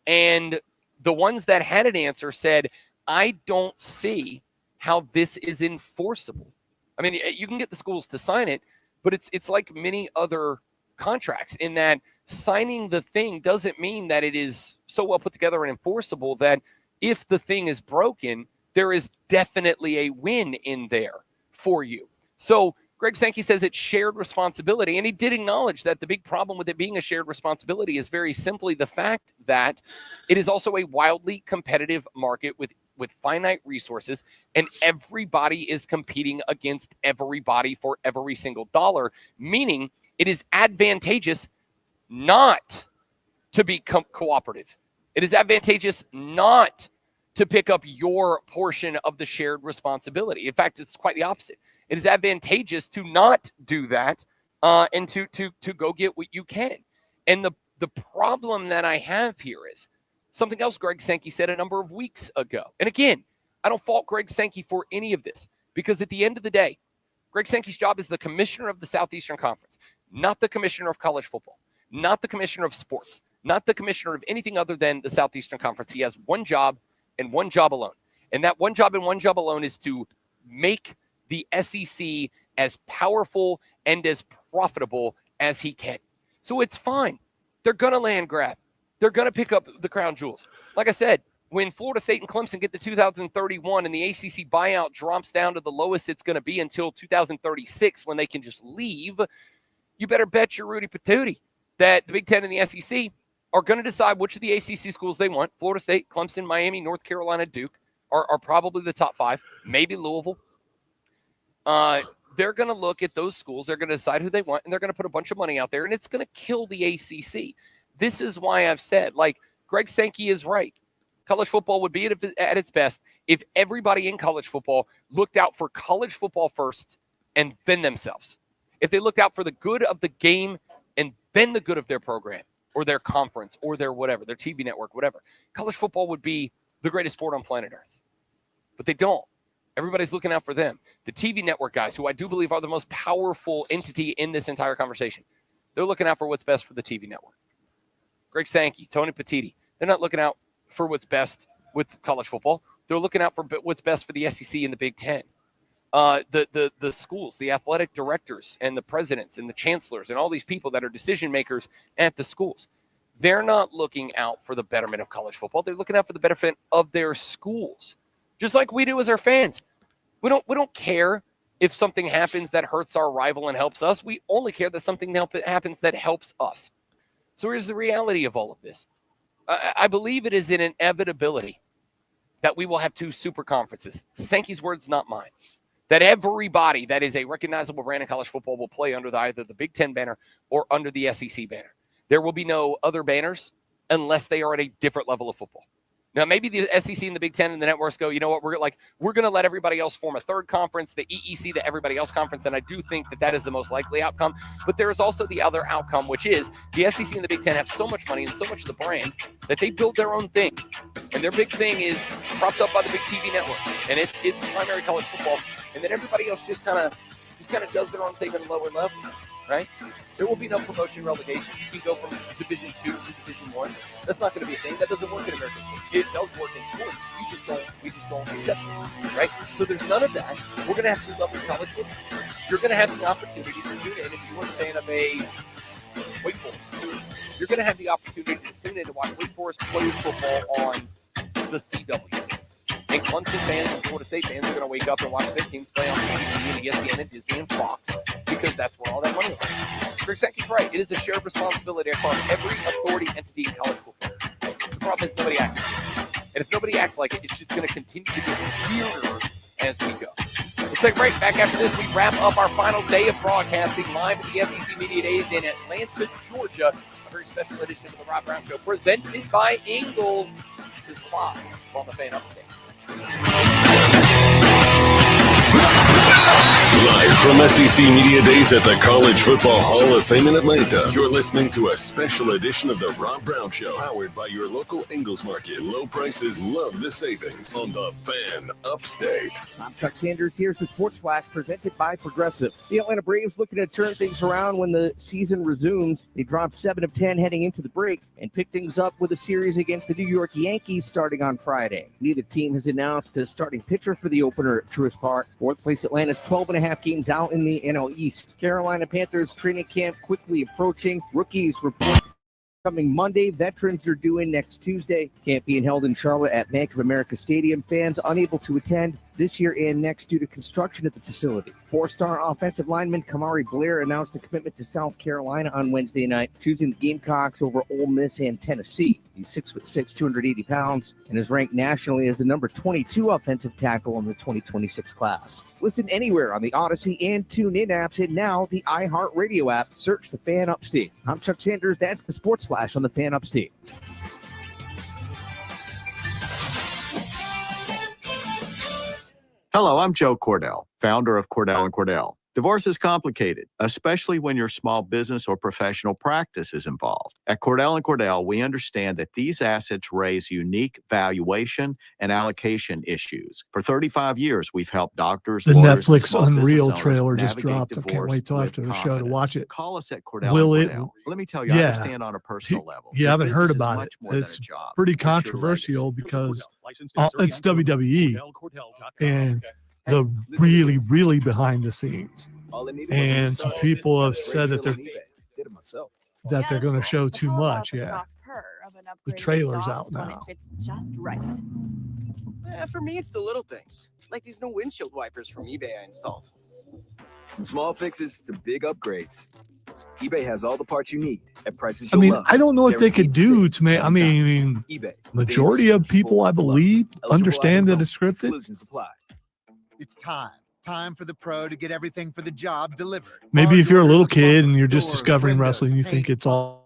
And the ones that had an answer said, I don't see how this is enforceable. I mean, you can get the schools to sign it, but it's like many other contracts in that signing the thing doesn't mean that it is so well put together and enforceable that if the thing is broken, there is definitely a win in there for you. So Greg Sankey says it's shared responsibility, and he did acknowledge that the big problem with it being a shared responsibility is very simply the fact that it is also a wildly competitive market with finite resources, and everybody is competing against everybody for every single dollar, meaning it is advantageous not to be cooperative. It is advantageous not to pick up your portion of the shared responsibility. In fact, it's quite the opposite. It is advantageous to not do that and to go get what you can. And the problem that I have here is something else Greg Sankey said a number of weeks ago. And again, I don't fault Greg Sankey for any of this, because at the end of the day, Greg Sankey's job is the commissioner of the Southeastern Conference, not the commissioner of college football, not the commissioner of sports, not the commissioner of anything other than the Southeastern Conference. He has one job and one job alone. And that one job and one job alone is to make the SEC as powerful and as profitable as he can. So it's fine. They're going to land grab. They're going to pick up the crown jewels. Like I said, when Florida State and Clemson get to 2031 and the ACC buyout drops down to the lowest it's going to be until 2036 when they can just leave, you better bet your Rudy Patootie that the Big Ten and the SEC are going to decide which of the ACC schools they want. Florida State, Clemson, Miami, North Carolina, Duke are probably the top 5, maybe Louisville. They're going to look at those schools. They're going to decide who they want, and they're going to put a bunch of money out there, and it's going to kill the ACC. This is why I've said, like, Greg Sankey is right. College football would be at its best if everybody in college football looked out for college football first and then themselves. If they looked out for the good of the game and then the good of their program, or their conference or their whatever, their TV network, whatever. College football would be the greatest sport on planet Earth. But they don't. Everybody's looking out for them. The TV network guys, who I do believe are the most powerful entity in this entire conversation, they're looking out for what's best for the TV network. Greg Sankey, Tony Petitti, they're not looking out for what's best with college football. They're looking out for what's best for the SEC and the Big Ten. The schools, the athletic directors and the presidents and the chancellors and all these people that are decision makers at the schools, they're not looking out for the betterment of college football. They're looking out for the betterment of their schools, just like we do as our fans. We don't care if something happens that hurts our rival and helps us. We only care that something happens that helps us. So here's the reality of all of this. I believe it is an inevitability that we will have 2 super conferences. Sankey's words, not mine. That everybody that is a recognizable brand in college football will play under either the Big Ten banner or under the SEC banner. There will be no other banners unless they are at a different level of football. Now, maybe the SEC and the Big Ten and the networks go, you know what, we're going to let everybody else form a third conference, the EEC, the everybody else conference, and I do think that is the most likely outcome. But there is also the other outcome, which is the SEC and the Big Ten have so much money and so much of the brand that they build their own thing. And their big thing is propped up by the big TV network, and it's primary college football. And then everybody else just kind of does their own thing at a lower level, right? There will be no promotion relegation. You can go from Division 2 to Division 1. That's not going to be a thing. That doesn't work in American sports. It does work in sports. We just don't accept it, right? So there's none of that. We're going to have to love college football. You're going to have the opportunity to tune in if you were a fan of a Wake Forest. You're going to have the opportunity to tune in to watch Wake Forest play football on the CW. And Clemson fans and Florida State fans are going to wake up and watch their teams play on ABC and ESPN and Disney and Fox because that's where all that money is. Greg Sankey's right. It is a shared responsibility across every authority entity in college football. The problem is nobody acts like it. And if nobody acts like it, it's just going to continue to get weirder as we go. Let's take a break. Back after this, we wrap up our final day of broadcasting live at the SEC Media Days in Atlanta, Georgia. A very special edition of the Rob Brown Show presented by Ingles. This is live on the Fan Upstate.
Live from SEC Media Days at the College Football Hall of Fame in Atlanta, you're listening to a special edition of the Rob Brown Show, powered by your local Ingles Market. Low prices, love the savings on the Fan Upstate.
I'm Chuck Sanders. Here's the Sports Flash presented by Progressive. The Atlanta Braves looking to turn things around when the season resumes. They dropped 7 of 10 heading into the break and picked things up with a series against the New York Yankees starting on Friday. Neither team has announced a starting pitcher for the opener at Truist Park. Fourth place Atlanta's 12.5 games out in the NL East. Carolina Panthers training camp quickly approaching. Rookies report coming Monday. Veterans are due in next Tuesday. Camp being held in Charlotte at Bank of America Stadium. Fans unable to attend this year and next due to construction at the facility. 4-star offensive lineman Kamari Blair announced a commitment to South Carolina on Wednesday night, choosing the Gamecocks over Ole Miss and Tennessee. He's 6'6", 280 pounds, and is ranked nationally as the number 22 offensive tackle in the 2026 class. Listen anywhere on the Odyssey and TuneIn apps, and now the iHeartRadio app. Search the Fan Upstate. I'm Chuck Sanders. That's the Sports Flash on the Fan Upstate.
Hello, I'm Joe Cordell, founder of Cordell & Cordell. Divorce is complicated, especially when your small business or professional practice is involved. At Cordell & Cordell, we understand that these assets raise unique valuation and allocation issues. For 35 years, we've helped doctors,
The
lawyers, and
Netflix
small business
Unreal
owners
trailer just
navigate
dropped. I can't
divorce
wait till
with
after the show to
confidence.
watch it.
Call us at Cordell
Will
&
it-
Cordell. Let me tell you,
Yeah.
I understand on a personal level.
You
Your
haven't heard
business is
about
much
it.
more than
It's
a job.
pretty
It's your
controversial
legacy.
because it's WWE and the really, really behind the scenes. And some people have said that they're going to show too much. Yeah. The trailer's out now.
It's just right.
For me, it's the little things, like these new windshield wipers from eBay I installed.
From small fixes to big upgrades, eBay has all the parts you need at prices
I
you'll
mean,
love.
I don't know what they could do to make. I mean,
eBay.
majority of people, I believe, understand that it's scripted.
Exclusions apply.
It's time for the pro to get everything for the job delivered.
Maybe if you're a little
Hardware,
kid and you're just
doors,
discovering
windows,
wrestling, you think
paint.
it's all.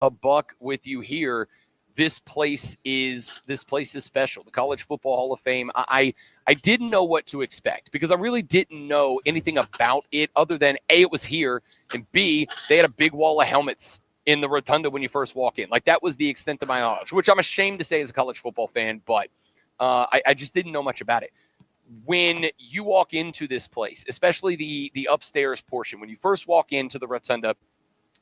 a buck with you here. This place is special. The College Football Hall of Fame. I didn't know what to expect because I really didn't know anything about it other than A, it was here, and B, they had a big wall of helmets in the rotunda when you first walk in. Like, that was the extent of my knowledge, which I'm ashamed to say as a college football fan, but I just didn't know much about it. When you walk into this place, especially the upstairs portion, when you first walk into the rotunda,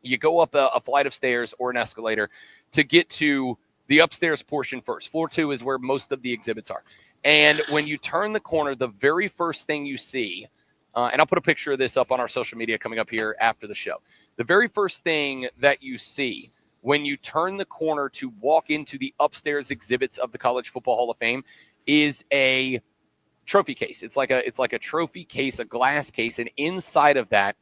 you go up a flight of stairs or an escalator to get to the upstairs portion first. Floor 2 is where most of the exhibits are. And when you turn the corner, the very first thing you see, and I'll put a picture of this up on our social media coming up here after the show. The very first thing that you see when you turn the corner to walk into the upstairs exhibits of the College Football Hall of Fame is a trophy case. It's like a trophy case, a glass case, and inside of that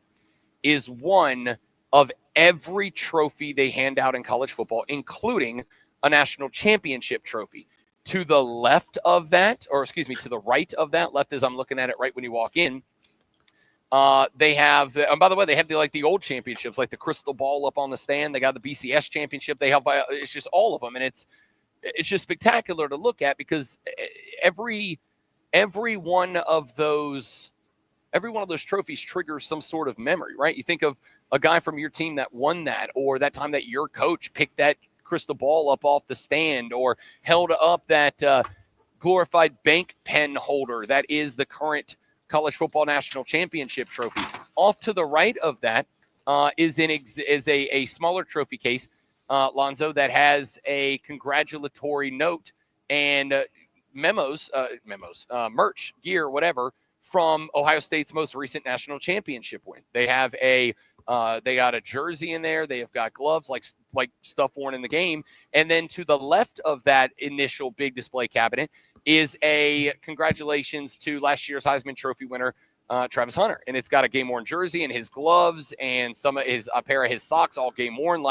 is one of every trophy they hand out in college football, including a national championship trophy. To the left of that, or excuse me, to the right of that, left as I'm looking at it right when you walk in, they have, and by the way, they have the old championships, like the crystal ball up on the stand. They got the BCS championship. They have, it's just all of them, and it's just spectacular to look at because every one of those trophies triggers some sort of memory, right? You think of a guy from your team that won that, or that time that your coach picked that crystal ball up off the stand, or held up that glorified bank pen holder that is the current college football national championship trophy. Off to the right of that is a smaller trophy case, Lonzo, that has a congratulatory note and merch, gear, whatever, from Ohio State's most recent national championship win. They have they got a jersey in there. They have got gloves, like stuff worn in the game. And then to the left of that initial big display cabinet is a congratulations to last year's Heisman Trophy winner, Travis Hunter. And it's got a game-worn jersey and his gloves and a pair of his socks, all game-worn.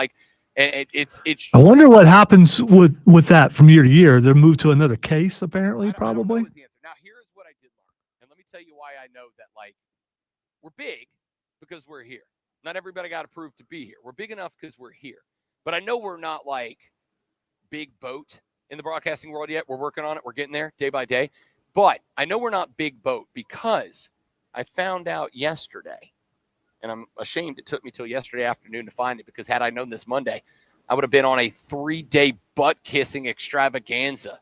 And it's.
I wonder what happens with that from year to year. They're moved to another case, apparently, probably.
Now, here's what I did learn. And let me tell you why I know that, we're big because we're here. Not everybody got approved to be here. We're big enough because we're here. But I know we're not big boat in the broadcasting world yet. We're working on it. We're getting there day by day. But I know we're not big boat because I found out yesterday, and I'm ashamed it took me till yesterday afternoon to find it, because had I known this Monday, I would have been on a 3-day butt-kissing extravaganza.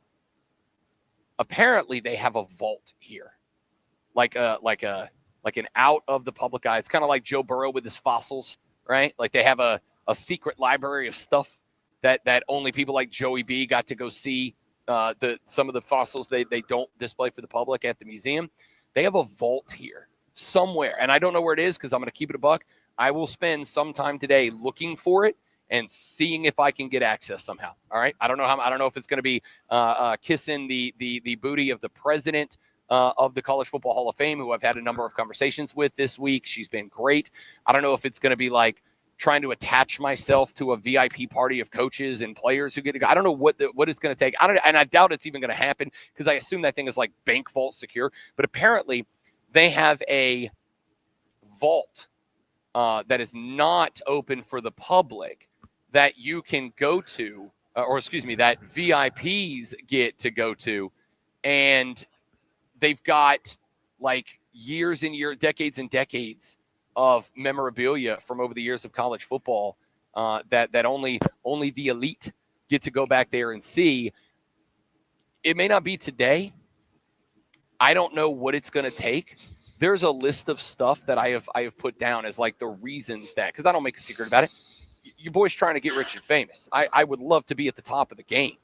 Apparently, they have a vault here, like an out of the public eye. It's kind of like Joe Burrow with his fossils, right? Like they have a secret library of stuff that only people like Joey B got to go see. Some of the fossils they don't display for the public at the museum. They have a vault here somewhere, and I don't know where it is because I'm going to keep it a buck. I will spend some time today looking for it and seeing if I can get access somehow. All right. I don't know if it's going to be kissing the booty of the president of the College Football Hall of Fame, who I've had a number of conversations with this week. She's been great. I don't know if it's going to be trying to attach myself to a VIP party of coaches and players who get to go. I don't know what it's going to take. And I doubt it's even going to happen because I assume that thing is bank vault secure. But apparently they have a vault that is not open for the public that you can go to, that VIPs get to go to. And they've got years and years, decades and decades of memorabilia from over the years of college football that only the elite get to go back there and see. It may not be today. I don't know what it's going to take. There's a list of stuff that I have put down as the reasons that, because I don't make a secret about it. Your boy's trying to get rich and famous. I would love to be at the top of the game.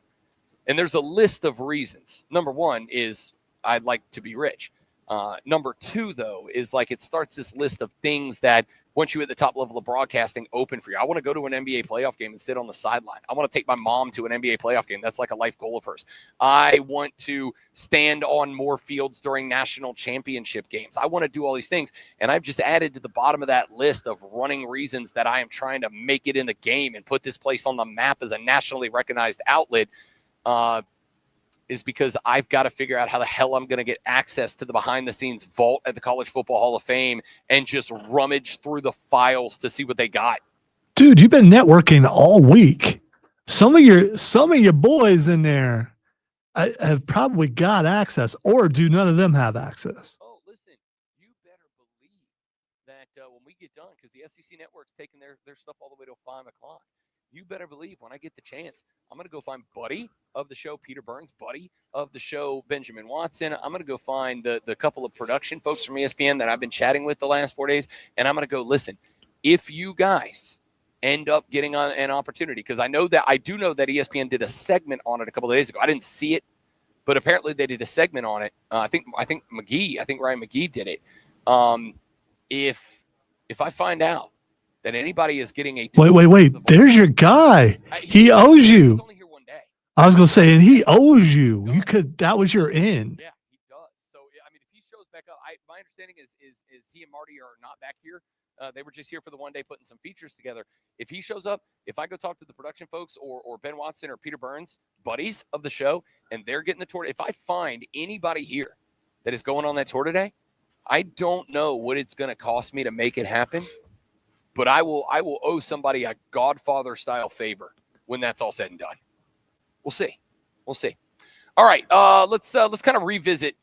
And there's a list of reasons. Number one is I'd like to be rich. Number two, though, is it starts this list of things that once you hit the top level of broadcasting open for you. I want to go to an NBA playoff game and sit on the sideline. I want to take my mom to an NBA playoff game. That's a life goal of hers. I want to stand on more fields during national championship games. I want to do all these things. And I've just added to the bottom of that list of running reasons that I am trying to make it in the game and put this place on the map as a nationally recognized outlet. Is because I've got to figure out how the hell I'm going to get access to the behind-the-scenes vault at the College Football Hall of Fame and just rummage through the files to see what they got.
Dude, you've been networking all week. Some of your boys in there have probably got access, or do none of them have access?
Oh, listen, you better believe that when we get done, because the SEC Network's taking their stuff all the way till 5 o'clock. You better believe when I get the chance, I'm going to go find Buddy of the show, Peter Burns, Buddy of the show, Benjamin Watson. I'm going to go find the couple of production folks from ESPN that I've been chatting with the last 4 days, and I'm going to go, listen, if you guys end up getting on an opportunity, because I do know that ESPN did a segment on it a couple of days ago. I didn't see it, but apparently they did a segment on it. I think Ryan McGee did it. If I find out that anybody is getting a
wait, there's your guy. He owes you.
He's only here one day.
I was gonna say, and he owes you. That was your end.
Yeah, he does. So I mean, if he shows back up, my understanding is he and Marty are not back here. They were just here for the one day putting some features together. If he shows up, if I go talk to the production folks or Ben Watson or Peter Burns, buddies of the show, and they're getting the tour, if I find anybody here that is going on that tour today, I don't know what it's going to cost me to make it happen, but I will owe somebody a Godfather-style favor when that's all said and done. We'll see. All right, let's kind of revisit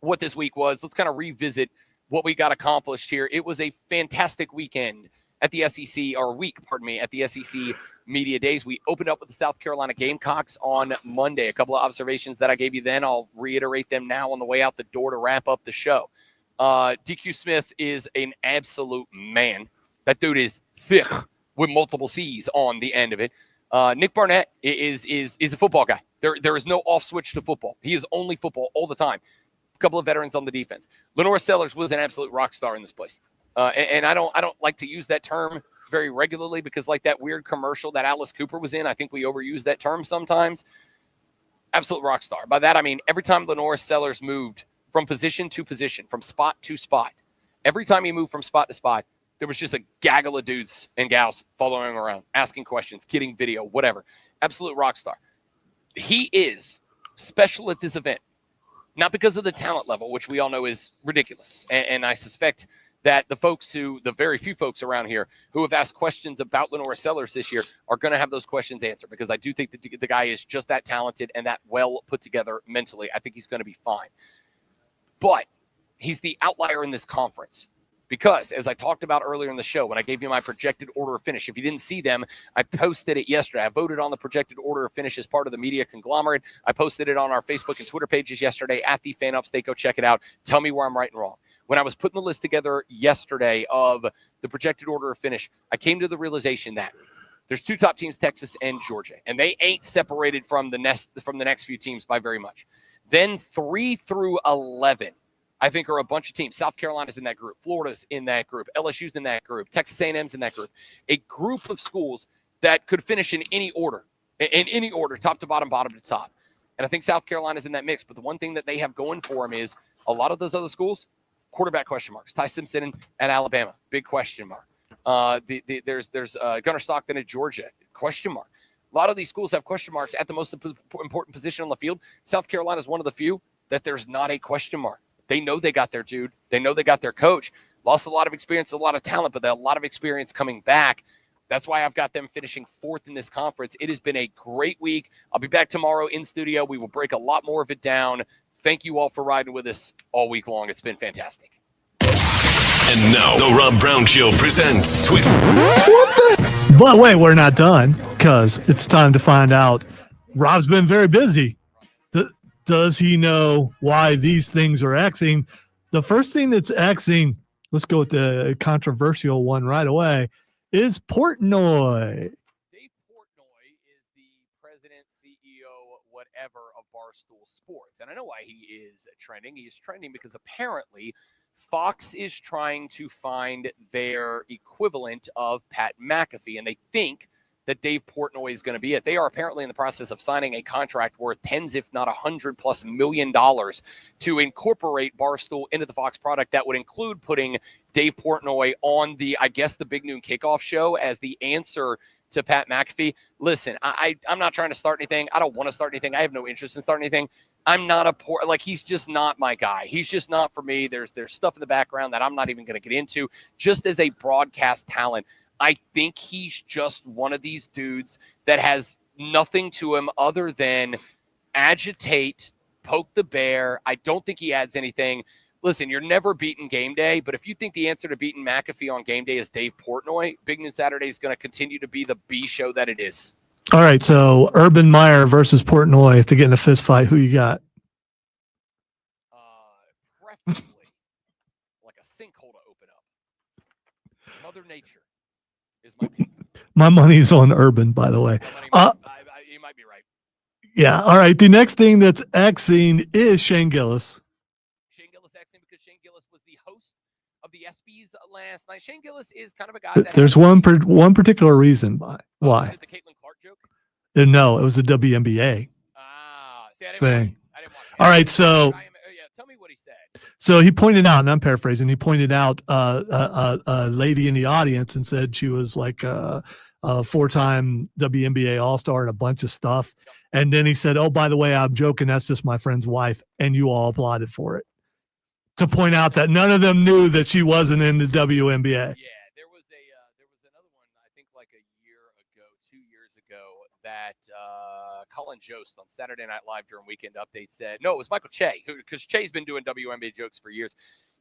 what this week was. Let's kind of revisit what we got accomplished here. It was a fantastic weekend at the SEC, or week, pardon me, at the SEC Media Days. We opened up with the South Carolina Gamecocks on Monday. A couple of observations that I gave you then, I'll reiterate them now on the way out the door to wrap up the show. DQ Smith is an absolute man. That dude is thick with multiple C's on the end of it. Nick Barnett is a football guy. There is no off switch to football. He is only football all the time. A couple of veterans on the defense. Lenore Sellers was an absolute rock star in this place. And I don't like to use that term very regularly because, like that weird commercial that Alice Cooper was in, I think we overuse that term sometimes. Absolute rock star. By that, I mean every time Lenore Sellers moved from position to position, from spot to spot, every time he moved from spot to spot, there was just a gaggle of dudes and gals following him around, asking questions, getting video, whatever. Absolute rock star. He is special at this event. Not because of the talent level, which we all know is ridiculous. And I suspect that the very few folks around here who have asked questions about Lenore Sellers this year are going to have those questions answered, because I do think that the guy is just that talented and that well put together mentally. I think he's going to be fine. But he's the outlier in this conference. Because, as I talked about earlier in the show, when I gave you my projected order of finish, if you didn't see them, I posted it yesterday. I voted on the projected order of finish as part of the media conglomerate. I posted it on our Facebook and Twitter pages yesterday at the Fan Upstate. Go check it out. Tell me where I'm right and wrong. When I was putting the list together yesterday of the projected order of finish, I came to the realization that there's two top teams, Texas and Georgia, and they ain't separated from the next few teams by very much. Then 3 through 11. I think are a bunch of teams. South Carolina's in that group. Florida's in that group. LSU's in that group. Texas A&M's in that group. A group of schools that could finish in any order, top to bottom, bottom to top. And I think South Carolina's in that mix. But the one thing that they have going for them is a lot of those other schools, quarterback question marks. Ty Simpson at Alabama, big question mark. There's Gunnar Stockton at Georgia, question mark. A lot of these schools have question marks at the most important position on the field. South Carolina is one of the few that there's not a question mark. They know they got their dude. They know they got their coach. Lost a lot of experience, a lot of talent, but they have a lot of experience coming back. That's why I've got them finishing 4th in this conference. It has been a great week. I'll be back tomorrow in studio. We will break a lot more of it down. Thank you all for riding with us all week long. It's been fantastic.
And now the Rob Brown Show presents Tweet.
But wait, we're not done, because it's time to find out. Rob's been very busy. Does he know why these things are Xing? The first thing that's Xing, let's go with the controversial one right away, is Portnoy.
Dave Portnoy is the president, CEO, whatever of Barstool Sports. And I know why he is trending. He is trending because apparently Fox is trying to find their equivalent of Pat McAfee, and they think that Dave Portnoy is going to be it. They are apparently in the process of signing a contract worth tens, if not $100+ million to incorporate Barstool into the Fox product. That would include putting Dave Portnoy on the Big Noon Kickoff show as the answer to Pat McAfee. Listen, I'm not trying to start anything. I don't want to start anything. I have no interest in starting anything. I'm not he's just not my guy. He's just not for me. There's stuff in the background that I'm not even going to get into. Just as a broadcast talent, I think he's just one of these dudes that has nothing to him other than agitate, poke the bear. I don't think he adds anything. Listen, you're never beating game day, but if you think the answer to beating McAfee on game day is Dave Portnoy, Big Noon Saturday is going to continue to be the B show that it is.
All right, so Urban Meyer versus Portnoy. If they get in a fist fight, who you got?
Preferably like a sinkhole to open up. Mother Nature is my pick.
My money's on Urban, by the way.
You might be right.
Yeah. All right. The next thing that's Xing is Shane Gillis.
Shane Gillis Xing because Shane Gillis was the host of the ESPYs last night. Shane Gillis is kind of a guy that
There's one particular reason why.
Was it the Caitlin Clark joke?
No, it was the WNBA
See, I didn't
thing.
I didn't watch it.
All right, so
tell me what he said.
So he pointed out, and I'm paraphrasing, he pointed out a lady in the audience and said she was like a 4-time WNBA All-Star and a bunch of stuff. And then he said, oh, by the way, I'm joking. That's just my friend's wife. And you all applauded for it. To point out that none of them knew that she wasn't in the WNBA.
Yeah, there was another one, I think like a year ago, 2 years ago, that Colin Jost on Saturday Night Live during Weekend Update said, no, it was Michael Che, because Che's been doing WNBA jokes for years.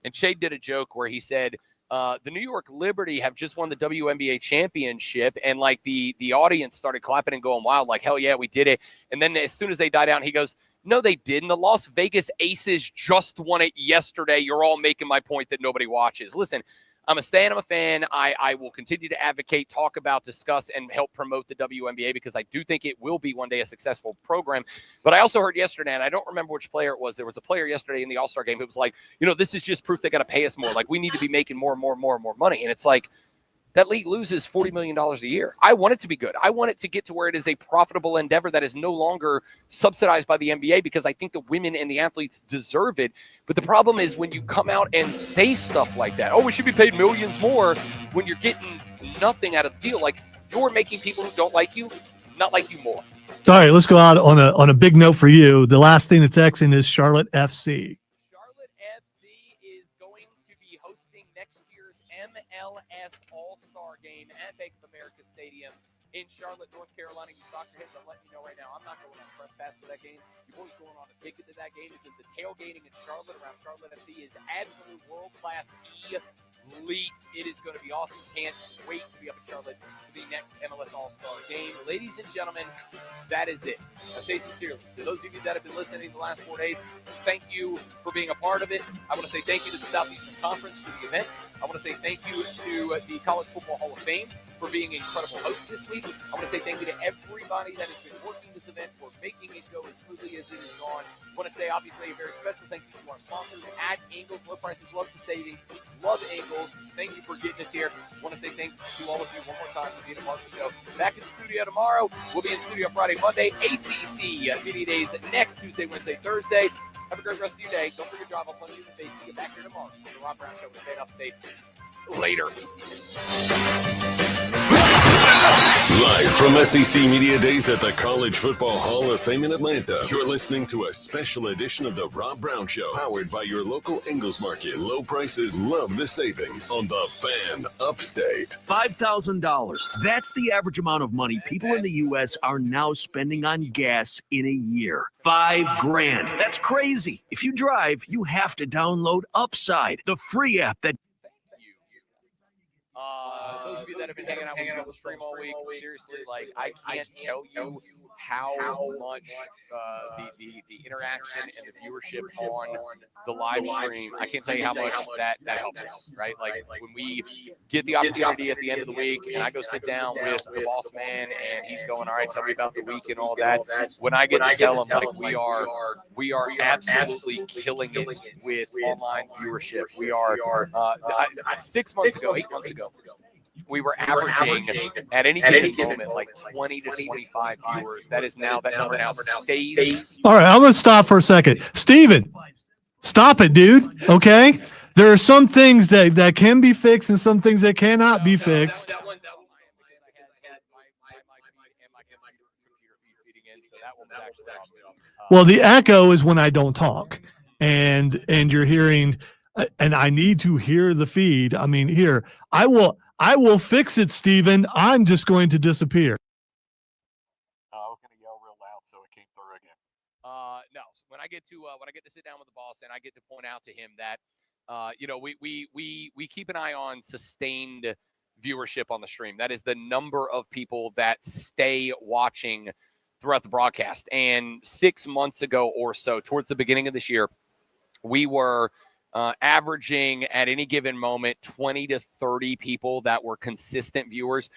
And Che did a joke where he said, the New York Liberty have just won the WNBA championship, and like the audience started clapping and going wild, like, hell yeah, we did it. And then as soon as they die down, he goes, no, they didn't. The Las Vegas Aces just won it yesterday. You're all making my point that nobody watches. Listen, I'm a fan. I will continue to advocate, talk about, discuss, and help promote the WNBA because I do think it will be one day a successful program. But I also heard yesterday, and I don't remember which player it was. There was a player yesterday in the All-Star game who was like, this is just proof they got to pay us more. Like, we need to be making more money. And it's like, that league loses $40 million a year. I want it to be good. I want it to get to where it is a profitable endeavor that is no longer subsidized by the NBA because I think the women and the athletes deserve it. But the problem is when you come out and say stuff like that, oh, we should be paid millions more when you're getting nothing out of the deal. Like, you're making people who don't like you not like you more.
All right, let's go out on a big note for you. The last thing that's Xing is Charlotte FC.
Charlotte FC is going to be hosting next year's MLS All-Star game at Bank of America Stadium in Charlotte, North Carolina. You soccer heads, I'm letting you know right now, I'm not going on a press pass to that game. Your boy's going on a ticket to that game because the tailgating in Charlotte around Charlotte FC is absolute world-class elite. It is going to be awesome. Can't wait to be up in Charlotte for the next MLS All-Star game. Ladies and gentlemen, that is it. I say sincerely, to those of you that have been listening the last 4 days, thank you for being a part of it. I want to say thank you to the Southeastern Conference for the event. I want to say thank you to the College Football Hall of Fame for being an incredible host this week. I want to say thank you to everybody that has been working this event for making it go as smoothly as it has gone. I want to say, obviously, a very special thank you to our sponsors at Ingles. Low prices, love the savings. Love Ingles. Thank you for getting us here. I want to say thanks to all of you one more time for being a part of the show. Back in studio tomorrow. We'll be in studio Friday, Monday. ACC Media Days next Tuesday, Wednesday, Thursday. Have a great rest of your day. Don't forget to drive. I'll punch you in the face. See you back here tomorrow. The Rob Brown Show with State Upstate. Later.
Live from SEC Media Days at the College Football Hall of Fame in Atlanta, you're listening to a special edition of the Rob Brown Show, powered by your local Ingles Market. Low prices, love the savings on the Fan Upstate.
$5,000. That's the average amount of money people in the U.S. are now spending on gas in a year. $5,000. That's crazy. If you drive, you have to download Upside, the free app that
Those of you that have been hanging out with us on the stream all week, seriously, like, I can't tell you how much the interaction and the viewership on the live stream, I can't tell you how much that helps us, right? Like, when we get the opportunity at the end of the week and I go sit down with the boss man and he's going, all right, tell me about the week and all that. When I get to tell him, like, we are absolutely killing it with online viewership. We are 6 months ago, 8 months ago, we were averaging at any given moment like 20 to 25 viewers. That number now stays.
All right, I'm going to stop for a second. Steven, stop it, dude. Okay? There are some things that can be fixed and some things that cannot be fixed. Well, the echo is when I don't talk. And you're hearing, and I need to hear the feed. I mean, here, I will fix it, Steven. I'm just going to disappear.
I was going to yell real loud so it came through again.
No, when I get to sit down with the boss and I get to point out to him that we keep an eye on sustained viewership on the stream. That is the number of people that stay watching throughout the broadcast. And 6 months ago or so, towards the beginning of this year, we were averaging at any given moment 20 to 30 people that were consistent viewers.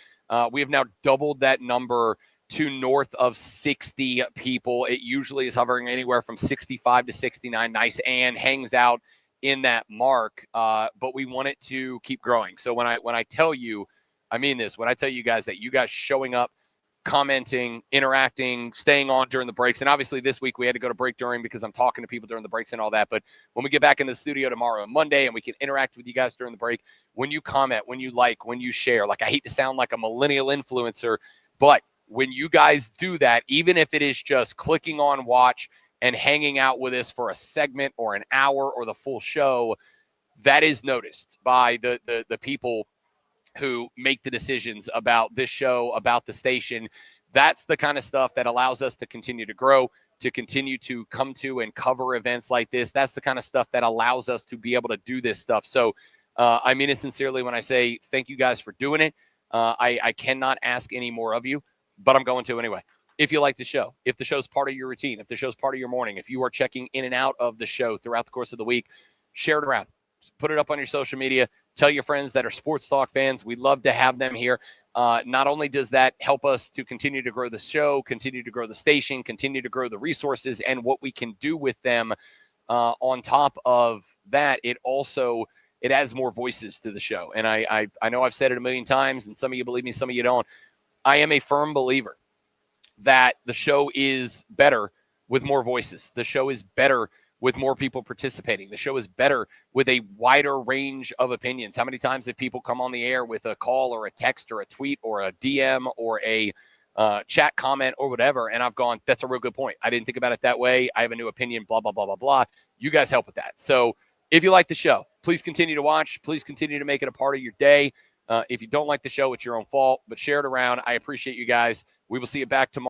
We have now doubled that number to north of 60 people. It usually is hovering anywhere from 65 to 69. Nice and hangs out in that mark, but we want it to keep growing. So when I tell you, I mean this, when I tell you guys that you guys showing up, commenting, interacting, staying on during the breaks, and obviously this week we had to go to break during because I'm talking to people during the breaks and all that, but when we get back in the studio tomorrow and Monday and we can interact with you guys during the break, when you comment, when you like, when you share, like I hate to sound like a millennial influencer, but when you guys do that, even if it is just clicking on watch and hanging out with us for a segment or an hour or the full show, that is noticed by the people who make the decisions about this show, about the station. That's the kind of stuff that allows us to continue to grow, to continue to come to and cover events like this. That's the kind of stuff that allows us to be able to do this stuff. So I mean it sincerely when I say thank you guys for doing it. I cannot ask any more of you, but I'm going to anyway. If you like the show, if the show's part of your routine, if the show's part of your morning, if you are checking in and out of the show throughout the course of the week, share it around. Put it up on your social media. Tell your friends that are Sports Talk fans. We love to have them here. Not only does that help us to continue to grow the show, continue to grow the station, continue to grow the resources and what we can do with them, on top of that, it adds more voices to the show. And I know I've said it a million times, and some of you believe me, some of you don't. I am a firm believer that the show is better with more voices. The show is better with more people participating. The show is better with a wider range of opinions. How many times have people come on the air with a call or a text or a tweet or a DM or a chat comment or whatever, and I've gone, that's a real good point. I didn't think about it that way. I have a new opinion, blah, blah, blah, blah, blah. You guys help with that. So if you like the show, please continue to watch. Please continue to make it a part of your day. If you don't like the show, it's your own fault, but share it around. I appreciate you guys. We will see you back tomorrow.